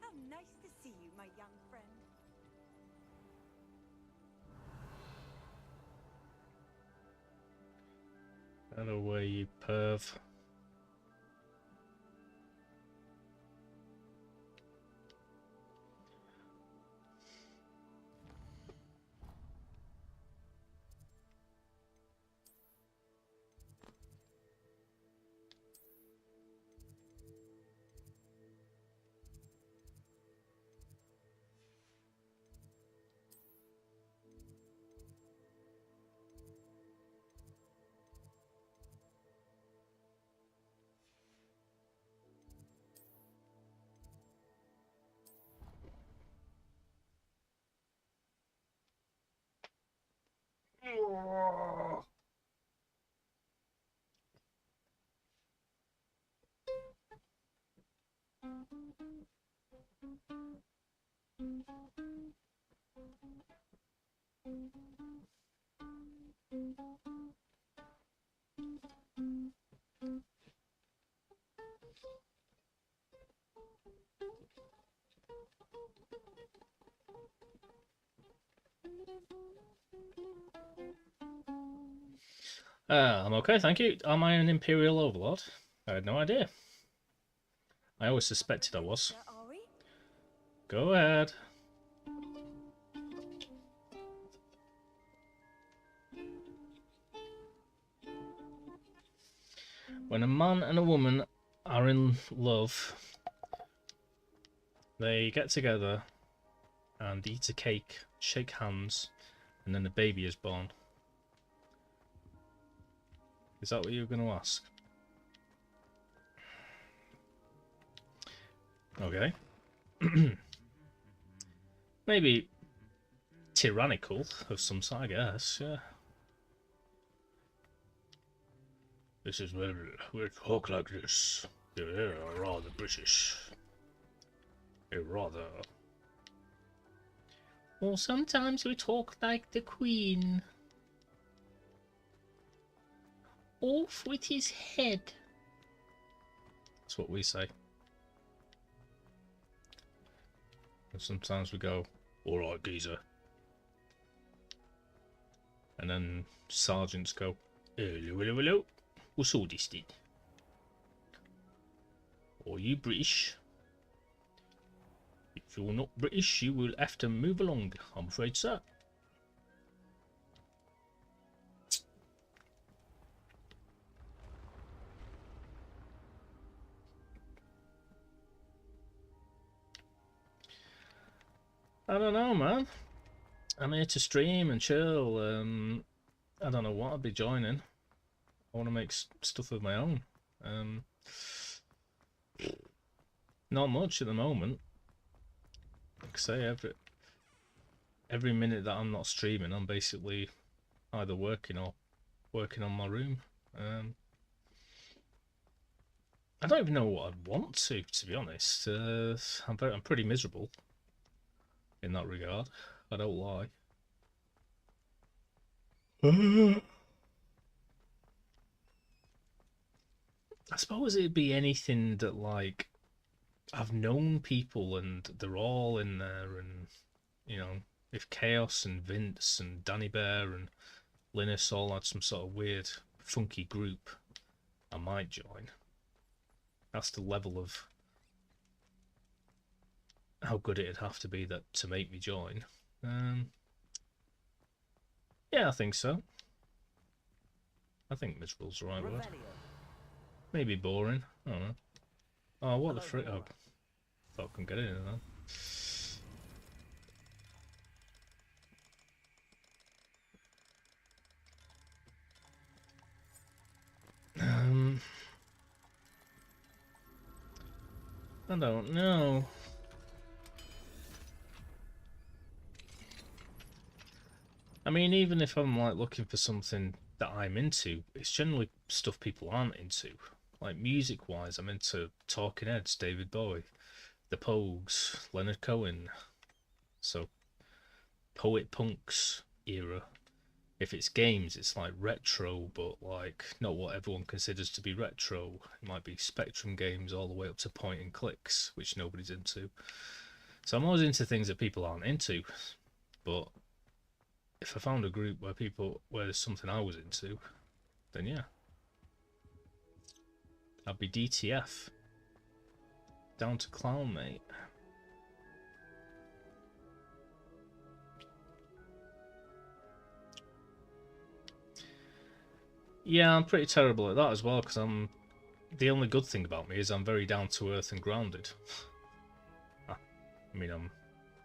How nice to see you, my young friend. Get away, you perv. I'm okay, thank you. Am I an Imperial Overlord? I had no idea. I always suspected I was. Sir, are we? Go ahead. When a man and a woman are in love, they get together and eat a cake, shake hands, and then a baby is born. Is that what you were going to ask? Okay. Maybe tyrannical of some sort, I guess, yeah. This is where we talk like this. You're rather British. You're rather... Or sometimes we talk like the Queen. Off with his head. That's what we say. And sometimes we go, alright geezer. And then sergeants go, hello, hello, hello. What's all this then? Are you British? If you're not British, you will have to move along, I'm afraid, sir. I don't know, man. I'm here to stream and chill. I don't know what I'll be joining. I want to make stuff of my own. Not much at the moment. Like I say, every minute that I'm not streaming, I'm basically either working or working on my room. I don't even know what I'd want to be honest. I'm pretty miserable in that regard. I don't lie. I suppose it'd be anything that, like, I've known people and they're all in there, and, you know, if Chaos and Vince and Danny Bear and Linus all had some sort of weird, funky group, I might join. That's the level of how good it'd have to be that to make me join. Yeah, I think so. I think miserable's the right word. Maybe boring. I don't know. Oh, what the frick? Oh, thought I couldn't get in there. I don't know. I mean, even if I'm like looking for something that I'm into, it's generally stuff people aren't into. Like music-wise, I'm into Talking Heads, David Bowie, The Pogues, Leonard Cohen. So, Poet Punks era. If it's games, it's like retro, but like not what everyone considers to be retro. It might be Spectrum games all the way up to point and clicks, which nobody's into. So I'm always into things that people aren't into. But if I found a group where there's something I was into, then yeah. I'd be DTF. Down to clown, mate. Yeah, I'm pretty terrible at that as well, because the only good thing about me is I'm very down to earth and grounded. I mean, I'm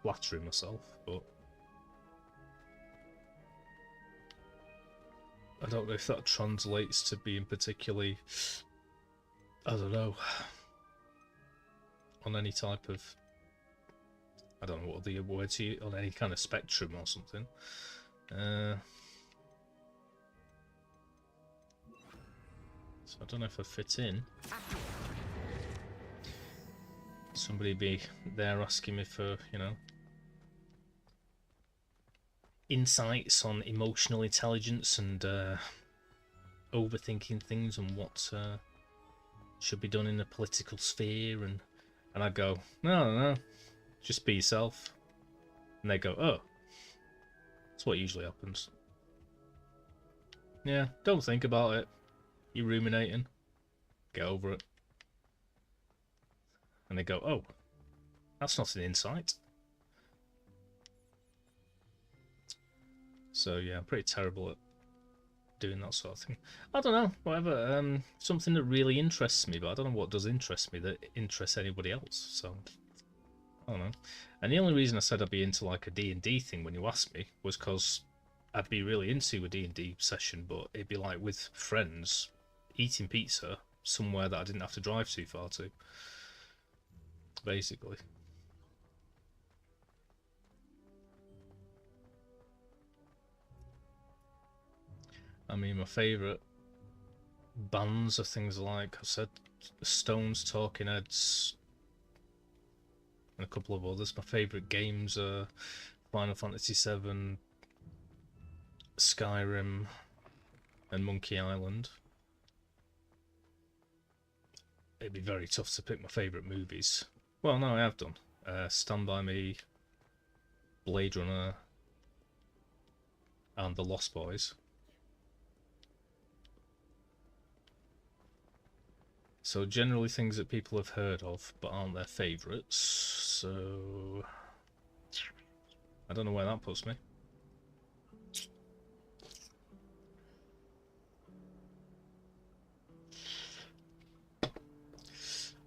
flattering myself, but I don't know if that translates to being particularly, I don't know, on any type of, I don't know what the words here, on any kind of spectrum or something. So I don't know if I fit in. Somebody be there asking me for, you know, insights on emotional intelligence and overthinking things and what should be done in the political sphere, and I go, no, just be yourself. And they go, oh, that's what usually happens. Yeah, don't think about it. You're ruminating. Get over it. And they go, oh, that's not an insight. So yeah, I'm pretty terrible at doing that sort of thing. I don't know, whatever. Something that really interests me, but I don't know what does interest me that interests anybody else. So I don't know. And the only reason I said I'd be into like a D&D thing when you asked me was because I'd be really into a D&D session, but it'd be like with friends eating pizza somewhere that I didn't have to drive too far to, basically. I mean, my favourite bands are things like, I said, Stones, Talking Heads, and a couple of others. My favourite games are Final Fantasy VII, Skyrim, and Monkey Island. It'd be very tough to pick my favourite movies. Well, no, I have done. Stand By Me, Blade Runner, and The Lost Boys. So generally things that people have heard of but aren't their favourites. So I don't know where that puts me.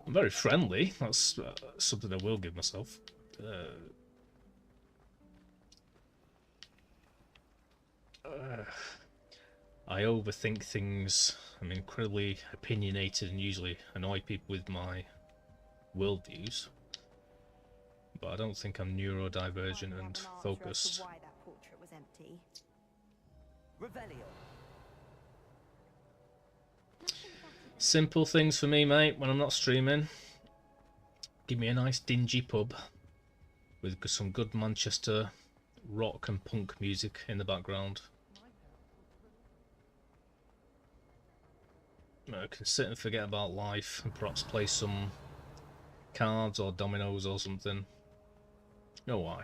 I'm very friendly. That's something I will give myself. I overthink things. I'm incredibly opinionated and usually annoy people with my worldviews. But I don't think I'm neurodivergent and focused. Why that portrait was empty. Revelio. Simple things for me, mate, when I'm not streaming. Give me a nice dingy pub with some good Manchester rock and punk music in the background. I can sit and forget about life and perhaps play some cards or dominoes or something. You know why?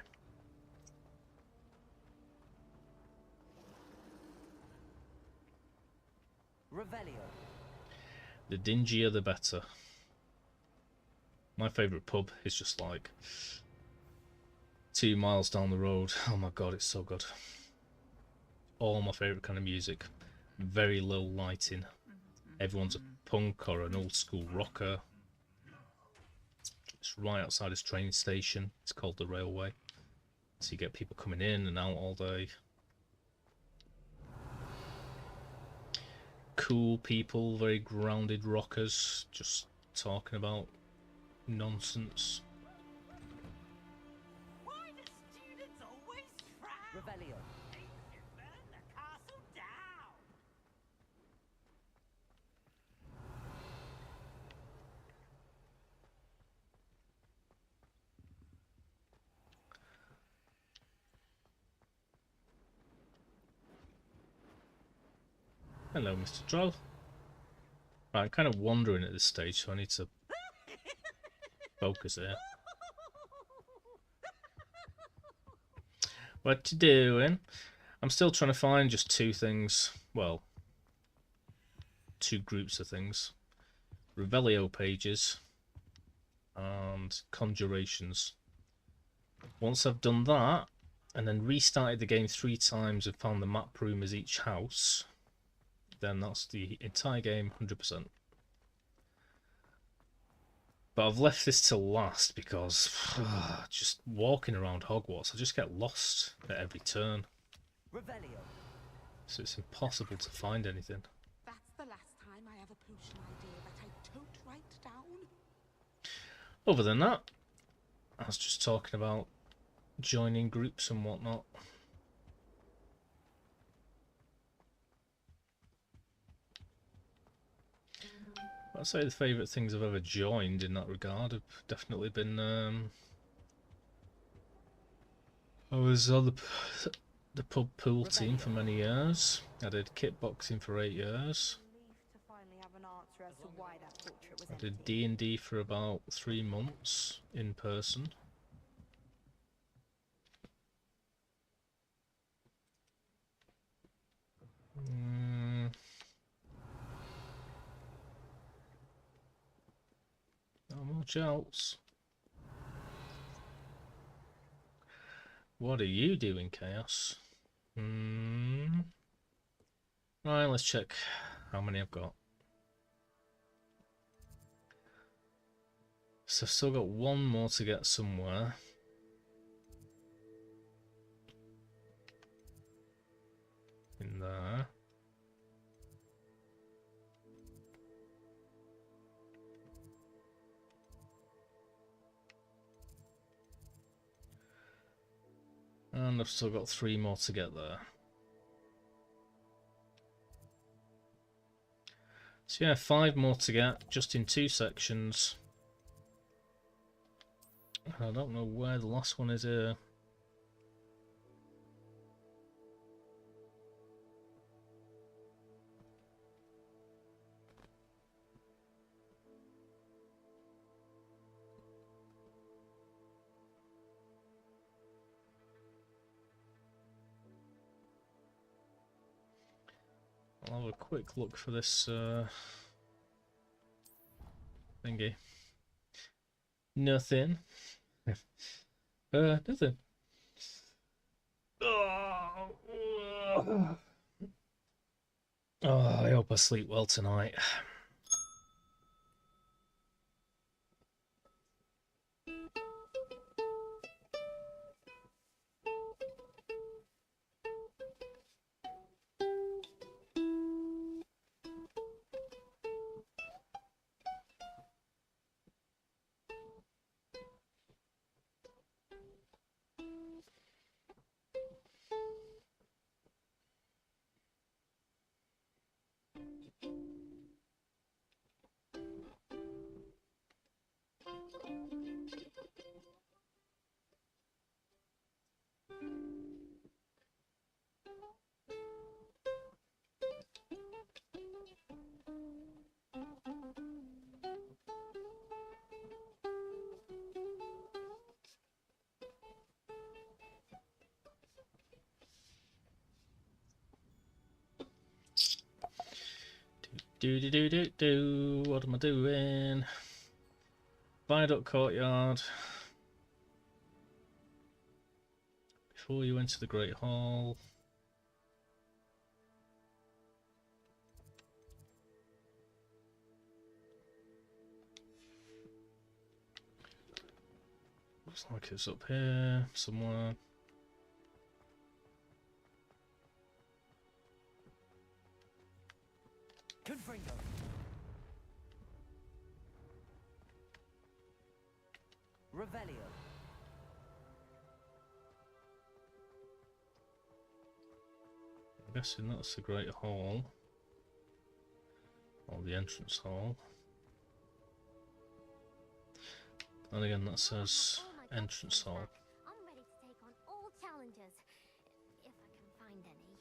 Revelio. The dingier the better. My favourite pub is just like 2 miles down the road. Oh my god, it's so good. All my favourite kind of music. Very low lighting. Everyone's a punk or an old school rocker. It's right outside this train station. It's called the Railway. So you get people coming in and out all day. Cool people, very grounded rockers, just talking about nonsense. Why do students always frown? Revelio. They should burn the castle down. Hello, Mr. Troll. Right, I'm kind of wandering at this stage, so I need to focus here. What you doing? I'm still trying to find just 2 things. Well, 2 groups of things. Revelio pages and conjurations. Once I've done that, and then restarted the game 3 times and found the map room as each house, then that's the entire game 100%. But I've left this till last because just walking around Hogwarts, I just get lost at every turn. Revelio. So it's impossible to find anything. That's the last time I have a potion idea that I don't write down. Other than that, I was just talking about joining groups and whatnot. I'd say the favourite things I've ever joined in that regard have definitely been. I was on the pub pool team for many years. I did kickboxing for 8 years. Relieved to finally have an answer as to why that portrait was I did empty. D&D for about 3 months in person. Not much else. What are you doing, Chaos? Right, let's check how many I've got. So I've still got one more to get somewhere. In there. And I've still got 3 more to get there. So yeah, 5 more to get, just in 2 sections. I don't know where the last one is here. I'll have a quick look for this thingy. Nothing. Nothing. Oh, I hope I sleep well tonight. Do. What am I doing? Viaduct Courtyard. Before you enter the Great Hall. Looks like it's up here somewhere. Confringo. Revelio. I'm guessing that's the Great Hall. Or the entrance hall. And again, that says entrance hall. I'm ready to take on all challengers, if I can find any.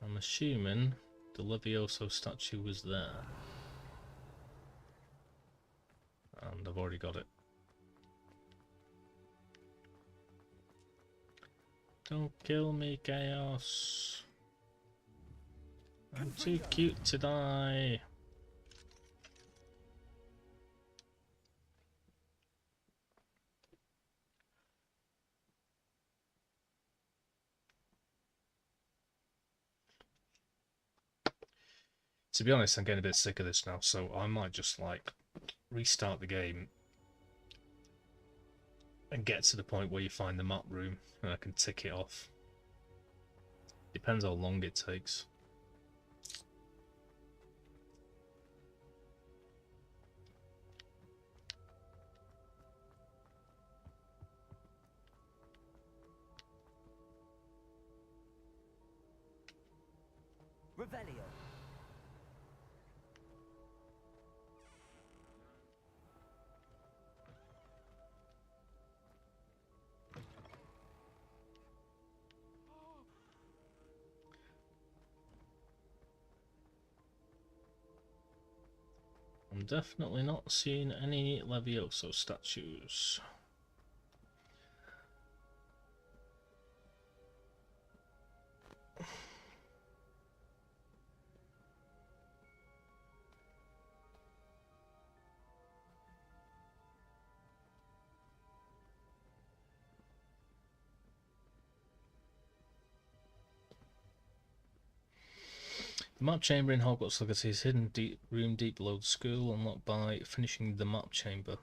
I'm assuming the Levioso statue was there. And I've already got it. Don't kill me, Chaos. I'm too cute to die. To be honest, I'm getting a bit sick of this now, so I might just like restart the game and get to the point where you find the map room and I can tick it off. Depends how long it takes. Revelio. I'm definitely not seeing any Levioso statues. The map chamber in Hogwarts Legacy is hidden room deep below the school, unlocked by finishing the map chamber.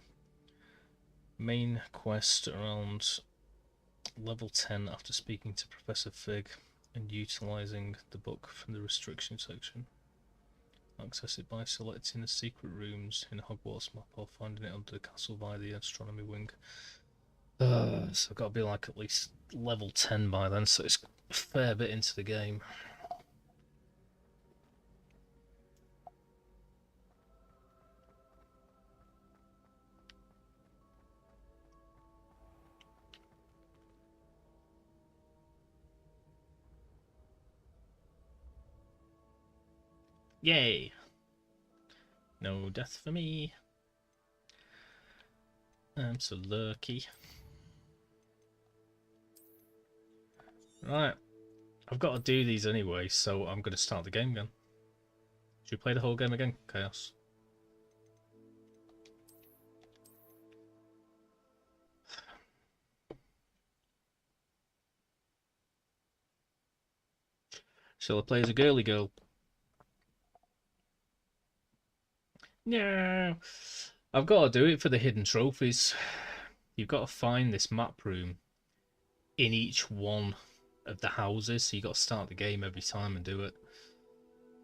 Main quest around level 10 after speaking to Professor Fig and utilising the book from the restriction section. Access it by selecting the secret rooms in the Hogwarts map or finding it under the castle via the astronomy wing. So I've got to be like at least level 10 by then, so it's a fair bit into the game. Yay! No death for me. I'm so lucky. Right, I've got to do these anyway, so I'm going to start the game again. Should we play the whole game again, Chaos? Shall I play as a girly girl? No, I've got to do it for the hidden trophies. You've got to find this map room in each one of the houses, so you've got to start the game every time and do it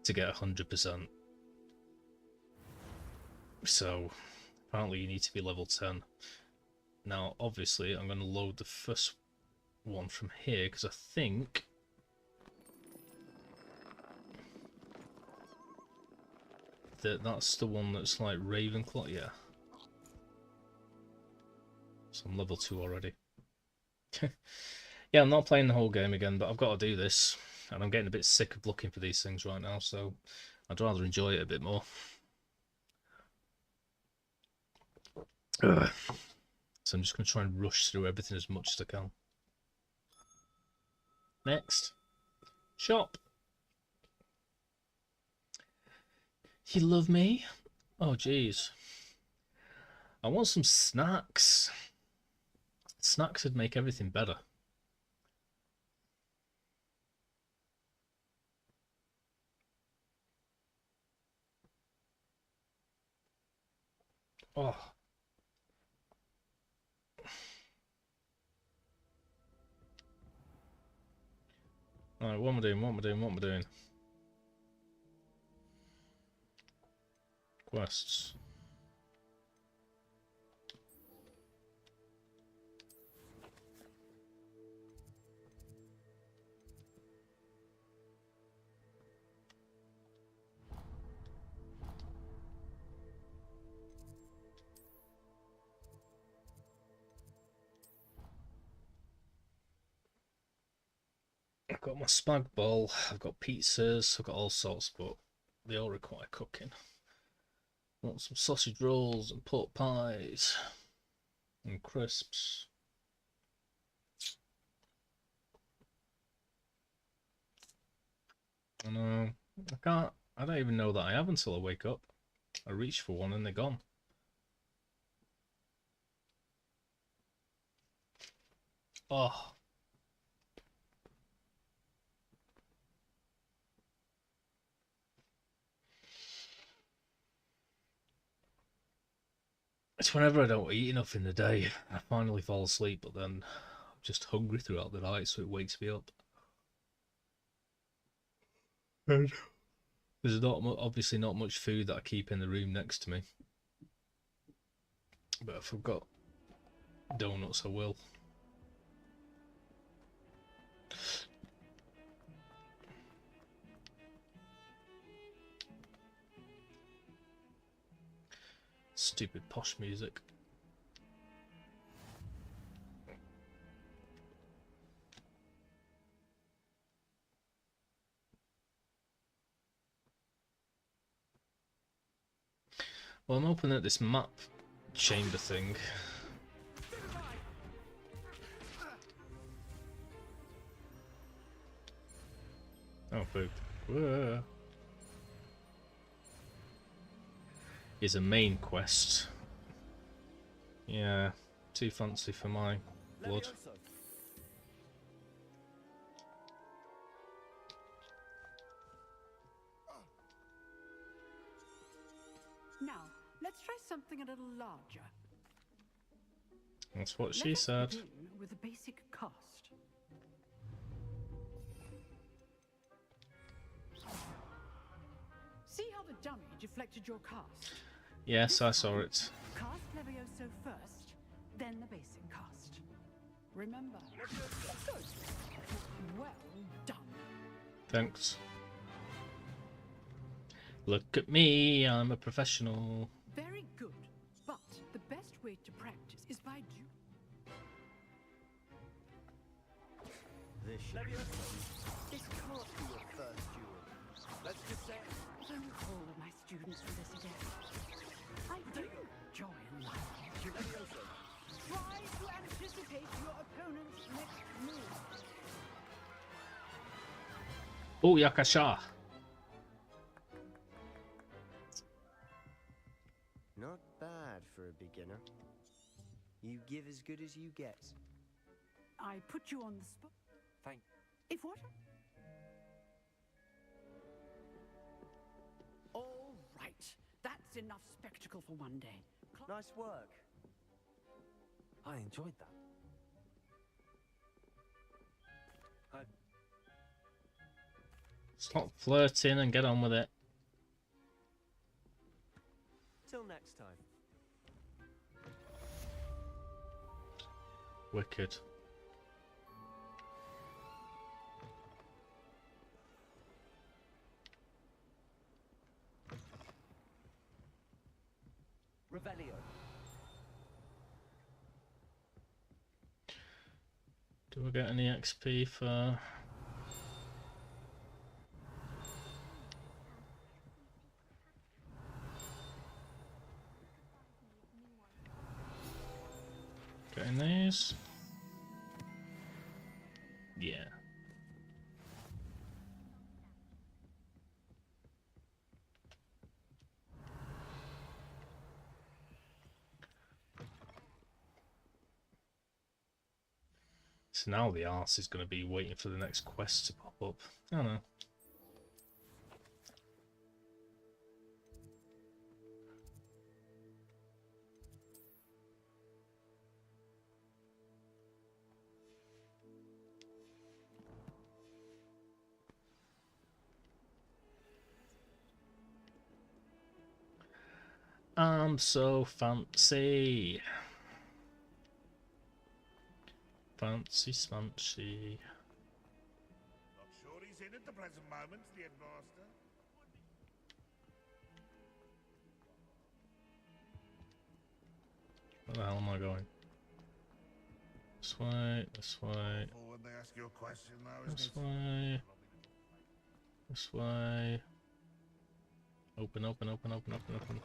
to get 100%. So apparently you need to be level 10. Now obviously I'm going to load the first one from here because I think that's the one that's like Ravenclaw. Yeah, so I'm level 2 already. Yeah, I'm not playing the whole game again, but I've got to do this, and I'm getting a bit sick of looking for these things right now, so I'd rather enjoy it a bit more. Ugh. So I'm just going to try and rush through everything as much as I can. Next. Shop. You love me? Oh, jeez. I want some snacks. Snacks would make everything better. Oh. Alright, what am I doing? What am I doing? What am I doing? Quests. I've got my spag bol, I've got pizzas, I've got all sorts, but they all require cooking. I want some sausage rolls and pork pies and crisps. I know, I don't even know that I have until I wake up. I reach for one and they're gone. Oh. It's whenever I don't eat enough in the day, I finally fall asleep, but then I'm just hungry throughout the night, so it wakes me up. And there's obviously not much food that I keep in the room next to me. But if I've got donuts, I will. Stupid posh music. Well, I'm hoping that this map chamber thing. Oh, poop. Whoa. Is a main quest. Yeah, too fancy for my blood. Now, let's try something a little larger. That's what Let she us said. begin with a basic cast. See how the dummy deflected your cast? Yes, I saw it. Cast Levioso first, then the basic cast. Remember. Good. Well done. Thanks. Look at me, I'm a professional. Very good. But the best way to practice is by duel. This should be This can't be your first duel. Let's just say Don't all of my students do this again. I do enjoy life. Try to anticipate your opponent's next move. Oh, Yakasha. not bad for a beginner. You give as good as you get. I put you on the spot. Thank. If what? All right. That's enough spectacle for one day. Nice work. I enjoyed that. Stop flirting and get on with it. Till next time. Wicked. Revelio. Do we get any XP for... Getting these? Yeah. So now the arse is going to be waiting for the next quest to pop up. I don't know. I'm so fancy. Fancy smancy. Not sure he's in at the present moment, the headmaster. Where the hell am I going? This way, this way, Or when they ask you a question now, this isn't it? way, this way. Open, open, open, open, open, open.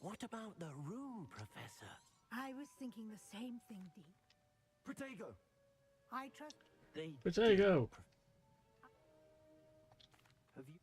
What about the room, Professor? I was thinking the same thing, Dee. Protego. I trust. They But there you go. Have you?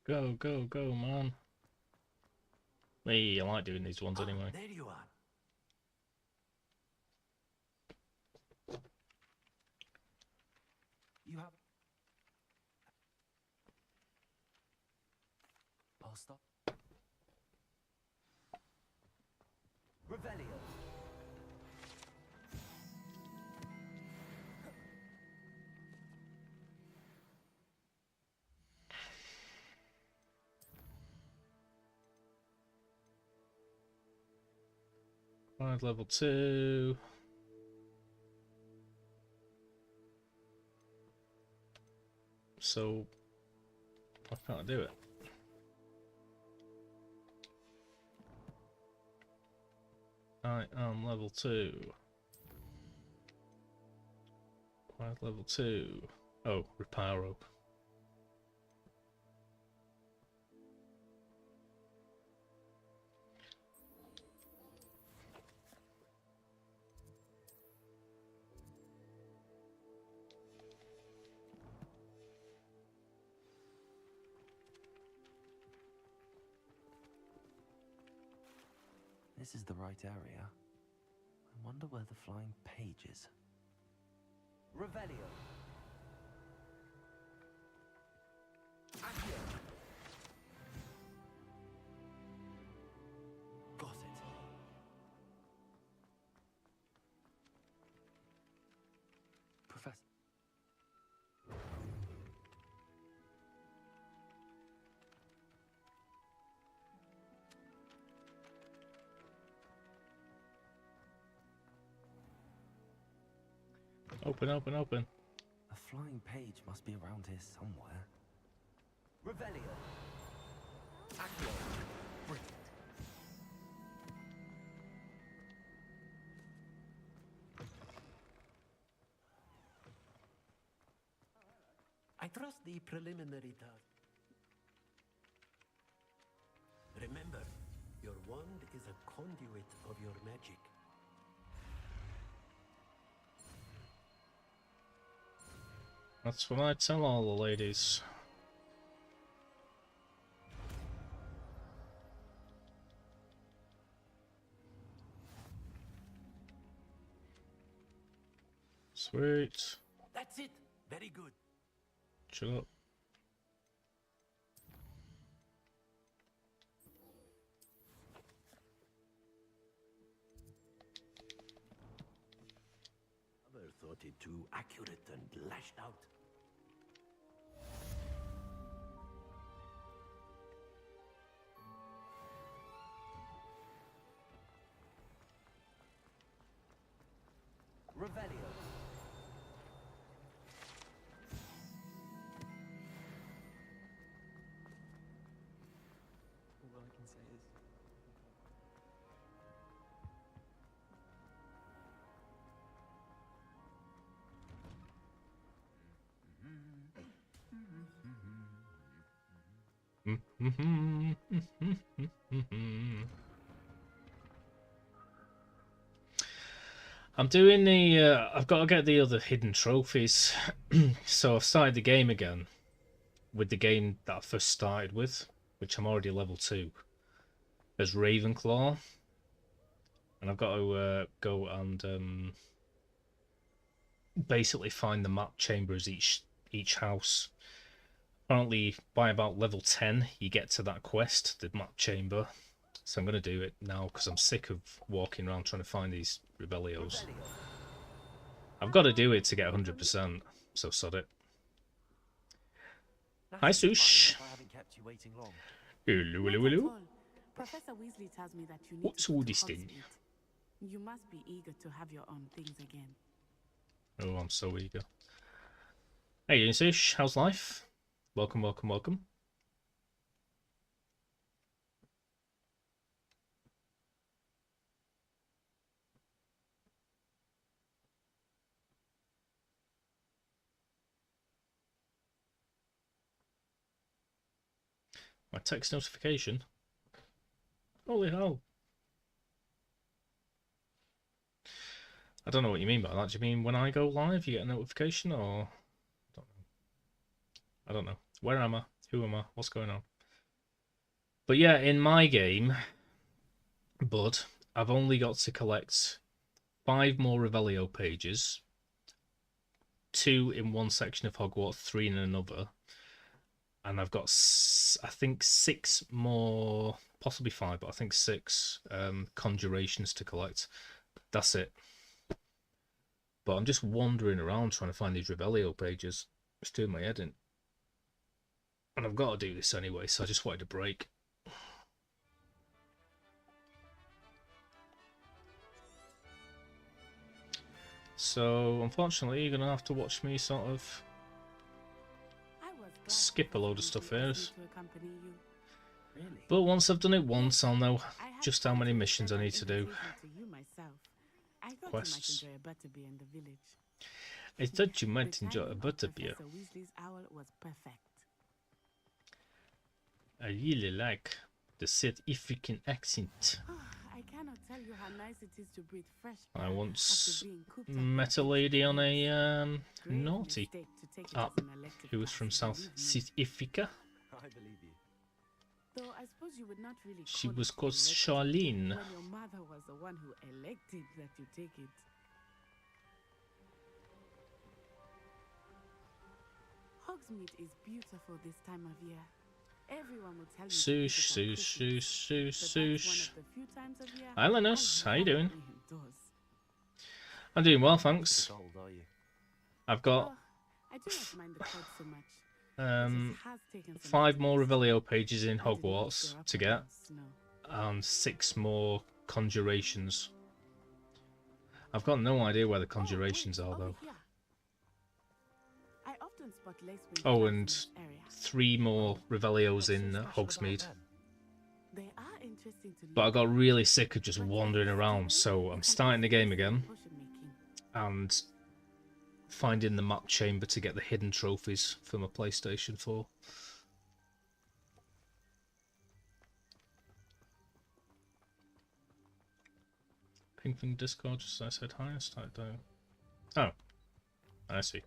Go, go, go, man. Hey, I like doing these ones anyway. There you are. You have. I'll stop. Revelio. Find level 2. So, why can't I do it? I am level 2. Find level 2. Oh, Reparo. This is the right area. I wonder where the flying page is. Revelio. Accio. Got it. Professor. Open, open, open. A flying page must be around here somewhere. Revelio. Accio. Brilliant. I trust the preliminary task. Remember, your wand is a conduit of your magic. That's what I tell all the ladies. Sweet. That's it. Very good. Chill up. Never thought it too accurate and lashed out. Revelio. All I can say is I'm doing the, I've got to get the other hidden trophies. So I've started the game again with the game that I first started with, which I'm already level 2, as Ravenclaw. And I've got to go and basically find the map chambers each house. Apparently by about level 10 you get to that quest, the map chamber. So I'm going to do it now because I'm sick of walking around trying to find these Rebellios. I've got to do it to get 100%, so sod it. Hi, Sush. I haven't kept you waiting long. Hello, hello, Not at hello. all. Professor Weasley tells me that you need What's to go all to this thing? Hogsmeade. You must be eager to have your own things again. Oh, I'm so eager. Hey, Sush. How's life? Welcome, welcome, welcome. My text notification. Holy hell. I don't know what you mean by that. Do you mean when I go live you get a notification, or I don't know. Where am I? Who am I? What's going on? But yeah, in my game, Bud, I've only got to collect 5 more Revelio pages, 2 in one section of Hogwarts, 3 in another, and I've got, I think, 6 more, possibly 5, but I think 6 conjurations to collect. That's it. But I'm just wandering around trying to find these Revelio pages. It's doing my head in. And I've got to do this anyway, so I just wanted a break. So, unfortunately, you're going to have to watch me sort of skip a load of stuff here. But once I've done it once, I'll know just how many missions I need to do. Quests. I thought you might enjoy a butterbeer. I really like the South African accent. I cannot tell you how nice it is to breathe fresh I air once after being cooped up met a in lady on a Great naughty mistake to take it app as an elective who was class from and South believe me. Africa. I believe you. Though I suppose you would not really She call was it called elective Charlene. when your mother was the one who elected that you take it. Hogsmeade is beautiful this time of year. Everyone will tell you to Sush, visit on sush, Christmas, sush, but that's sush. one of the few times of year Hi, Linus. I How you doing? love being indoors. I'm doing well, thanks. Gold, are you? I've got Oh, I do not mind the cold so much. It um just has taken some 5 more practice. Revelio pages in I did not Hogwarts grow up to get, around snow. and 6 more conjurations. I've got no idea where the conjurations are over though. here. I often spot lacewing Oh, clouds in and this area. 3 more Revelios in What's so special Hogsmeade. about them? They are interesting to But I look got at, really sick of just but wandering yet around, still, so you I'm can starting the also game use them in again potion making. and finding the map chamber to get the hidden trophies for my PlayStation 4. Ping from Discord, just as I said hi, start down. Oh, I see.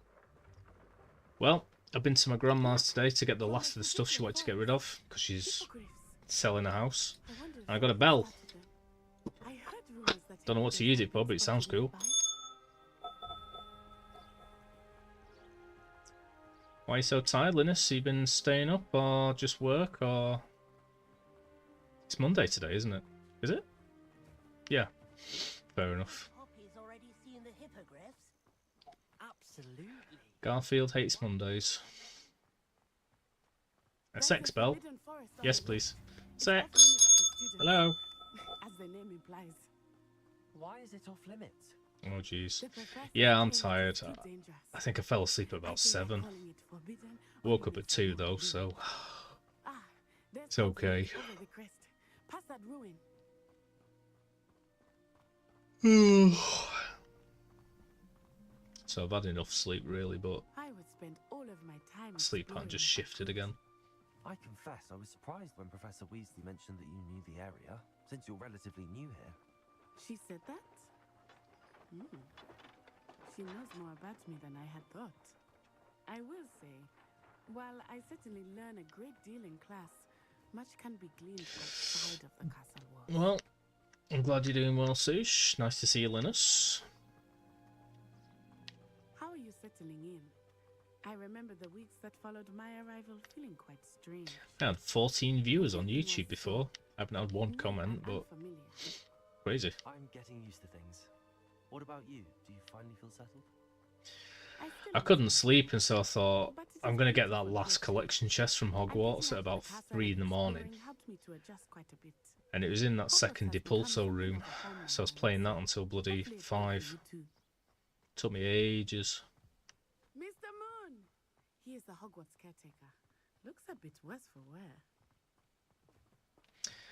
Well, I've been to my grandma's today to get the last of the stuff she wanted to get rid of, because she's Hippogriffs. selling a house. I wonder if And I got a can bell. start them. I heard rumors that Don't know what to use it for, but it sounds cool. Why are you so tired, Linus? You been staying up, or just work, or... It's Monday today, isn't it? Is it? Yeah. Fair enough. Poppy's already seen the hippogriffs. Absolutely. Garfield hates Mondays. A sex bell? Yes, please. Sex! Hello? As the name implies. Why is it off limits? Oh, jeez. The professor Yeah, I'm claims tired. it's too dangerous. I think I fell asleep at about I think they're 7. calling it forbidden or Woke up at 2 though, forbidden. so... Ah, there's It's something okay. over the crest. Past that ruin. So I've had enough sleep really, but I would spend all of my time sleep pattern just exploring shifted that again. I confess I was surprised when Professor Weasley mentioned that you knew the area, since you're relatively new here. She said that? She knows more about me than I had thought. I will say, while I certainly learn a great deal in class, much can be gleaned outside of the castle walls. Well, I'm glad you're doing well, Sush. Nice to see you, Linus. How are you settling in? I remember the weeks that followed my arrival feeling quite strange. I had 14 viewers on YouTube before. I haven't had one New comment, and but unfamiliar. crazy. I'm getting used to things. What about you? Do you finally feel settled? still I am couldn't not- sleep, and so I thought, but it I'm is going to get beautiful that last here. collection chest from And Hogwarts getting at out about the castle 3 in and the morning. exploring helped me to adjust quite a bit. And it was in that Hogwarts second has become Depulso something room, of a home so I was now. playing that until bloody Hopefully it will for 5. you too. Took me ages. Mr. Moon! He is the Hogwarts caretaker. Looks a bit worse for wear.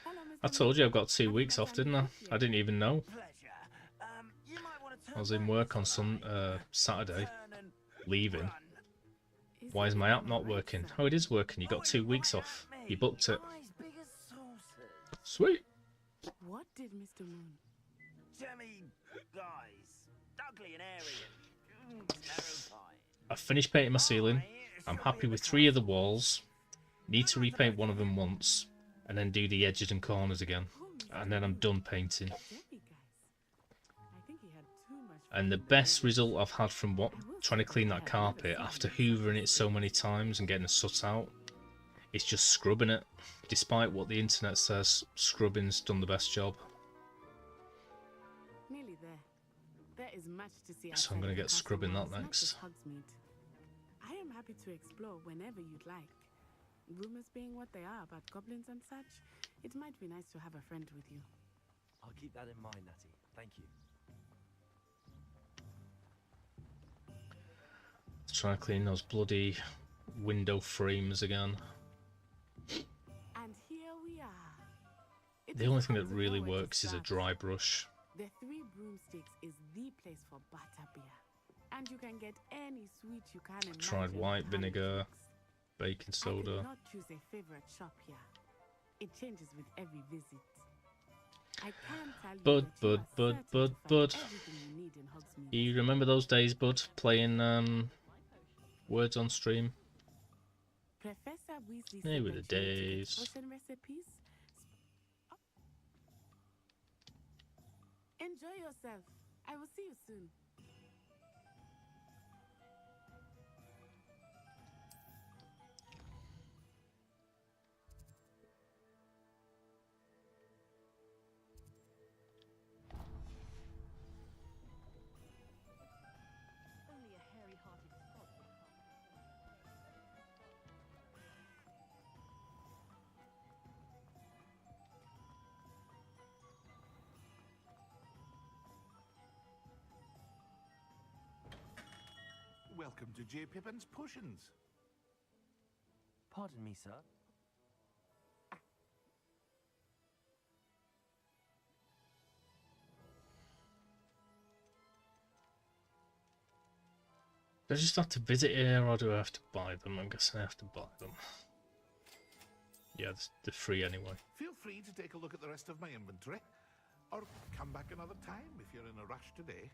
Hello, Mr. I told you I've got 2 Happy weeks that off, I'm didn't I? here. I didn't even know. Pleasure. You might want to I was in work on Saturday, leaving. Is Why is my app everything not all right, working? sir? Oh, it is working. You got 2 weeks off. You booked it. Eyes big as saucers. Sweet. What did Mr. Moon? Jemmy guys. Ugly and airy and terrifying. I finished painting my ceiling. I'm happy with 3 of the walls. Need to repaint one of them once. and then do the edges and corners again, and then I'm done painting. I think he had too much And the fun with best it. result I've had from trying to clean that carpet after hoovering it so many times and getting the soot out, is just scrubbing it. Despite what the internet says, scrubbing's done the best job. Nearly there. There is much to see So I'm outside gonna of the get castle scrubbing that walls, not next. just Hogsmeade. I am happy to explore whenever you'd like. Rumors being what they are about goblins and such, it might be nice to have a friend with you. I'll keep that in mind, Natty. Thank you. Trying to clean those bloody window frames again. And here we are. It The is only thing hard that to really know where to works is a start. dry brush. The Three Broomsticks is the place for butterbeer. And you can get any sweet you can imagine. Tried with white honey vinegar, cakes. baking I soda. could not choose a favorite shop here. It changes with every visit. I can tell you Bud, that you are bud, certain bud, to find bud. everything you need in Hogsmeade. You remember those days, bud, playing words on stream? Professor Weasley They said were that the you need to get days. potion recipes. Oh. Enjoy yourself. I will see you soon. Only a hairy-hearted sod would come. Welcome to J. Pippin's Potions. Pardon me, sir. Do I just have to visit here, or do I have to buy them? I'm guessing I have to buy them. Yeah, they're free anyway. Feel free to take a look at the rest of my inventory, or come back another time if you're in a rush today.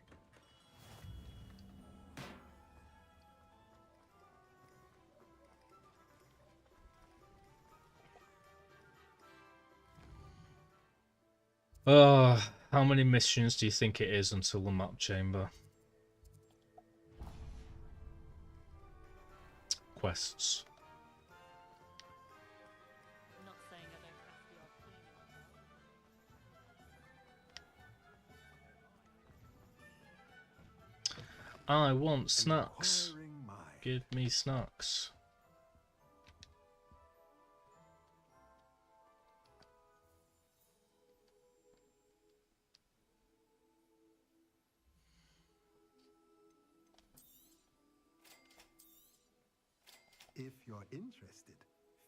How many missions do you think it is until the map chamber? Quests. I'm not saying I don't have the odd cleaning myself. I want snacks. Inquiring mind. Give me snacks. If you're interested,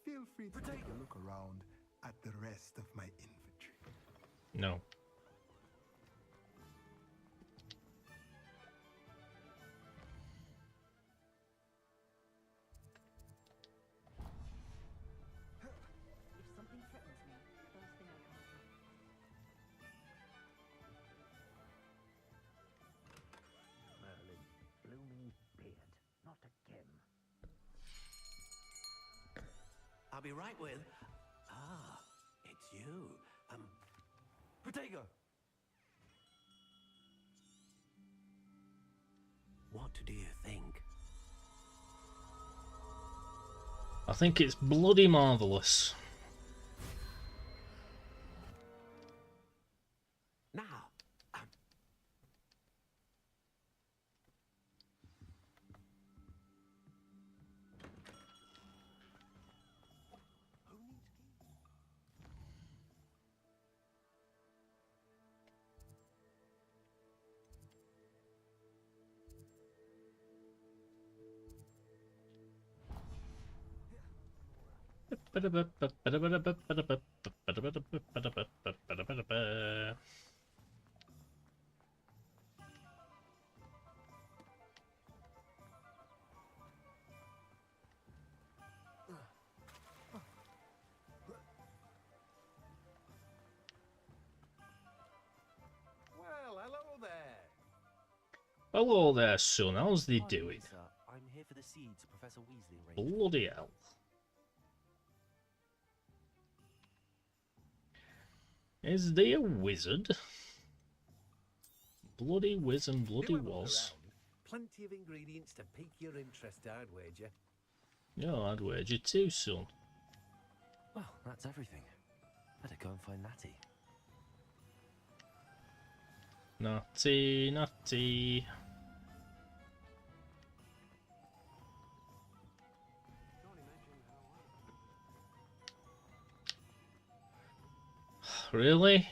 feel free to take a look around at the rest of my inventory. No. If something threatens me, first thing I come to. Merlin, blooming beard. Not again. I'll be right with. Ah, it's you. Protego! What do you think? I think it's bloody marvellous. Now, who needs keys? Well, hello there. Hello there, son. How's they Pardon me, doing? sir. I'm here for the seeds Professor Weasley arranged. Bloody hell. Is he a wizard? Bloody whiz and bloody Do have a look was. around. Plenty of ingredients to pique your interest, I'd wager. No, I'd wager too, son. Well, that's everything. Better go and find Natty. Naughty, naughty. Really?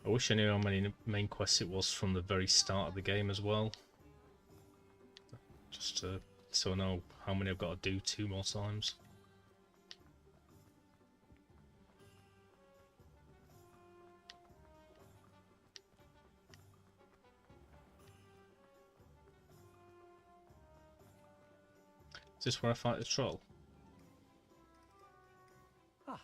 I wish I knew how many main quests it was from the very start of the game as well. Just so I know how many I've got to do 2 more times. Is this where I fight the troll? Ah.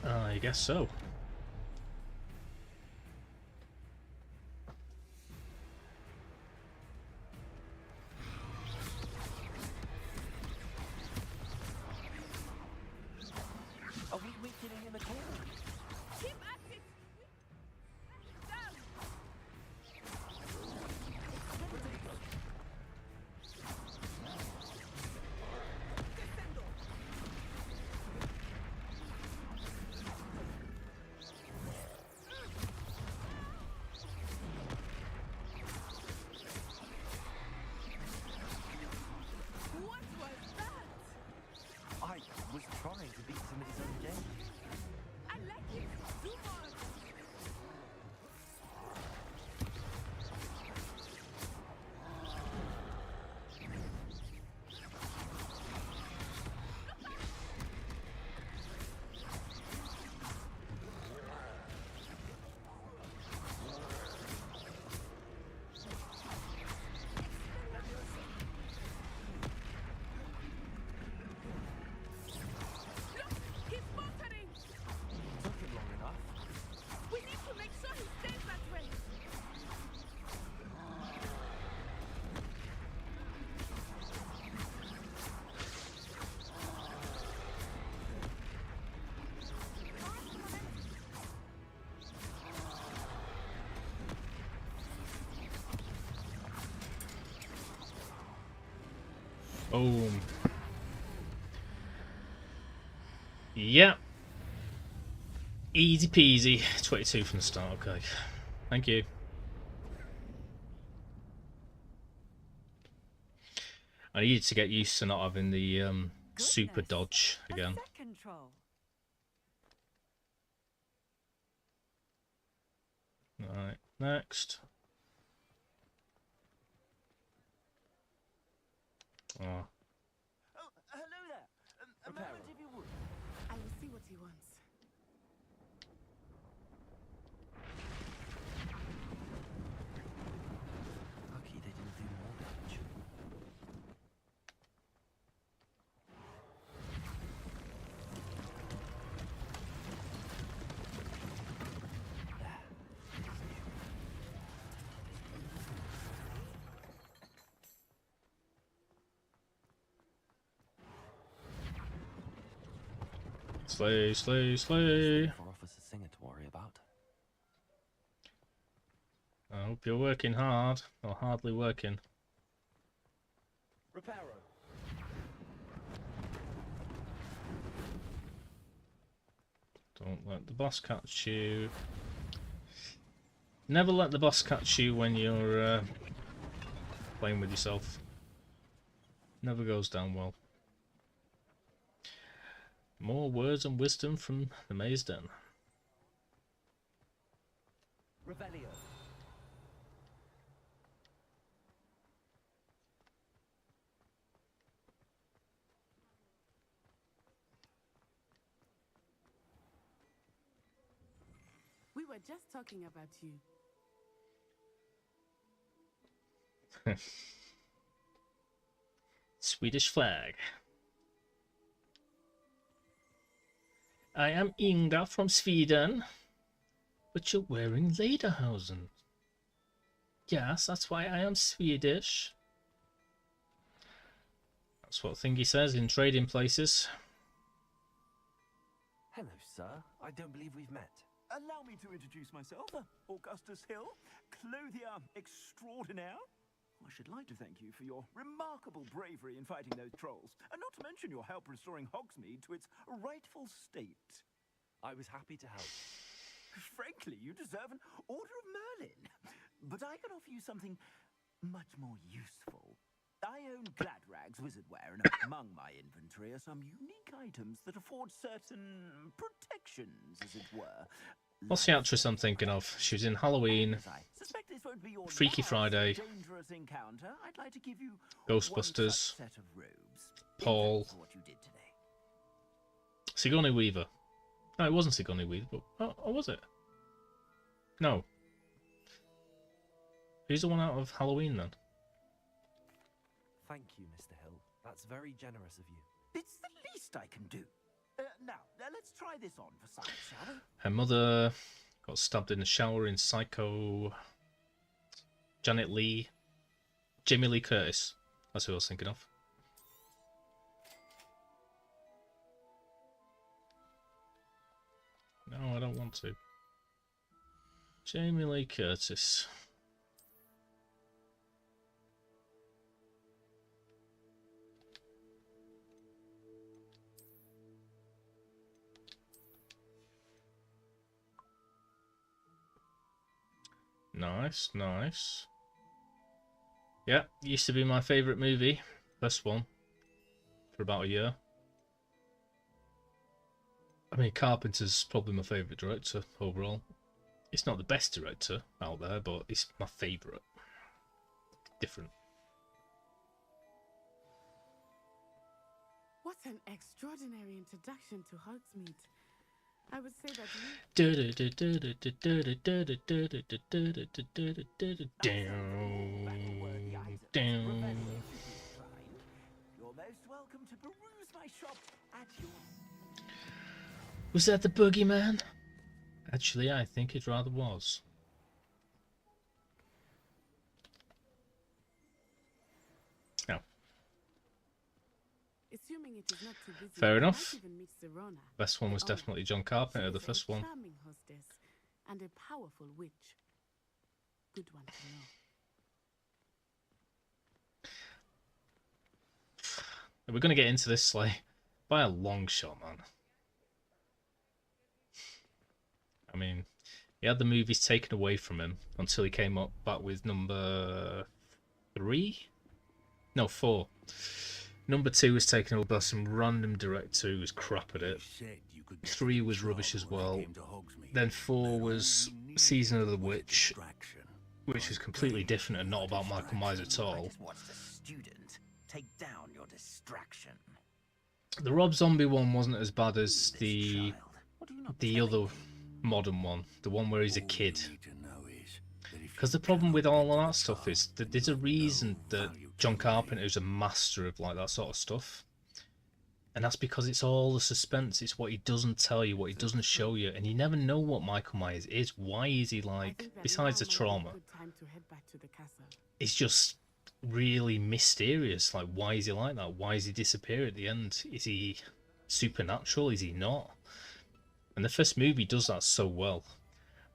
I guess so. Are we weakening him at all? Keep at it! Down! What was that? I was trying to beat him at his own game. I like it! Do more! He's faltering! Took him long enough. We need to make sure he stays that way! Boom. Yep. Easy peasy. 22 from the start, okay. Thank you. I needed to get used to not having the super Goodness, dodge again. A second troll. Alright, next. Oh. Oh, hello there. A moment if you would. I will see what he wants. Lucky they didn't do more damage. Slay, slay, slay. For Officer Singer to worry about. I hope you're working hard, or hardly working. Reparo. Don't let the boss catch you. Never let the boss catch you when you're playing with yourself. Never goes down well. More words and wisdom from the Maze Den. Revelio. We were just talking about you. Swedish flag. I am Inga from Sweden. But you're wearing lederhosen. Yes, that's why I am Swedish. That's what Thingy says in Trading Places. Hello, sir. I don't believe we've met. Allow me to introduce myself, Augustus Hill, clothier extraordinaire. I should like to thank you for your remarkable bravery in fighting those trolls, and not to mention your help restoring Hogsmeade to its rightful state. I was happy to help. Frankly, you deserve an Order of Merlin. But I can offer you something much more useful. I own Gladrag's wizardware, and among my inventory are some unique items that afford certain protections, as it were. What's the actress I'm thinking of? She was in Halloween, Freaky Friday, I'd like to give you Ghostbusters, set of robes. Paul, For what you did today. Sigourney Weaver. No, it wasn't Sigourney Weaver, but... Oh, was it? No. Who's the one out of Halloween, then? Thank you, Mr. Hill. That's very generous of you. It's the least I can do. Now, let's try this on for size, shall we? Her mother got stabbed in the shower in Psycho. Janet Leigh. Jamie Lee Curtis. That's who I was thinking of. No, I don't want to. Jamie Lee Curtis. Nice, nice. Yeah, used to be my favourite movie. First one. For about a year. I mean, Carpenter's probably my favourite director overall. It's not the best director out there, but it's my favourite. Different. What an extraordinary introduction to Hogsmeade. I would say that You're most welcome to peruse my shop at your... Was that the boogeyman? Actually, I think it rather was. No. Assuming it is not too busy, Fair I enough. might even meet Sirona, Best one the was owner. definitely John Carpenter, She the is first a one. charming hostess and a powerful witch. Good one to know. We're going to get into this like by a long shot, man. I mean, he had the movies taken away from him until he came up back with number 3? No, 4. Number 2 was taken over by some random director who was crap at it. 3 was rubbish as well. Then 4 was Season of the Witch, which was completely different and not about Michael Myers at all. Watch the student take down your distraction. The Rob Zombie one wasn't as bad as the other modern one, the one where he's a kid. Because the problem with all of that stuff is that there's a reason that John Carpenter is a master of like that sort of stuff, and that's because it's all the suspense. It's what he doesn't tell you, what he doesn't show you, and you never know what Michael Myers is. Why is he like? Besides the trauma, it's just really mysterious. Like, why is he like that? Why does he disappear at the end? Is he supernatural? Is he not? And the first movie does that so well.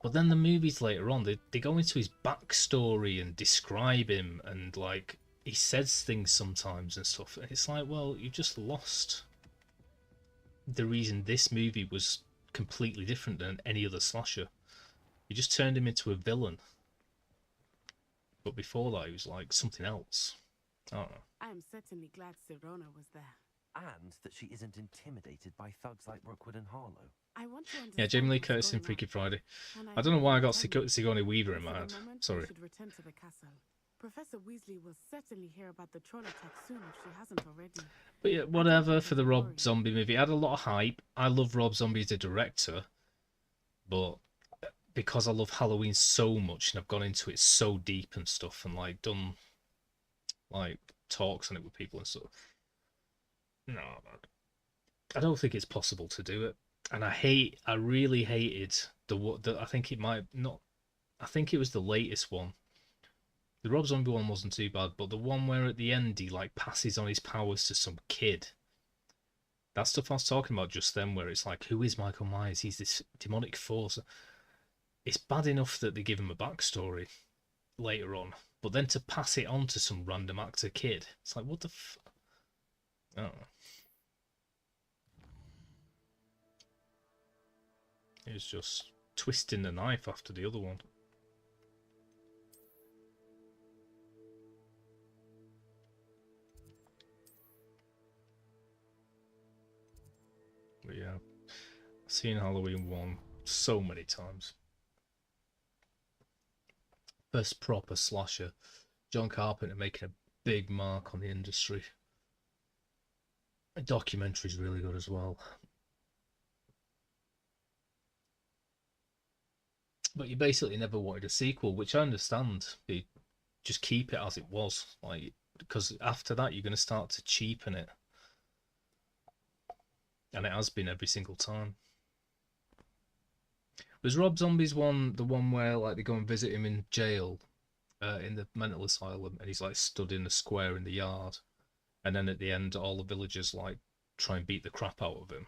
But then the movies later on, they go into his backstory and describe him, and like he says things sometimes and stuff. And it's like, well, you just lost the reason this movie was completely different than any other slasher. You just turned him into a villain. But before that, he was like something else. I don't know. I am certainly glad Sirona was there. And that she isn't intimidated by thugs like Rookwood and Harlow. I want to understand Yeah, Jamie Lee what's Curtis in going Freaky on. Friday. And I don't know why I got tell you. Sigourney Weaver in But my for head. the moment, we Sorry. should return to the castle. Professor Weasley will certainly hear about the troll attack soon if she hasn't already. But yeah, whatever for the Rob Zombie movie. It had a lot of hype. I love Rob Zombie as a director, but because I love Halloween so much and I've gone into it so deep and stuff and like done like talks on it with people and stuff. No, I don't think it's possible to do it. And I really hated I think it might not, I think it was the latest one. The Rob Zombie one wasn't too bad, but the one where at the end he like passes on his powers to some kid. That stuff I was talking about just then, where it's like, who is Michael Myers? He's this demonic force. It's bad enough that they give him a backstory later on, but then to pass it on to some random actor kid, it's like, what the I don't know. It was just twisting the knife after the other one. But yeah, I've seen Halloween 1 so many times. First proper slasher. John Carpenter making a big mark on the industry. The documentary's really good as well. But you basically never wanted a sequel, which I understand. You just keep it as it was, like, because after that you're going to start to cheapen it, and it has been every single time. Was Rob Zombie's one the one where like they go and visit him in jail, in the mental asylum, and he's like stood in a square in the yard, and then at the end all the villagers like try and beat the crap out of him?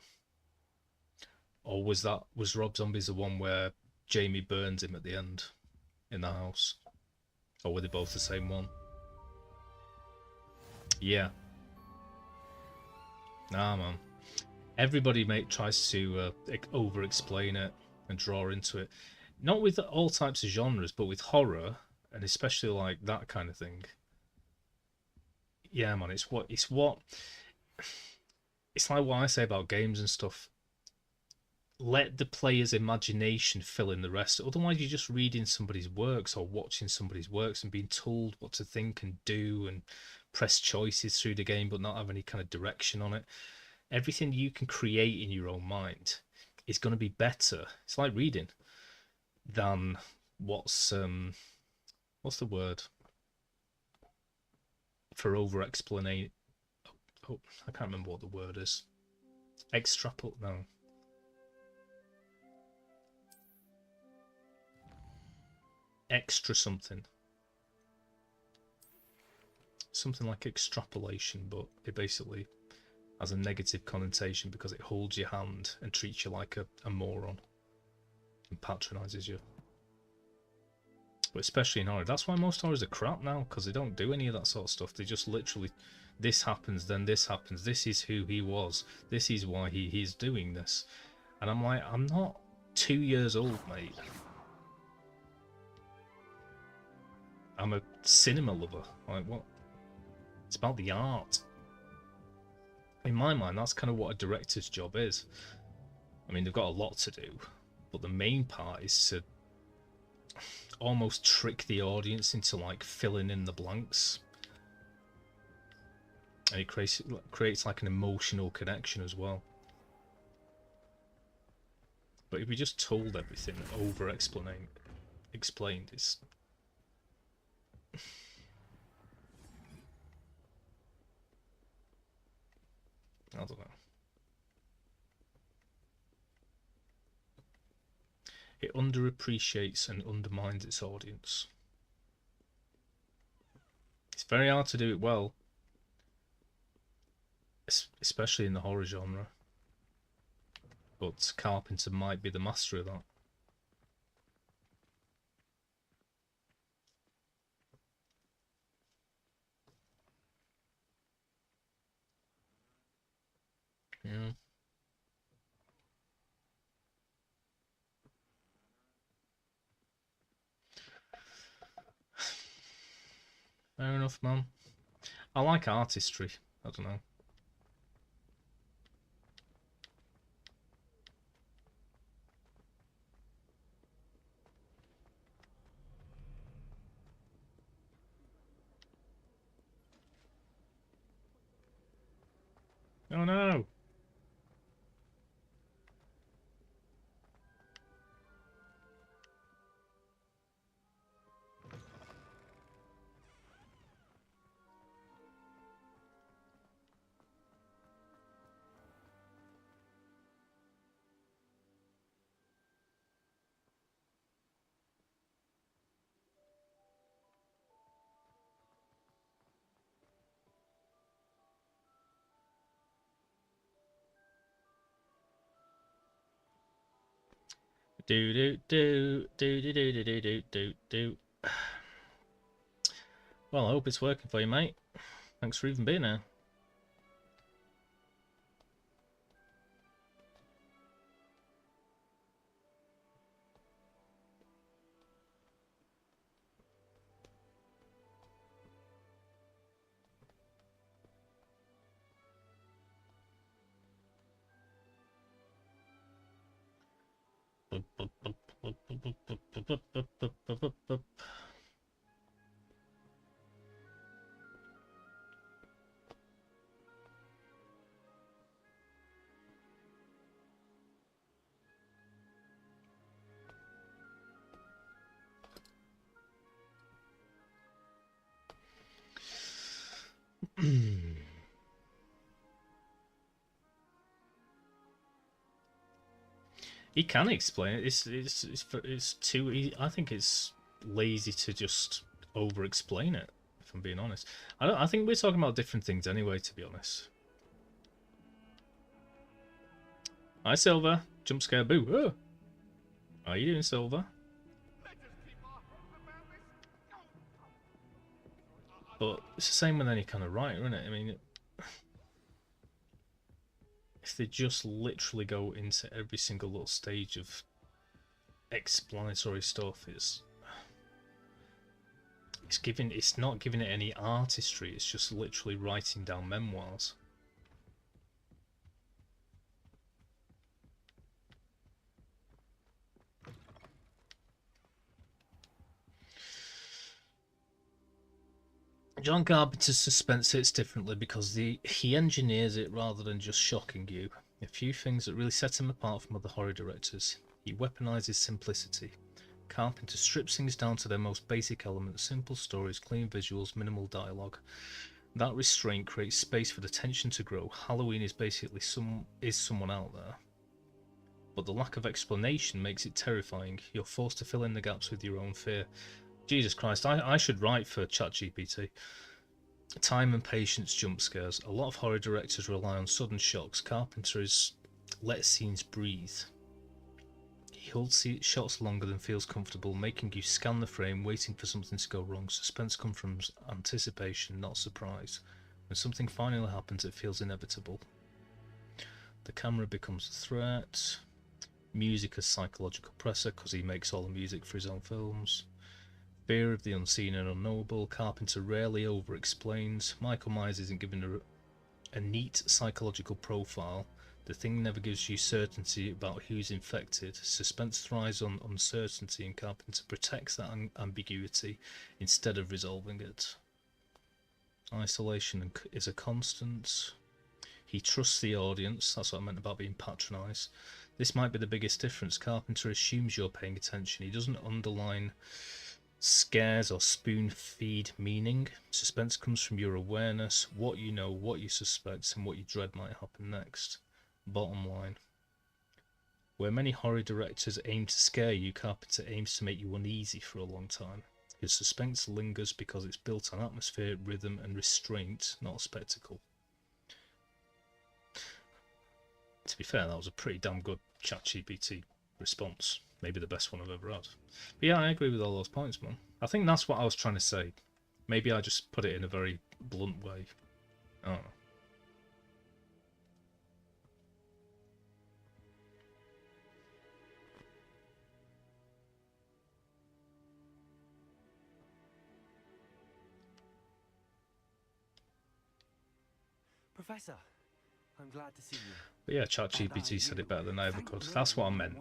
Or was Rob Zombie's the one where Jamie burns him at the end in the house? Or were they both the same one? Yeah. Nah, man. Everybody tries to over-explain it and draw into it. Not with all types of genres, but with horror, and especially like that kind of thing. Yeah, man, it's like what I say about games and stuff. Let the player's imagination fill in the rest. Otherwise, you're just reading somebody's works or watching somebody's works and being told what to think and do and press choices through the game, but not have any kind of direction on it. Everything you can create in your own mind is going to be better. It's like reading than what's the word for over explain. Oh, I can't remember what the word is. Extrapolate? No. Extra something. Something like extrapolation, but it basically has a negative connotation because it holds your hand and treats you like a moron and patronises you. But especially in horror. That's why most horrors are crap now, because they don't do any of that sort of stuff. They just literally, this happens, then this happens, this is who he was, this is why he's doing this. And I'm like, I'm not 2 years old, mate. I'm a cinema lover. Like, what? It's about the art. In my mind, that's kind of what a director's job is. I mean, they've got a lot to do, but the main part is to almost trick the audience into like filling in the blanks. And it creates like an emotional connection as well. But if we just told everything explained, it's I don't know. It underappreciates and undermines its audience. It's very hard to do it well, especially in the horror genre. But Carpenter might be the master of that. Yeah. Fair enough, man. I like artistry. I don't know. Oh no! Do do do do do do do do do do. Well, I hope it's working for you, mate. Thanks for even being here. He can explain it. It's too easy. I think it's lazy to just over-explain it. If I'm being honest, I think we're talking about different things anyway. To be honest. Hi, Silver. Jump scare. Boo. Oh. How are you doing, Silver? But it's the same with any kind of writer, isn't it? I mean, if they just literally go into every single little stage of explanatory stuff, it's not giving it any artistry. It's just literally writing down memoirs. John Carpenter's suspense hits differently because he engineers it rather than just shocking you. A few things that really set him apart from other horror directors. He weaponizes simplicity. Carpenter strips things down to their most basic elements: simple stories, clean visuals, minimal dialogue. That restraint creates space for the tension to grow. Halloween is basically someone out there. But the lack of explanation makes it terrifying. You're forced to fill in the gaps with your own fear. Jesus Christ, I should write for ChatGPT. Time and patience jump scares. A lot of horror directors rely on sudden shocks. Carpenter is let scenes breathe. He holds shots longer than feels comfortable, making you scan the frame, waiting for something to go wrong. Suspense comes from anticipation, not surprise. When something finally happens, it feels inevitable. The camera becomes a threat. Music as psychological pressure, because he makes all the music for his own films. Fear of the unseen and unknowable. Carpenter rarely over-explains. Michael Myers isn't given a neat psychological profile. The Thing never gives you certainty about who's infected. Suspense thrives on uncertainty, and Carpenter protects that ambiguity instead of resolving it. Isolation is a constant. He trusts the audience. That's what I meant about being patronised. This might be the biggest difference. Carpenter assumes you're paying attention. He doesn't underline scares or spoon feed meaning. Suspense comes from your awareness, what you know, what you suspect, and what you dread might happen next. Bottom line. Where many horror directors aim to scare you, Carpenter aims to make you uneasy for a long time. His suspense lingers because it's built on atmosphere, rhythm, and restraint, not a spectacle. To be fair, that was a pretty damn good ChatGPT response. Maybe the best one I've ever had. But yeah, I agree with all those points, man. I think that's what I was trying to say. Maybe I just put it in a very blunt way. I don't know. Professor, I'm glad to see you. But yeah, ChatGPT said it better than I ever could. That's what I meant.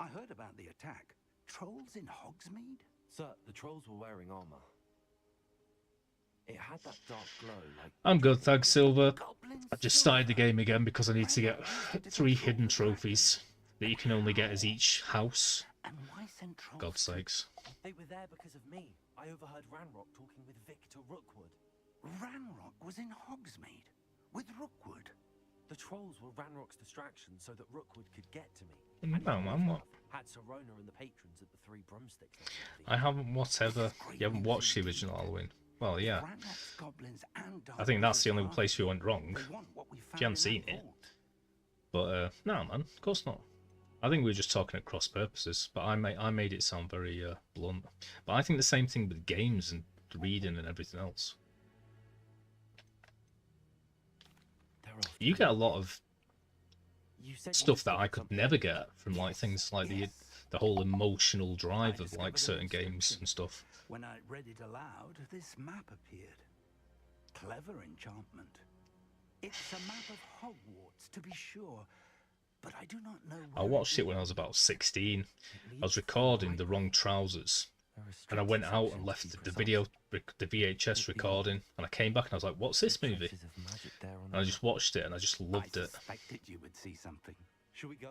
I heard about the attack. Trolls in Hogsmeade? Sir, the trolls were wearing armor. It had that dark glow like... I'm good, thanks, Silver. I just started the game again because I need to get 3 hidden trophies that you can only get as each house. And why send trolls? God's sakes. They were there because of me. I overheard Ranrock talking with Victor Rookwood. Ranrock was in Hogsmeade with Rookwood. The trolls were Ranrock's distraction so that Rookwood could get to me. No, man, what? Had Serona and the patrons at the 3 broomsticks. I haven't whatever. You haven't watched the original Halloween. Well, yeah. I think that's the only place you went wrong. If you haven't seen it. But, no, man, of course not. I think we were just talking at cross purposes, but I made it sound very blunt. But I think the same thing with games and reading and everything else. You get a lot of stuff that I could never get from like things like the whole emotional drive of like certain games and stuff. When I read it aloud, this map appeared. Clever enchantment. It's a map of Hogwarts, to be sure, but I do not know I watched it when I was about 16. I was recording the wrong trousers, and I went out and left the VHS recording, and I came back and I was like, "What's this movie?" And I just watched it and I just loved it. I suspected you would see something. Should we go?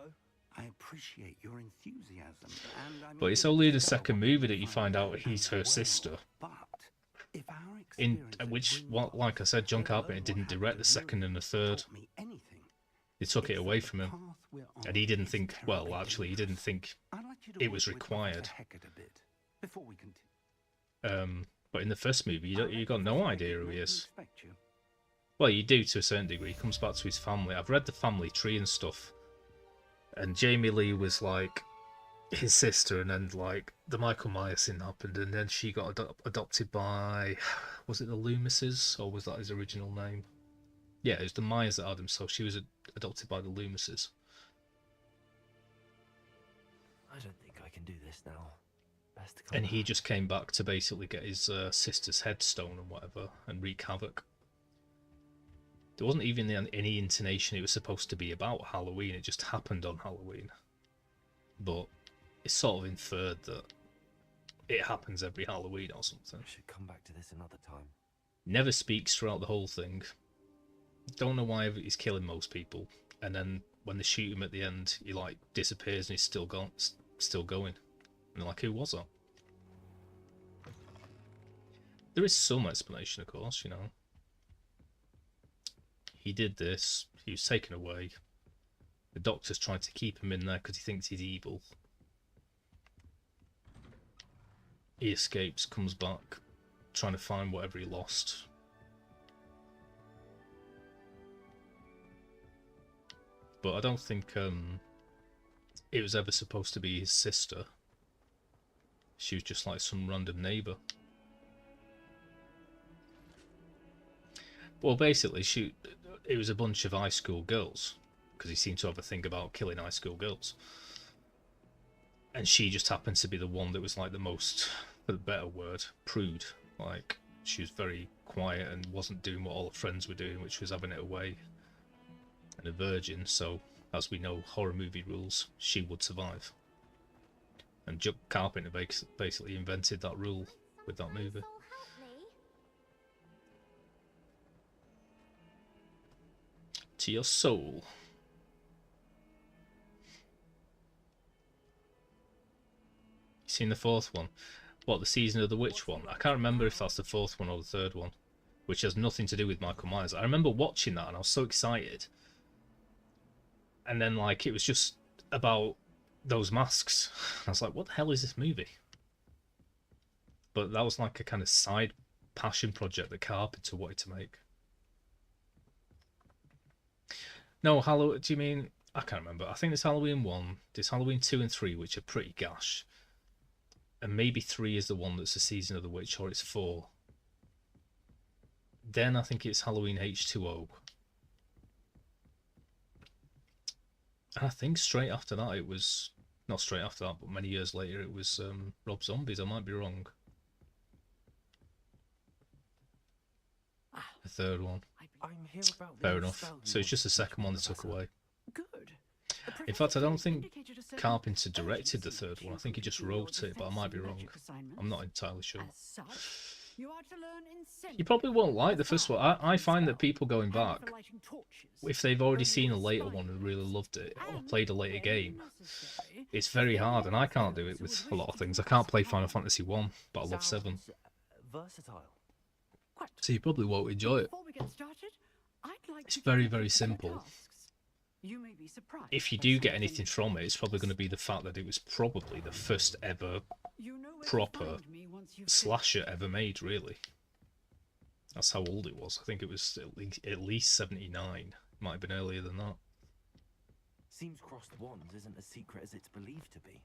I appreciate your enthusiasm, and I'm But it's eager only to the go second when movie we that you find out he's her well, sister. But if our In experience which, at well, Gringotts like I said, John let alone Carpenter what didn't happened direct the to second and the third. taught me anything, They took it it's away that from the him, path we're and he didn't on think. is Well, terribly actually, he didn't think I'd like you to it was work with required. Professor Hecat a bit before we continue. But in the first movie, you got no idea who he is. Respect you. Well, you do to a certain degree. He comes back to his family. I've read the family tree and stuff, and Jamie Lee was like his sister, and then like the Michael Myers thing happened, and then she got adopted by, was it the Loomises, or was that his original name? Yeah, it was the Myers that had him, so she was adopted by the Loomises. I don't think I can do this now. Best to come And he back. just came back to basically get his sister's headstone and whatever, and wreak havoc. There wasn't even any intonation it was supposed to be about Halloween, it just happened on Halloween. But it's sort of inferred that it happens every Halloween or something. I should come back to this another time. Never speaks throughout the whole thing. Don't know why he's killing most people. And then when they shoot him at the end, he like disappears and he's still going. And they're like, who was that? There is some explanation, of course, you know. He did this, he was taken away. The doctor's trying to keep him in there because he thinks he's evil. He escapes, comes back, trying to find whatever he lost. But I don't think it was ever supposed to be his sister. She was just like some random neighbour. Well, basically, it was a bunch of high school girls, because he seemed to have a thing about killing high school girls. And she just happened to be the one that was like the most, for the better word, prude. Like, she was very quiet and wasn't doing what all her friends were doing, which was having it away. And a virgin, so, as we know, horror movie rules, she would survive. And John Carpenter basically invented that rule with that movie. To your soul. You seen the fourth one? What, the Season of the Witch one? I can't remember if that's the fourth one or the third one, which has nothing to do with Michael Myers. I remember watching that and I was so excited. And then, like, it was just about those masks. I was like, what the hell is this movie? But that was like a kind of side passion project that Carpenter wanted to make. No, Halloween, do you mean... I can't remember. I think there's Halloween 1, there's Halloween 2 and 3, which are pretty gash. And maybe 3 is the one that's the Season of the Witch, or it's 4. Then I think it's Halloween H2O. And I think straight after that it was... Not straight after that, but many years later it was Rob Zombie's. I might be wrong. The third one. I'm here about the Fair enough. spell you So it's just the want to teach second me, one they took Professor. away. Good. In fact, I don't think Carpenter directed the third one. I think he just wrote it, but I might be wrong. I'm not entirely sure. As such, you are to learn You probably won't like the first one. I find that people going back, if they've already seen a later one and really loved it, or played a later game, it's very hard, and I can't do it with a lot of things. I can't play Final Fantasy 1, but I love 7. Versatile. So you probably won't enjoy it. It's very, very simple. If you do get anything from it, it's probably going to be the fact that it was probably the first ever proper slasher ever made, really. That's how old it was. I think it was at least 79. Might have been earlier than that. Seems crossed wands isn't as secret as it's believed to be.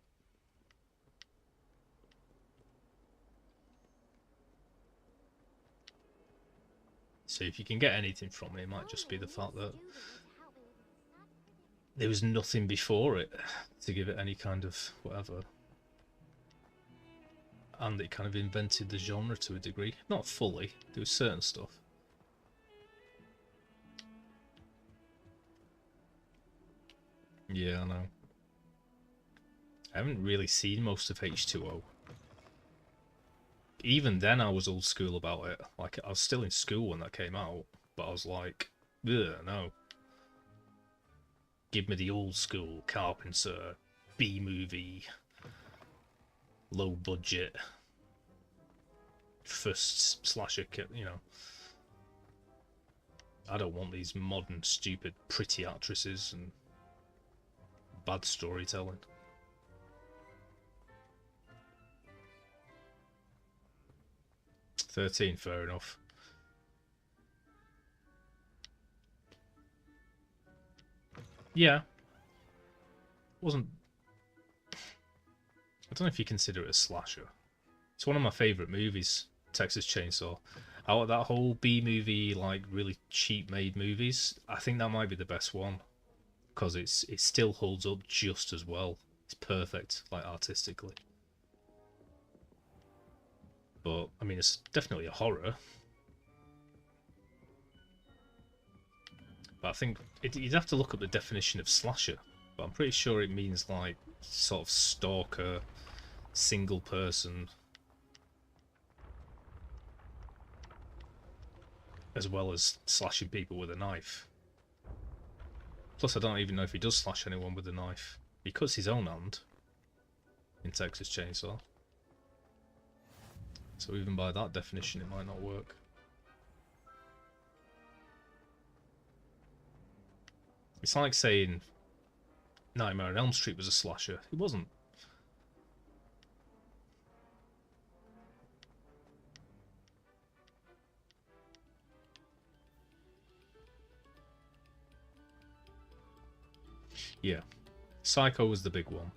So if you can get anything from it, it might just be the fact that there was nothing before it to give it any kind of whatever. And it kind of invented the genre to a degree. Not fully, there was certain stuff. Yeah, I know. I haven't really seen most of H2O. Even then I was old school about it. Like, I was still in school when that came out, but I was like, ugh, no. Give me the old school Carpenter, B-movie, low budget, first slasher kit, you know. I don't want these modern, stupid, pretty actresses and bad storytelling. $13, fair enough. Yeah. Wasn't... I don't know if you consider it a slasher. It's one of my favourite movies, Texas Chainsaw. Out of that whole B-movie, like, really cheap-made movies, I think that might be the best one. Because it still holds up just as well. It's perfect, like, artistically. But, I mean, it's definitely a horror. But I think you'd have to look up the definition of slasher. But I'm pretty sure it means, like, sort of stalker, single person, as well as slashing people with a knife. Plus, I don't even know if he does slash anyone with a knife. He cuts his own hand in Texas Chainsaw. So even by that definition, it might not work. It's like saying Nightmare on Elm Street was a slasher. It wasn't. Yeah. Psycho was the big one.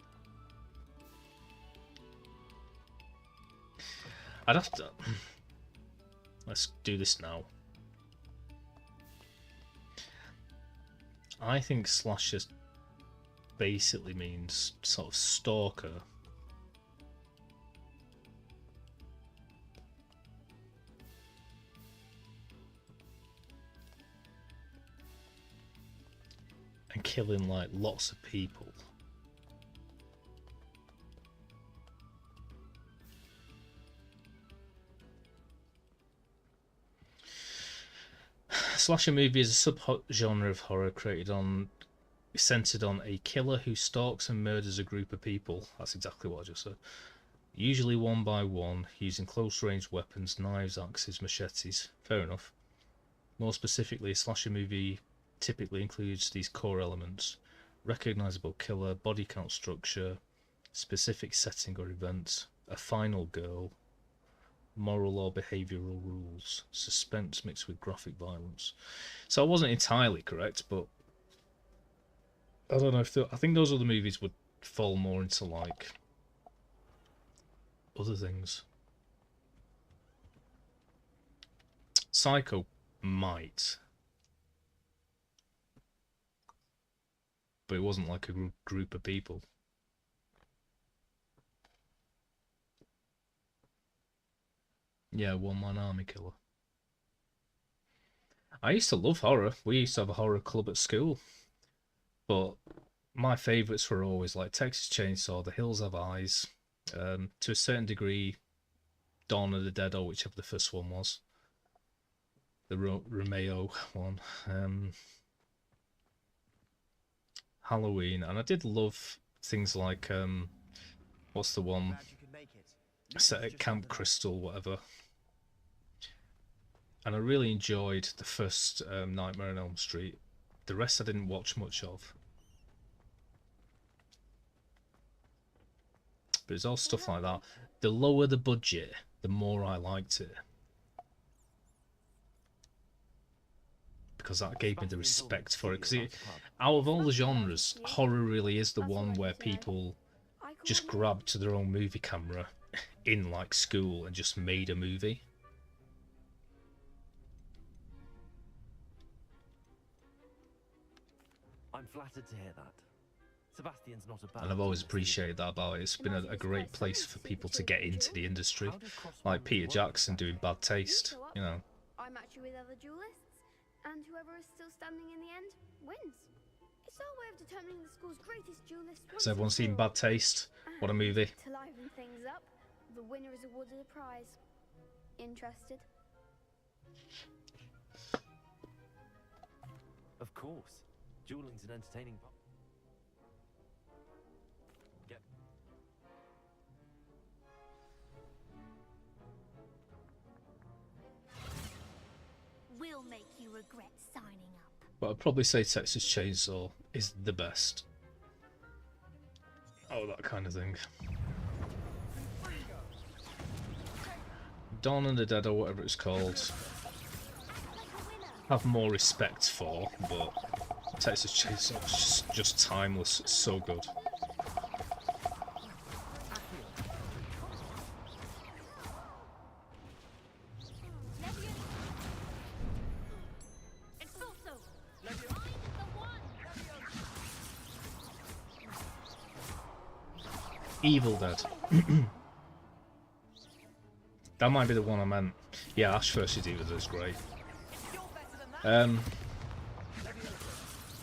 I'd have to... Let's do this now. I think slasher basically means sort of stalker. And killing, like, lots of people. Slasher movie is a sub-genre of horror centered on a killer who stalks and murders a group of people. That's exactly what I just said. Usually one by one, using close-range weapons, knives, axes, machetes. Fair enough. More specifically, a slasher movie typically includes these core elements: recognizable killer, body count structure, specific setting or event, a final girl, moral or behavioural rules, suspense mixed with graphic violence. So I wasn't entirely correct, but I don't know if I think those other movies would fall more into, like, other things. Psycho might, but it wasn't like a group of people. Yeah, one-man army killer. I used to love horror. We used to have a horror club at school. But my favourites were always like Texas Chainsaw, The Hills Have Eyes, to a certain degree, Dawn of the Dead, or whichever the first one was. The Romeo one. Halloween. And I did love things like, what's the one? Set at Camp Crystal, whatever. And I really enjoyed the first Nightmare on Elm Street. The rest I didn't watch much of. But it's all stuff like that. The lower the budget, the more I liked it. because that gave me the respect for it. Because out of all the genres, horror really is the one where people just grabbed to their own movie camera in like school and just made a movie. I'm flattered to hear that. Sebastian's not a bad And I've always duelist, appreciated that about it. It's been a great place for people to get into the industry. Like Peter Jackson doing Bad Taste, you know. I match you with other duelists, and whoever is still standing in the end wins. It's our way of determining the school's greatest duelist. Has everyone seen Bad Taste? What a movie. To liven things up, the winner is awarded a prize. Interested? Of course. Dueling's an entertaining part. Yep. We'll make you regret signing up. But I'd probably say Texas Chainsaw is the best. Oh, that kind of thing. Dawn of the Dead or whatever it's called, have more respect for, but Texas Chainsaw is just timeless. It's so good. Evil Dead. That might be the one I meant. Yeah, Ash vs Evil Dead is great.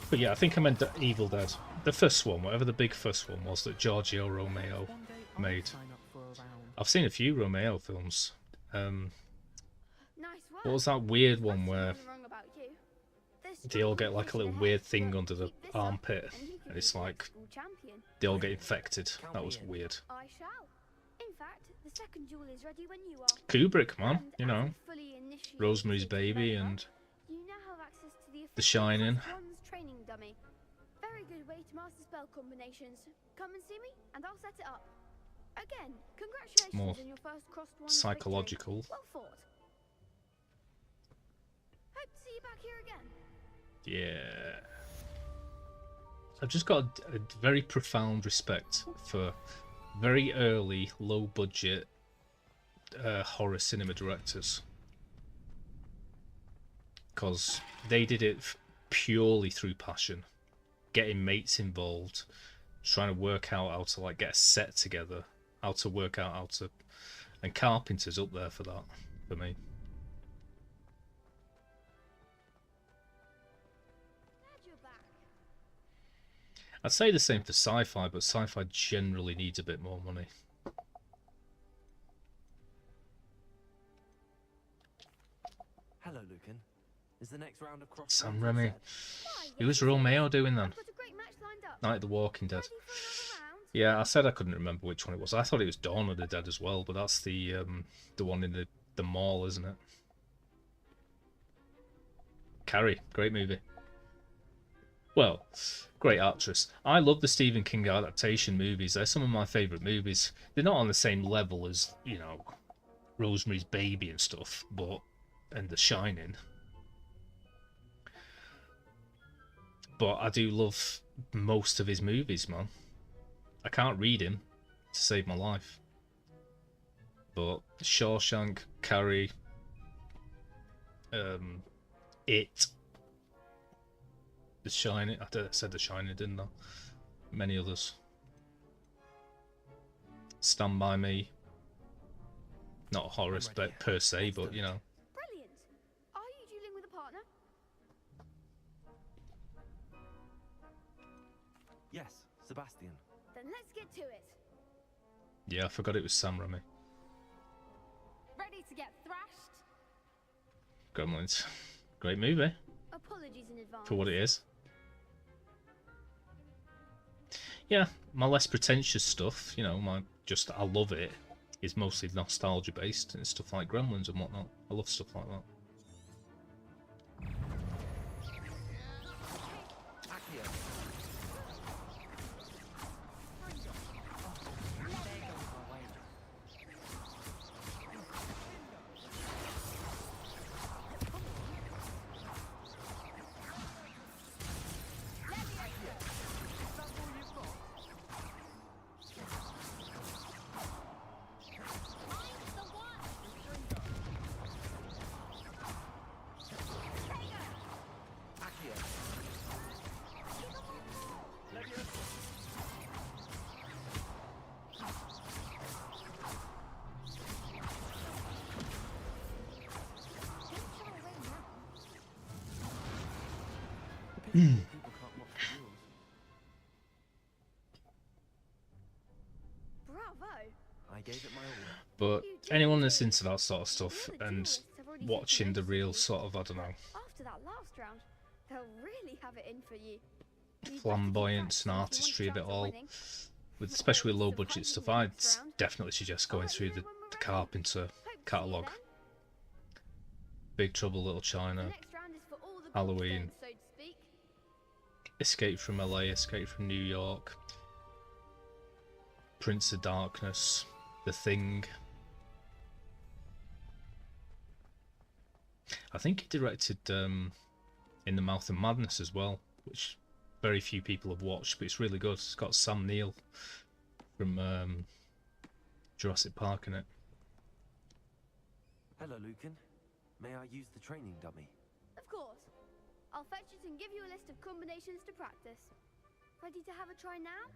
But yeah, I think I meant Evil Dead. The first one, whatever the big first one was that Giorgio Romeo made. I've seen a few Romeo films. What was that weird one where they all get like a little weird thing under the armpit and it's like they all get infected? That was weird. I shall. In fact, the second duel is ready when you are. Kubrick, man, you know. Rosemary's Baby and You now have access to the The Shining. One's training dummy. Very good way to master spell combinations. Come and see me, and I'll set it up. Again, congratulations More on your first crossed one. psychological. Well fought. Hope to see you back here again. Yeah. I've just got a very profound respect for very early, low-budget horror cinema directors. Because they did it purely through passion. Getting mates involved, trying to work out how to like get a set together, how to work out how to... And Carpenter's up there for that, for me. I'd say the same for sci-fi, but sci-fi generally needs a bit more money. Hello, Lucan. Is the next round of cross? Sam Raimi. Who was Romeo doing then? Night of the Walking Dead. Yeah, I said I couldn't remember which one it was. I thought it was Dawn of the Dead as well, but that's the one in the mall, isn't it? Carrie, great movie. Well, great actress. I love the Stephen King adaptation movies. They're some of my favourite movies. They're not on the same level as, you know, Rosemary's Baby and stuff, but and The Shining. But I do love most of his movies, man. I can't read him to save my life. But Shawshank, Carrie, It, The Shining. I said The Shining, didn't I? Many others. Stand By Me. Not a horror per se, but you know. Brilliant. Are you dueling with a partner? Yes, Sebastian. Then let's get to it. Yeah, I forgot it was Sam Raimi. Ready to get thrashed? Gremlins. Great movie. Apologies in advance. For what it is. Yeah, my less pretentious stuff, you know, I love it, is mostly nostalgia based and stuff like Gremlins and whatnot. I love stuff like that. People can't mock the rules. Bravo! I gave it my all. But anyone that's into that sort of stuff and watching the real sort of, I don't know, After that last round, they'll really have it in for you. flamboyance and artistry of it all, with especially low budget stuff, I'd definitely suggest going through the Carpenter catalogue. Big Trouble Little China, Halloween, Escape from LA, Escape from New York, Prince of Darkness, The Thing. I think he directed In the Mouth of Madness as well, which very few people have watched, but it's really good. It's got Sam Neill from Jurassic Park in it. Hello, Lucan. May I use the training dummy? Of course. I'll fetch it and give you a list of combinations to practice. Ready to have a try now?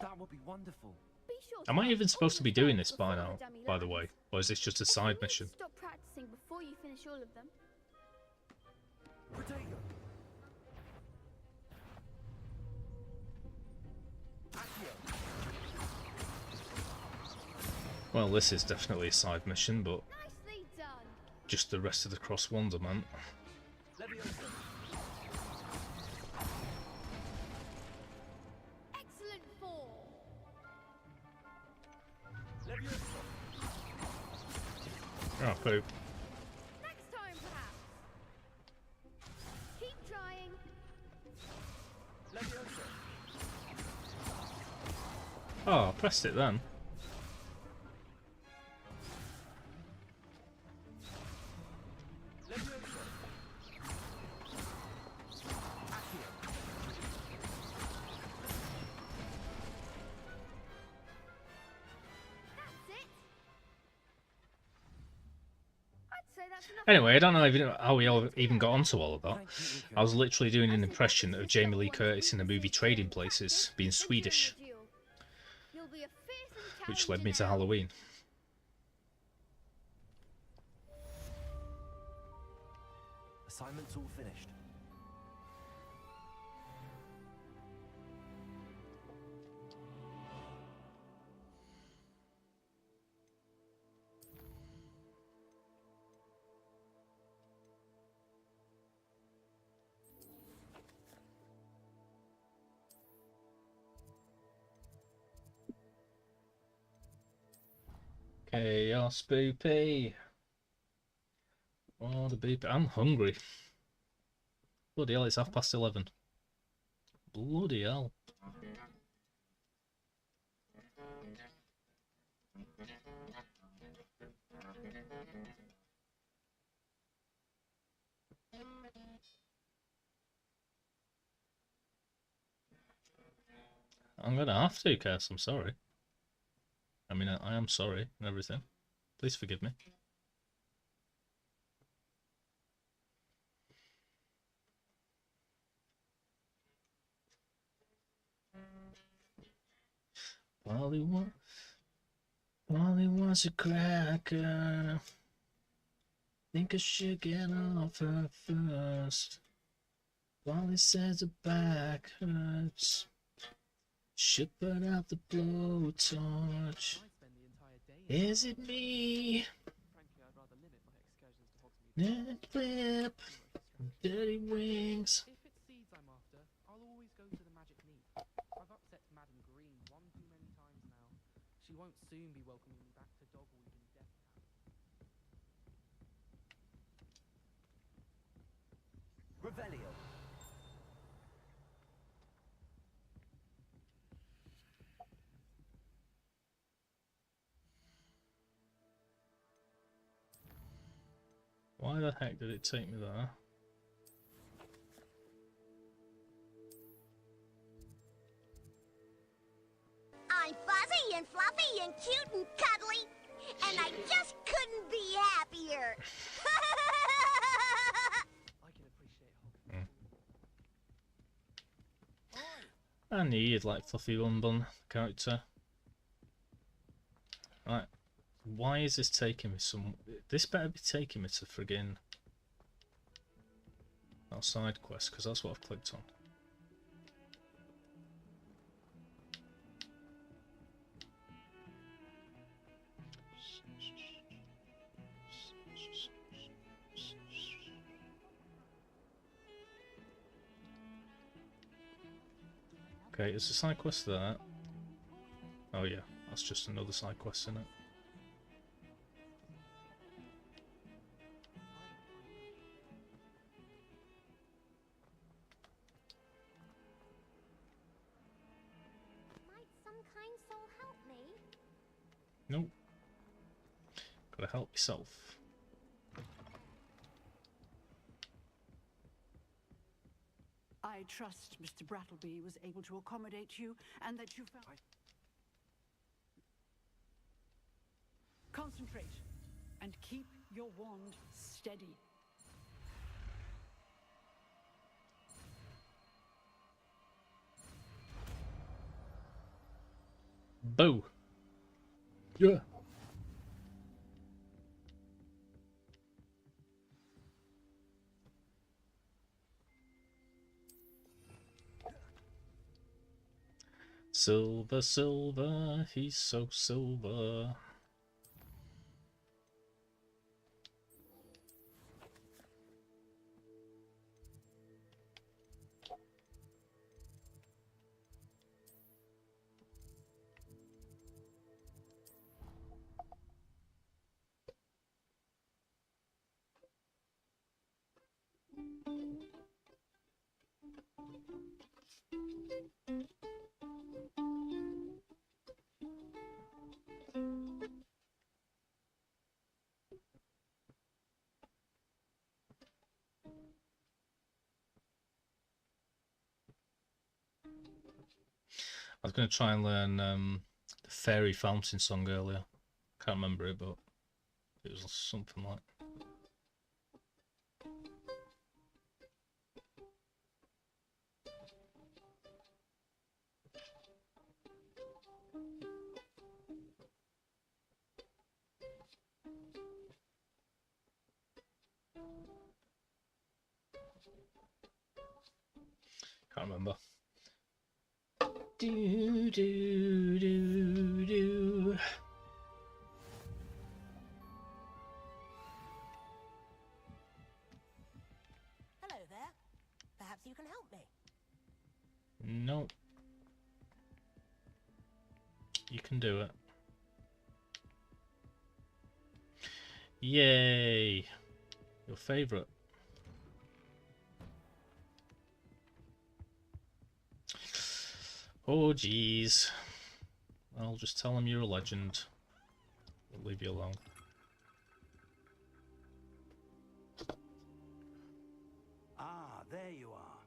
That would be wonderful. Be sure Am I even supposed to be doing this by now, by the way? Or is this just a side mission? Stop practicing before you finish all of them. Potato. Well, this is definitely a side mission, but Nicely done. just the rest of the Cross Wonderment. Excellent form. Oh, poop. Next time, perhaps. Keep trying. Oh, I pressed it then. Anyway, I don't know even how we all even got onto all of that. I was literally doing an impression of Jamie Lee Curtis in the movie Trading Places, being Swedish, which led me to Halloween. Assignment's all finished. Chaos Boopy. Oh, the boopy. I'm hungry. Bloody hell, it's 11:30. Bloody hell. I'm gonna have to, Cass, I'm sorry. I mean, I am sorry and everything. Please forgive me. Polly was a cracker. Think I should get off her first. Polly says her back hurts. Should put out the blowtorch. Is it me? Net flip. Dirty wings. If it's seeds I'm after, I'll always go to the magic meat. I've upset Madam Green one too many times now. She won't soon be welcoming me back to Dogweed in Death Town. Revelio. Why the heck did it take me there? I'm fuzzy and fluffy and cute and cuddly, and I just couldn't be happier. I knew you'd like Fluffy Bun Bun character. Right, why is this taking me some... This better be taking me to friggin... Not side quest, because that's what I've clicked on. Okay, is the side quest there? Oh yeah, that's just another side quest in it. Might some kind soul help me? Nope. Gotta help yourself. I trust Mr. Brattleby was able to accommodate you and that you found... Concentrate and keep your wand steady. Boo! Yeah. Silver, silver, he's so silver. I was going to try and learn the Fairy Fountain song earlier. Can't remember it, but it was something like... Can't remember. Do, do, do, do. Hello there. Perhaps you can help me. No. You can do it. Yay! Your favourite. Oh, jeez. I'll just tell him you're a legend. I'll leave you alone. Ah, there you are.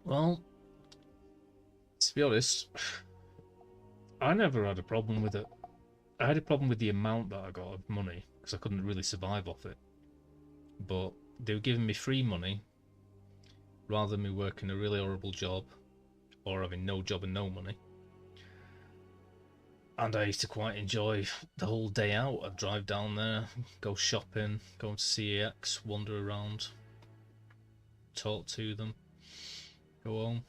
Well, to be honest, I never had a problem with it. I had a problem with the amount that I got of money, because I couldn't really survive off it. But they were giving me free money, rather than me working a really horrible job, or having no job and no money. And I used to quite enjoy the whole day out. I'd drive down there, go shopping, go to CEX, wander around, talk to them, go home.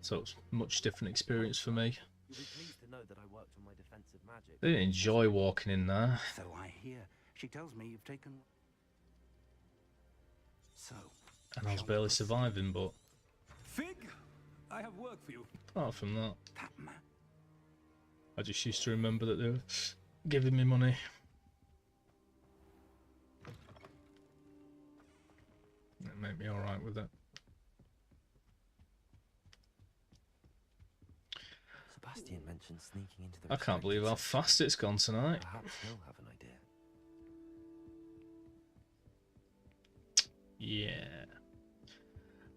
So it's a much different experience for me. You'll be pleased to know that I worked on my defensive magic. I didn't enjoy walking in there. So I hear. She tells me you've taken... So... And I was barely surviving, but... Fig, I have work for you. Apart from that, I just used to remember that they were giving me money. That made me alright with it. Sebastian mentioned sneaking into the... I can't believe how fast it's gone tonight. Perhaps he'll have an idea. Yeah.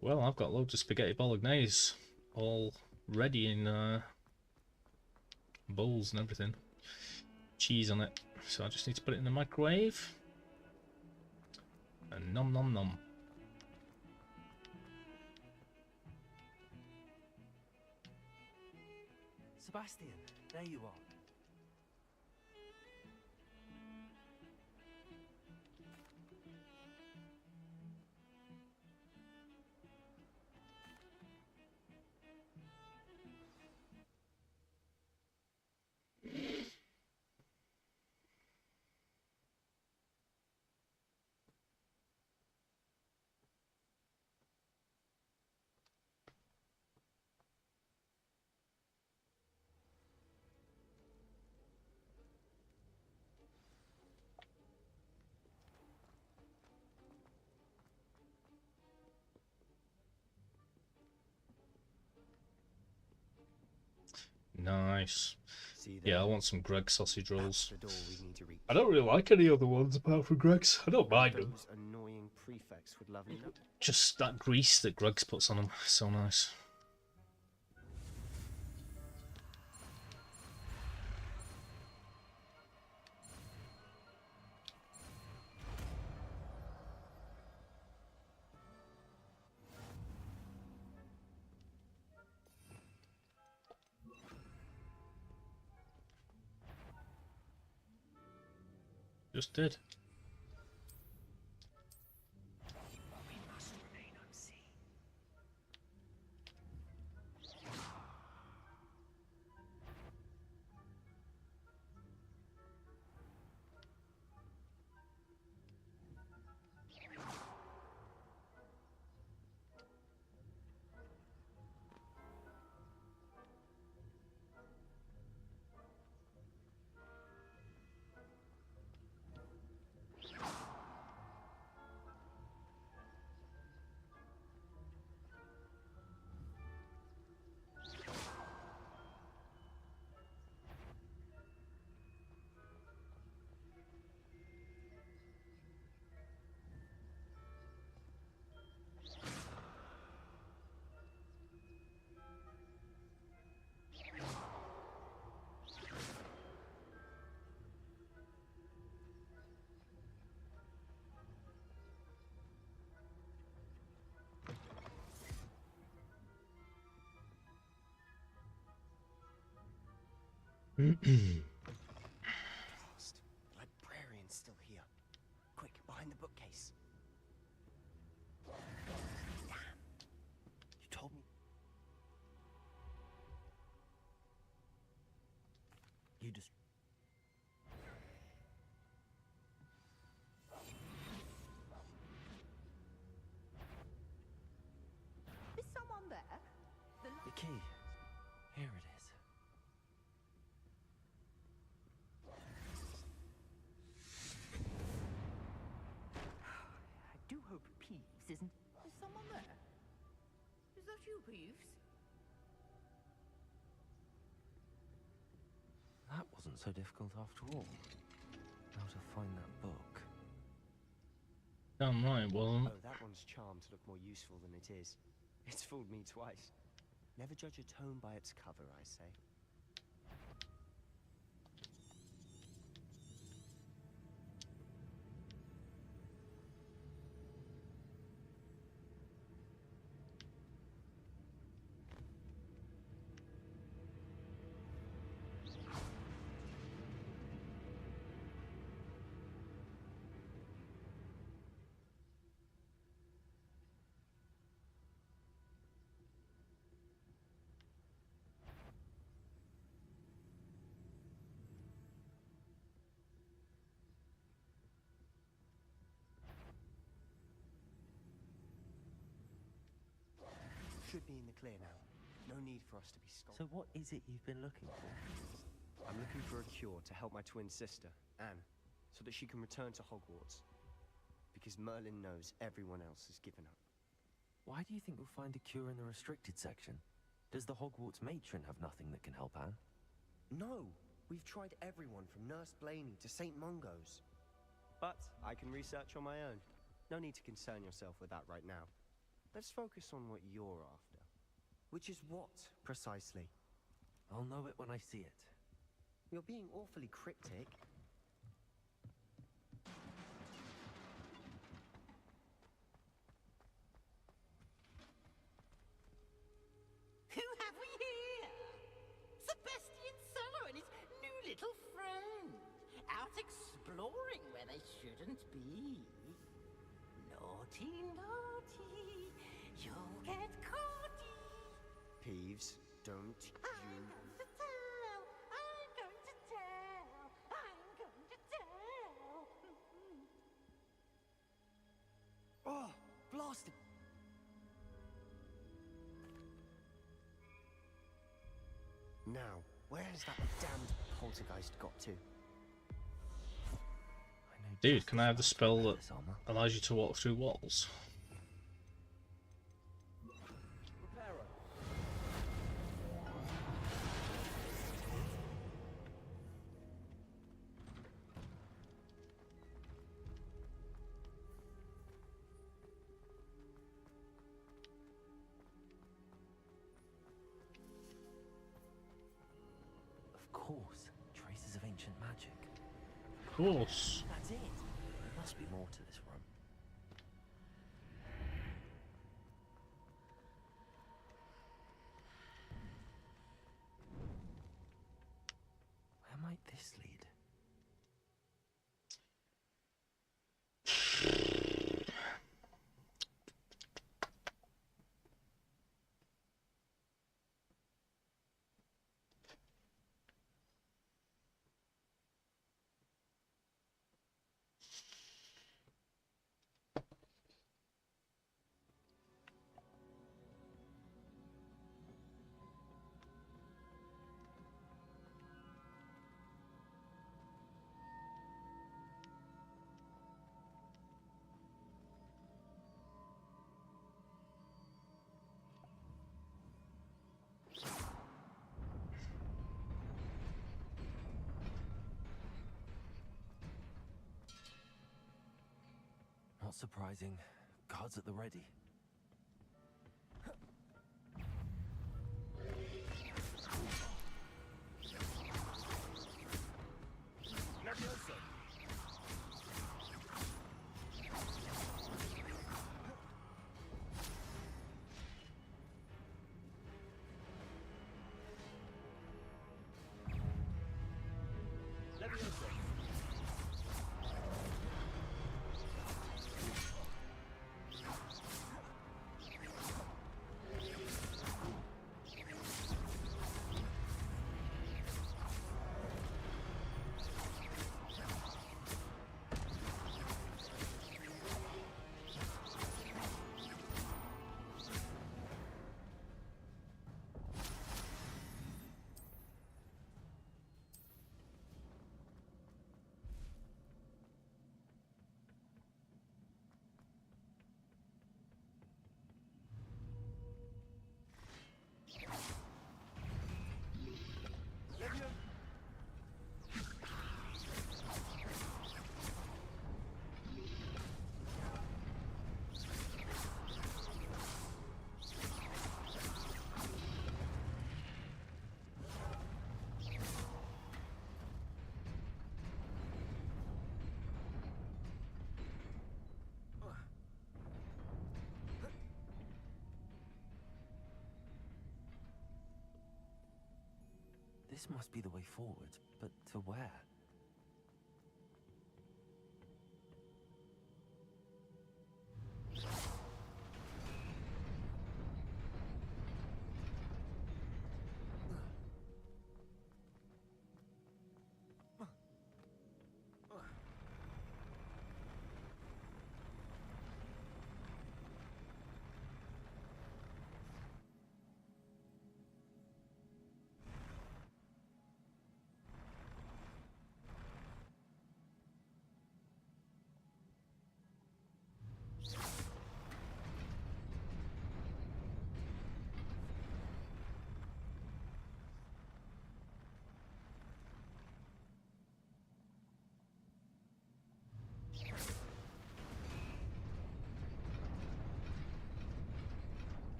Well, I've got loads of spaghetti bolognese all ready in bowls and everything. Cheese on it. So I just need to put it in the microwave. And nom nom nom. Sebastian, there you are. Nice. See Yeah, I there? want some Greg sausage rolls. The door we need to reach. I don't really like any other ones apart from Greg's. I don't mind them. Those annoying prefects would love me. Just that grease that Greg's puts on them. So nice. Just did. We must remain unseen. Lost. The librarian's still here. Quick, behind the bookcase. Damn. You told me. You just. Is someone there? The key. Here it is. I do hope Peeves isn't. Is someone there? Is that you, Peeves? That wasn't so difficult after all. How to find that book. Damn right, well. Oh, that one's charmed to look more useful than it is. It's fooled me twice. Never judge a tome by its cover, I say. Should be in the clear now. No need for us to be stopped. So what is it you've been looking for? I'm looking for a cure to help my twin sister, Anne, so that she can return to Hogwarts. Because Merlin knows everyone else has given up. Why do you think we'll find a cure in the restricted section? Does the Hogwarts matron have nothing that can help Anne? No! We've tried everyone from Nurse Blaney to St. Mungo's. But I can research on my own. No need to concern yourself with that right now. Let's focus on what you're after. Which is what, precisely? I'll know it when I see it. You're being awfully cryptic. Who have we here? Sebastian Solo and his new little friend. Out exploring where they shouldn't be. Naughty, naughty. You'll get caughty. Peeves, don't you... I'm going to tell. I'm going to tell. I'm going to tell. Oh, blasted! Now, where has that damned poltergeist got to? Dude, can I have the spell that allows you to walk through walls? magic. Of course. That's it. There must be more to this room. Where might this lead? Not surprising. Guards at the ready. This must be the way forward, but to where?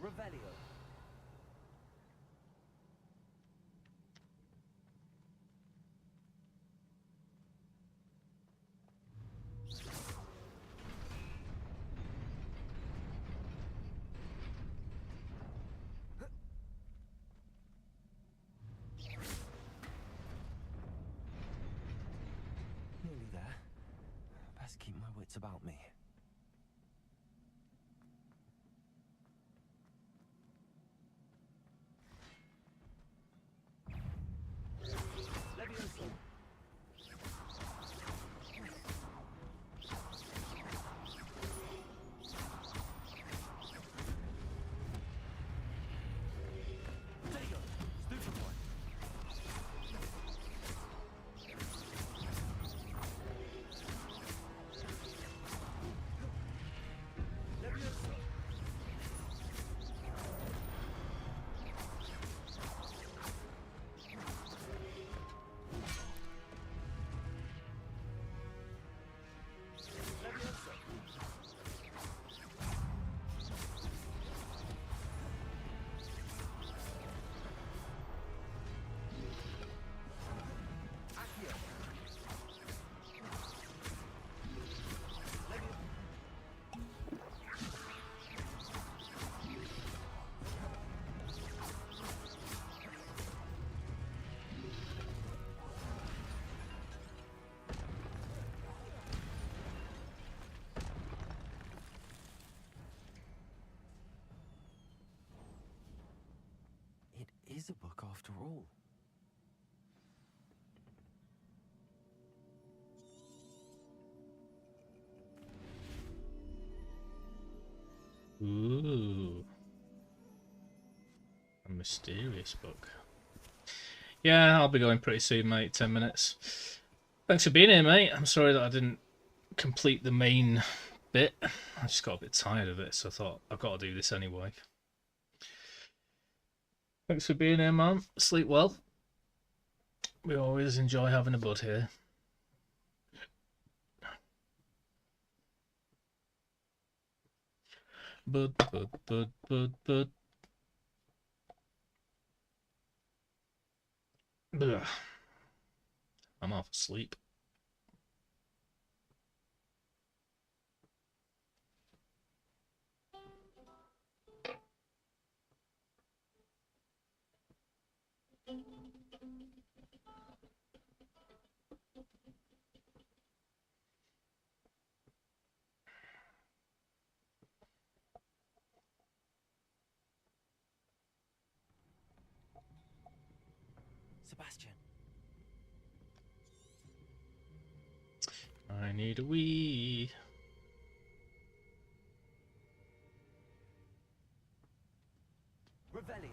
Revelio. Nearly there. Best keep my wits about me. is a book after all. Ooh. A mysterious book. Yeah, I'll be going pretty soon, mate. 10 minutes. Thanks for being here, mate. I'm sorry that I didn't complete the main bit. I just got a bit tired of it, so I thought I've got to do this anyway. Thanks for being here, man. Sleep well. We always enjoy having a bud here. Bud. Ugh. I'm half asleep. Sebastian. I need a wee. Revelio.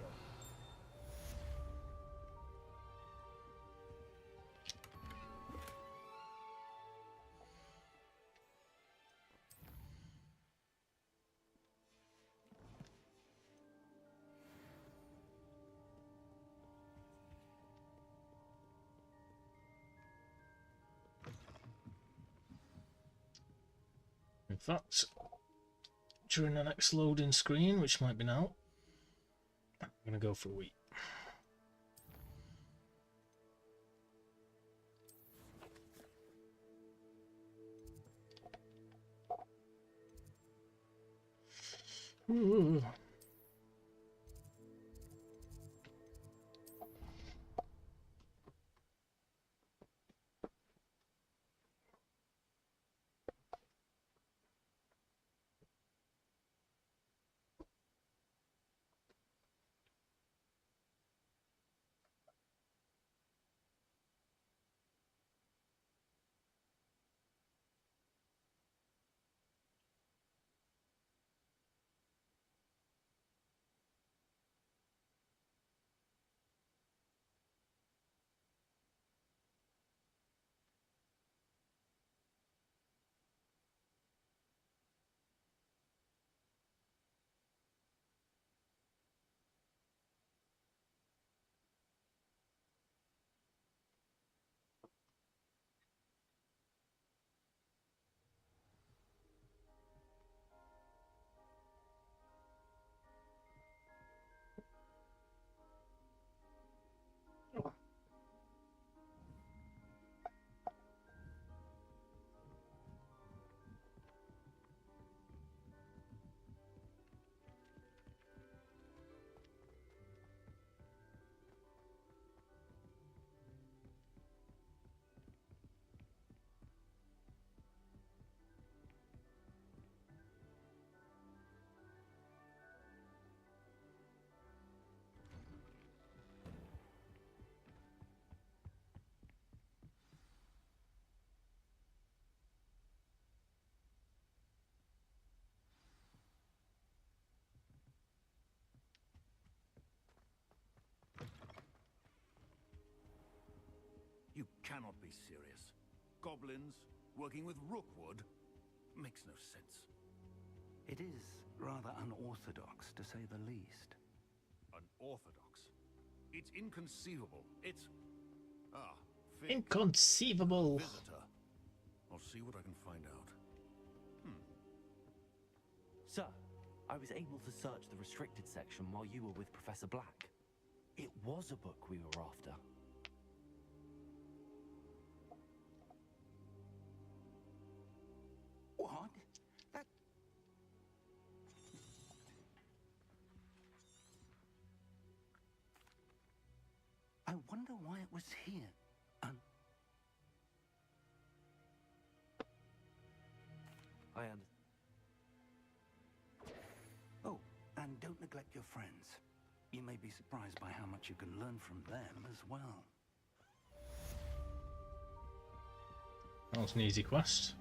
In fact, during the next loading screen, which might be now, I'm going to go for a wee. Ooh. You cannot be serious. Goblins working with Rookwood? Makes no sense. It is rather unorthodox, to say the least. Unorthodox? It's inconceivable. It's... Fig. Inconceivable. Visitor. I'll see what I can find out. Sir, I was able to search the restricted section while you were with Professor Black. It was a book we were after. What? That... I wonder why it was here. Oh, and don't neglect your friends. You may be surprised by how much you can learn from them as well. That was an easy quest.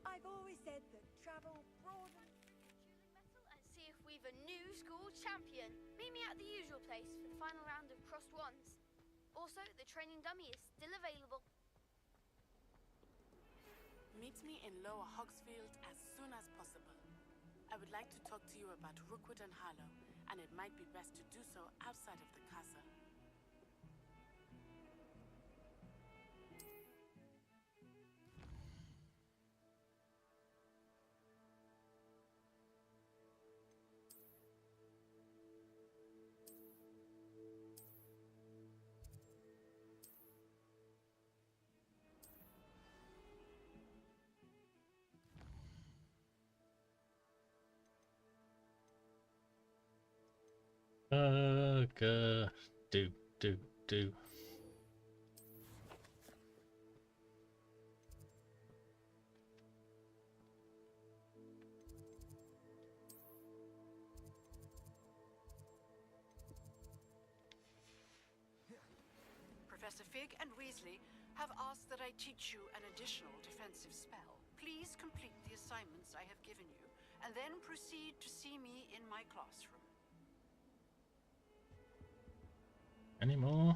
I've always said that travel broadens. And see if we've a new school champion. Meet me at the usual place for the final round of crossed ones. Also, the training dummy is still available. Meet me in Lower Hogsfield as soon as possible. I would like to talk to you about Rookwood and Harlow, and it might be best to do so outside of the castle. Do. Professor Fig and Weasley have asked that I teach you an additional defensive spell. Please complete the assignments I have given you, and then proceed to see me in my classroom. Any more?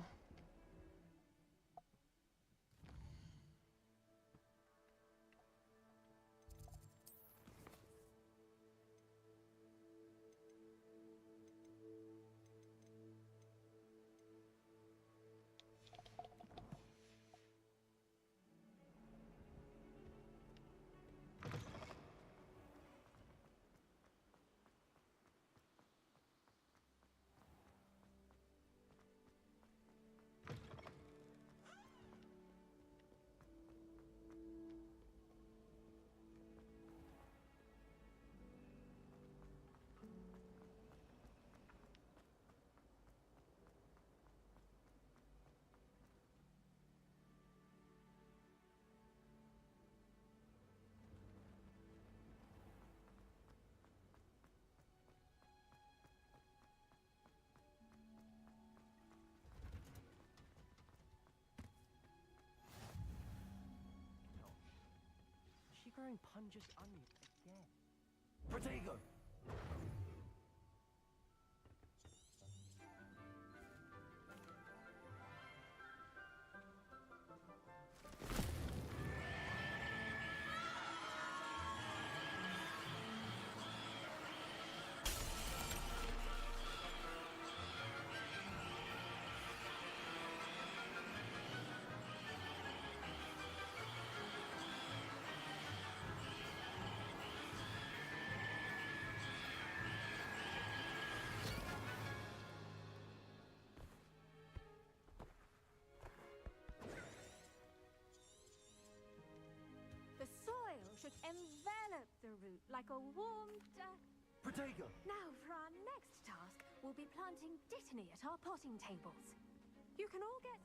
Is she growing pungent onion again? Protego! The soil should envelop the root like a warm Protego! Now for our next task, we'll be planting dittany at our potting tables. You can all get...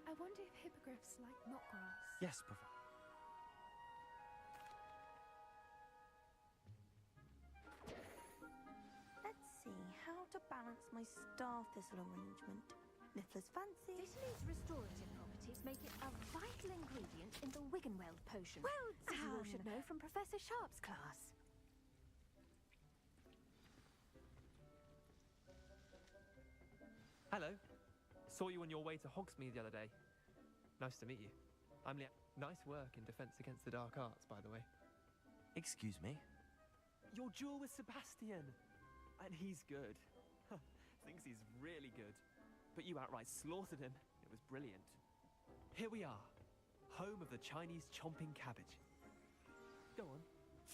I wonder if hippogriffs like knotgrass. Yes, Professor. Let's see how to balance my star thistle arrangement. Niffler's fancy. Dittany's restorative properties make it a vital ingredient in the Wiggenweld potion. Well as you all done. should know from Professor Sharp's class. Hello. Saw you on your way to Hogsmeade the other day. Nice to meet you. I'm Leanne. Nice work in Defense Against the Dark Arts, by the way. Excuse me? Your duel with Sebastian! And he's good. Thinks he's really good. But you outright slaughtered him. It was brilliant. Here we are. Home of the Chinese chomping cabbage. Go on.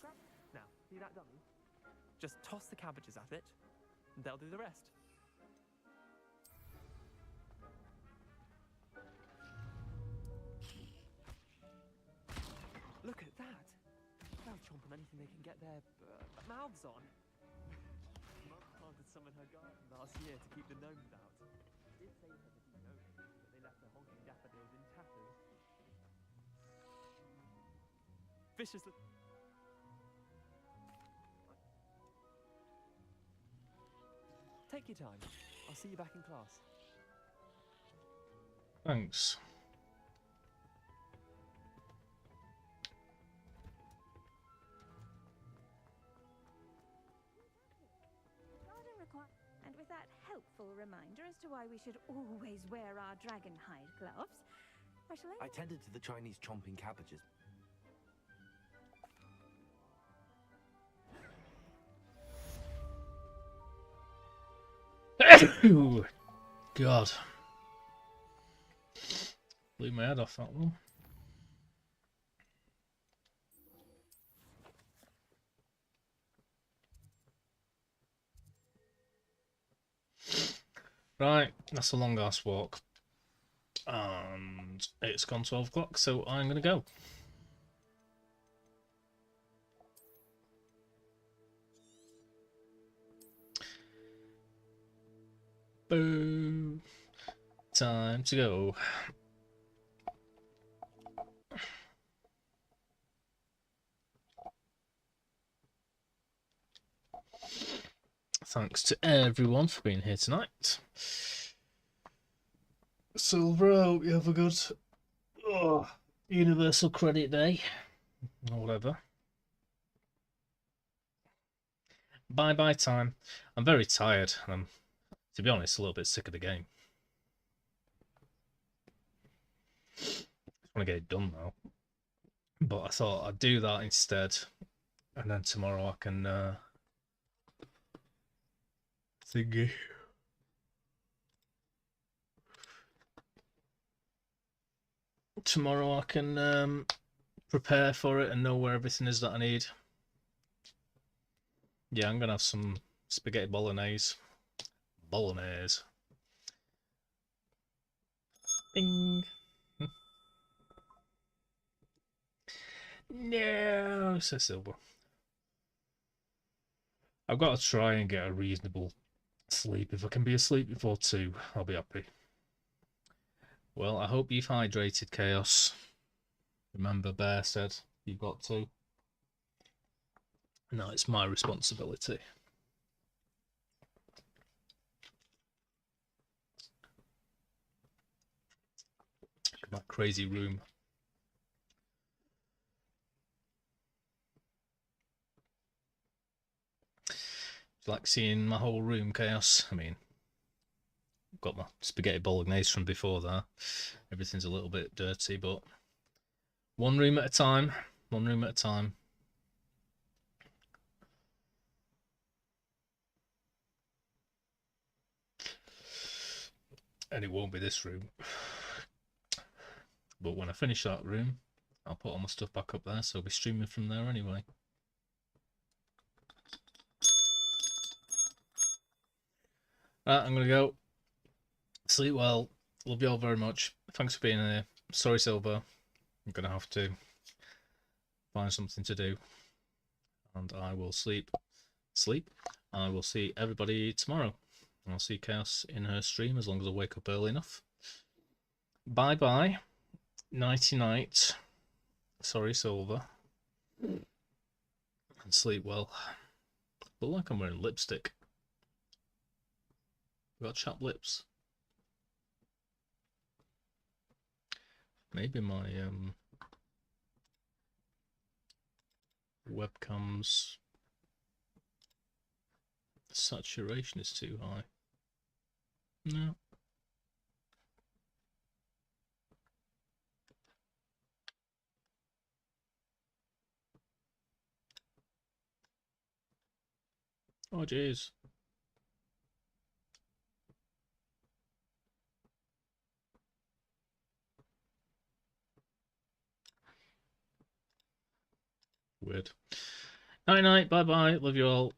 Grab. Now, see that dummy? Just toss the cabbages at it, and they'll do the rest. Look at that! They'll chomp on anything they can get their mouths on. Mum planted some in her garden last year to keep the gnomes out. She did say it was a gnome. suspiciously. Take your time. I'll see you back in class. Thanks. And with that helpful reminder as to why we should always wear our dragon hide gloves, I shall I tended to the Chinese chomping cabbages. Ooh, God. Blew my head off that one. Right, that's a long ass walk. And it's gone 12 o'clock, so I'm going to go. Boom. Time to go. Thanks to everyone for being here tonight. Silver, I hope you have a good Universal Credit Day. Or whatever. Bye-bye time. I'm very tired, and I'm, to be honest, a little bit sick of the game. Just want to get it done now. But I thought I'd do that instead, and then tomorrow I can thingy. Tomorrow I can prepare for it and know where everything is that I need. Yeah, I'm gonna have some spaghetti bolognese. Bolognese. Bing. No, says Silver. I've got to try and get a reasonable sleep. If I can be asleep before 2, I'll be happy. Well, I hope you've hydrated, Chaos. Remember, Bear said you've got to. No, it's my responsibility. Look at that crazy room. Do you like seeing my whole room, Chaos? I mean, I've got my spaghetti bolognese from before there. Everything's a little bit dirty, but one room at a time. One room at a time. And it won't be this room. But when I finish that room, I'll put all my stuff back up there, so I'll be streaming from there anyway. Right, I'm going to go. Sleep well. Love you all very much. Thanks for being here. Sorry, Silver. I'm going to have to find something to do. And I will sleep. I will see everybody tomorrow. I'll see Chaos in her stream as long as I wake up early enough. Bye-bye. Nighty-night. Sorry, Silver. And sleep well. Look like I'm wearing lipstick. I've got chapped lips. Maybe my webcam's saturation is too high. No. Oh, jeez. Weird. Night night. Bye bye. Love you all.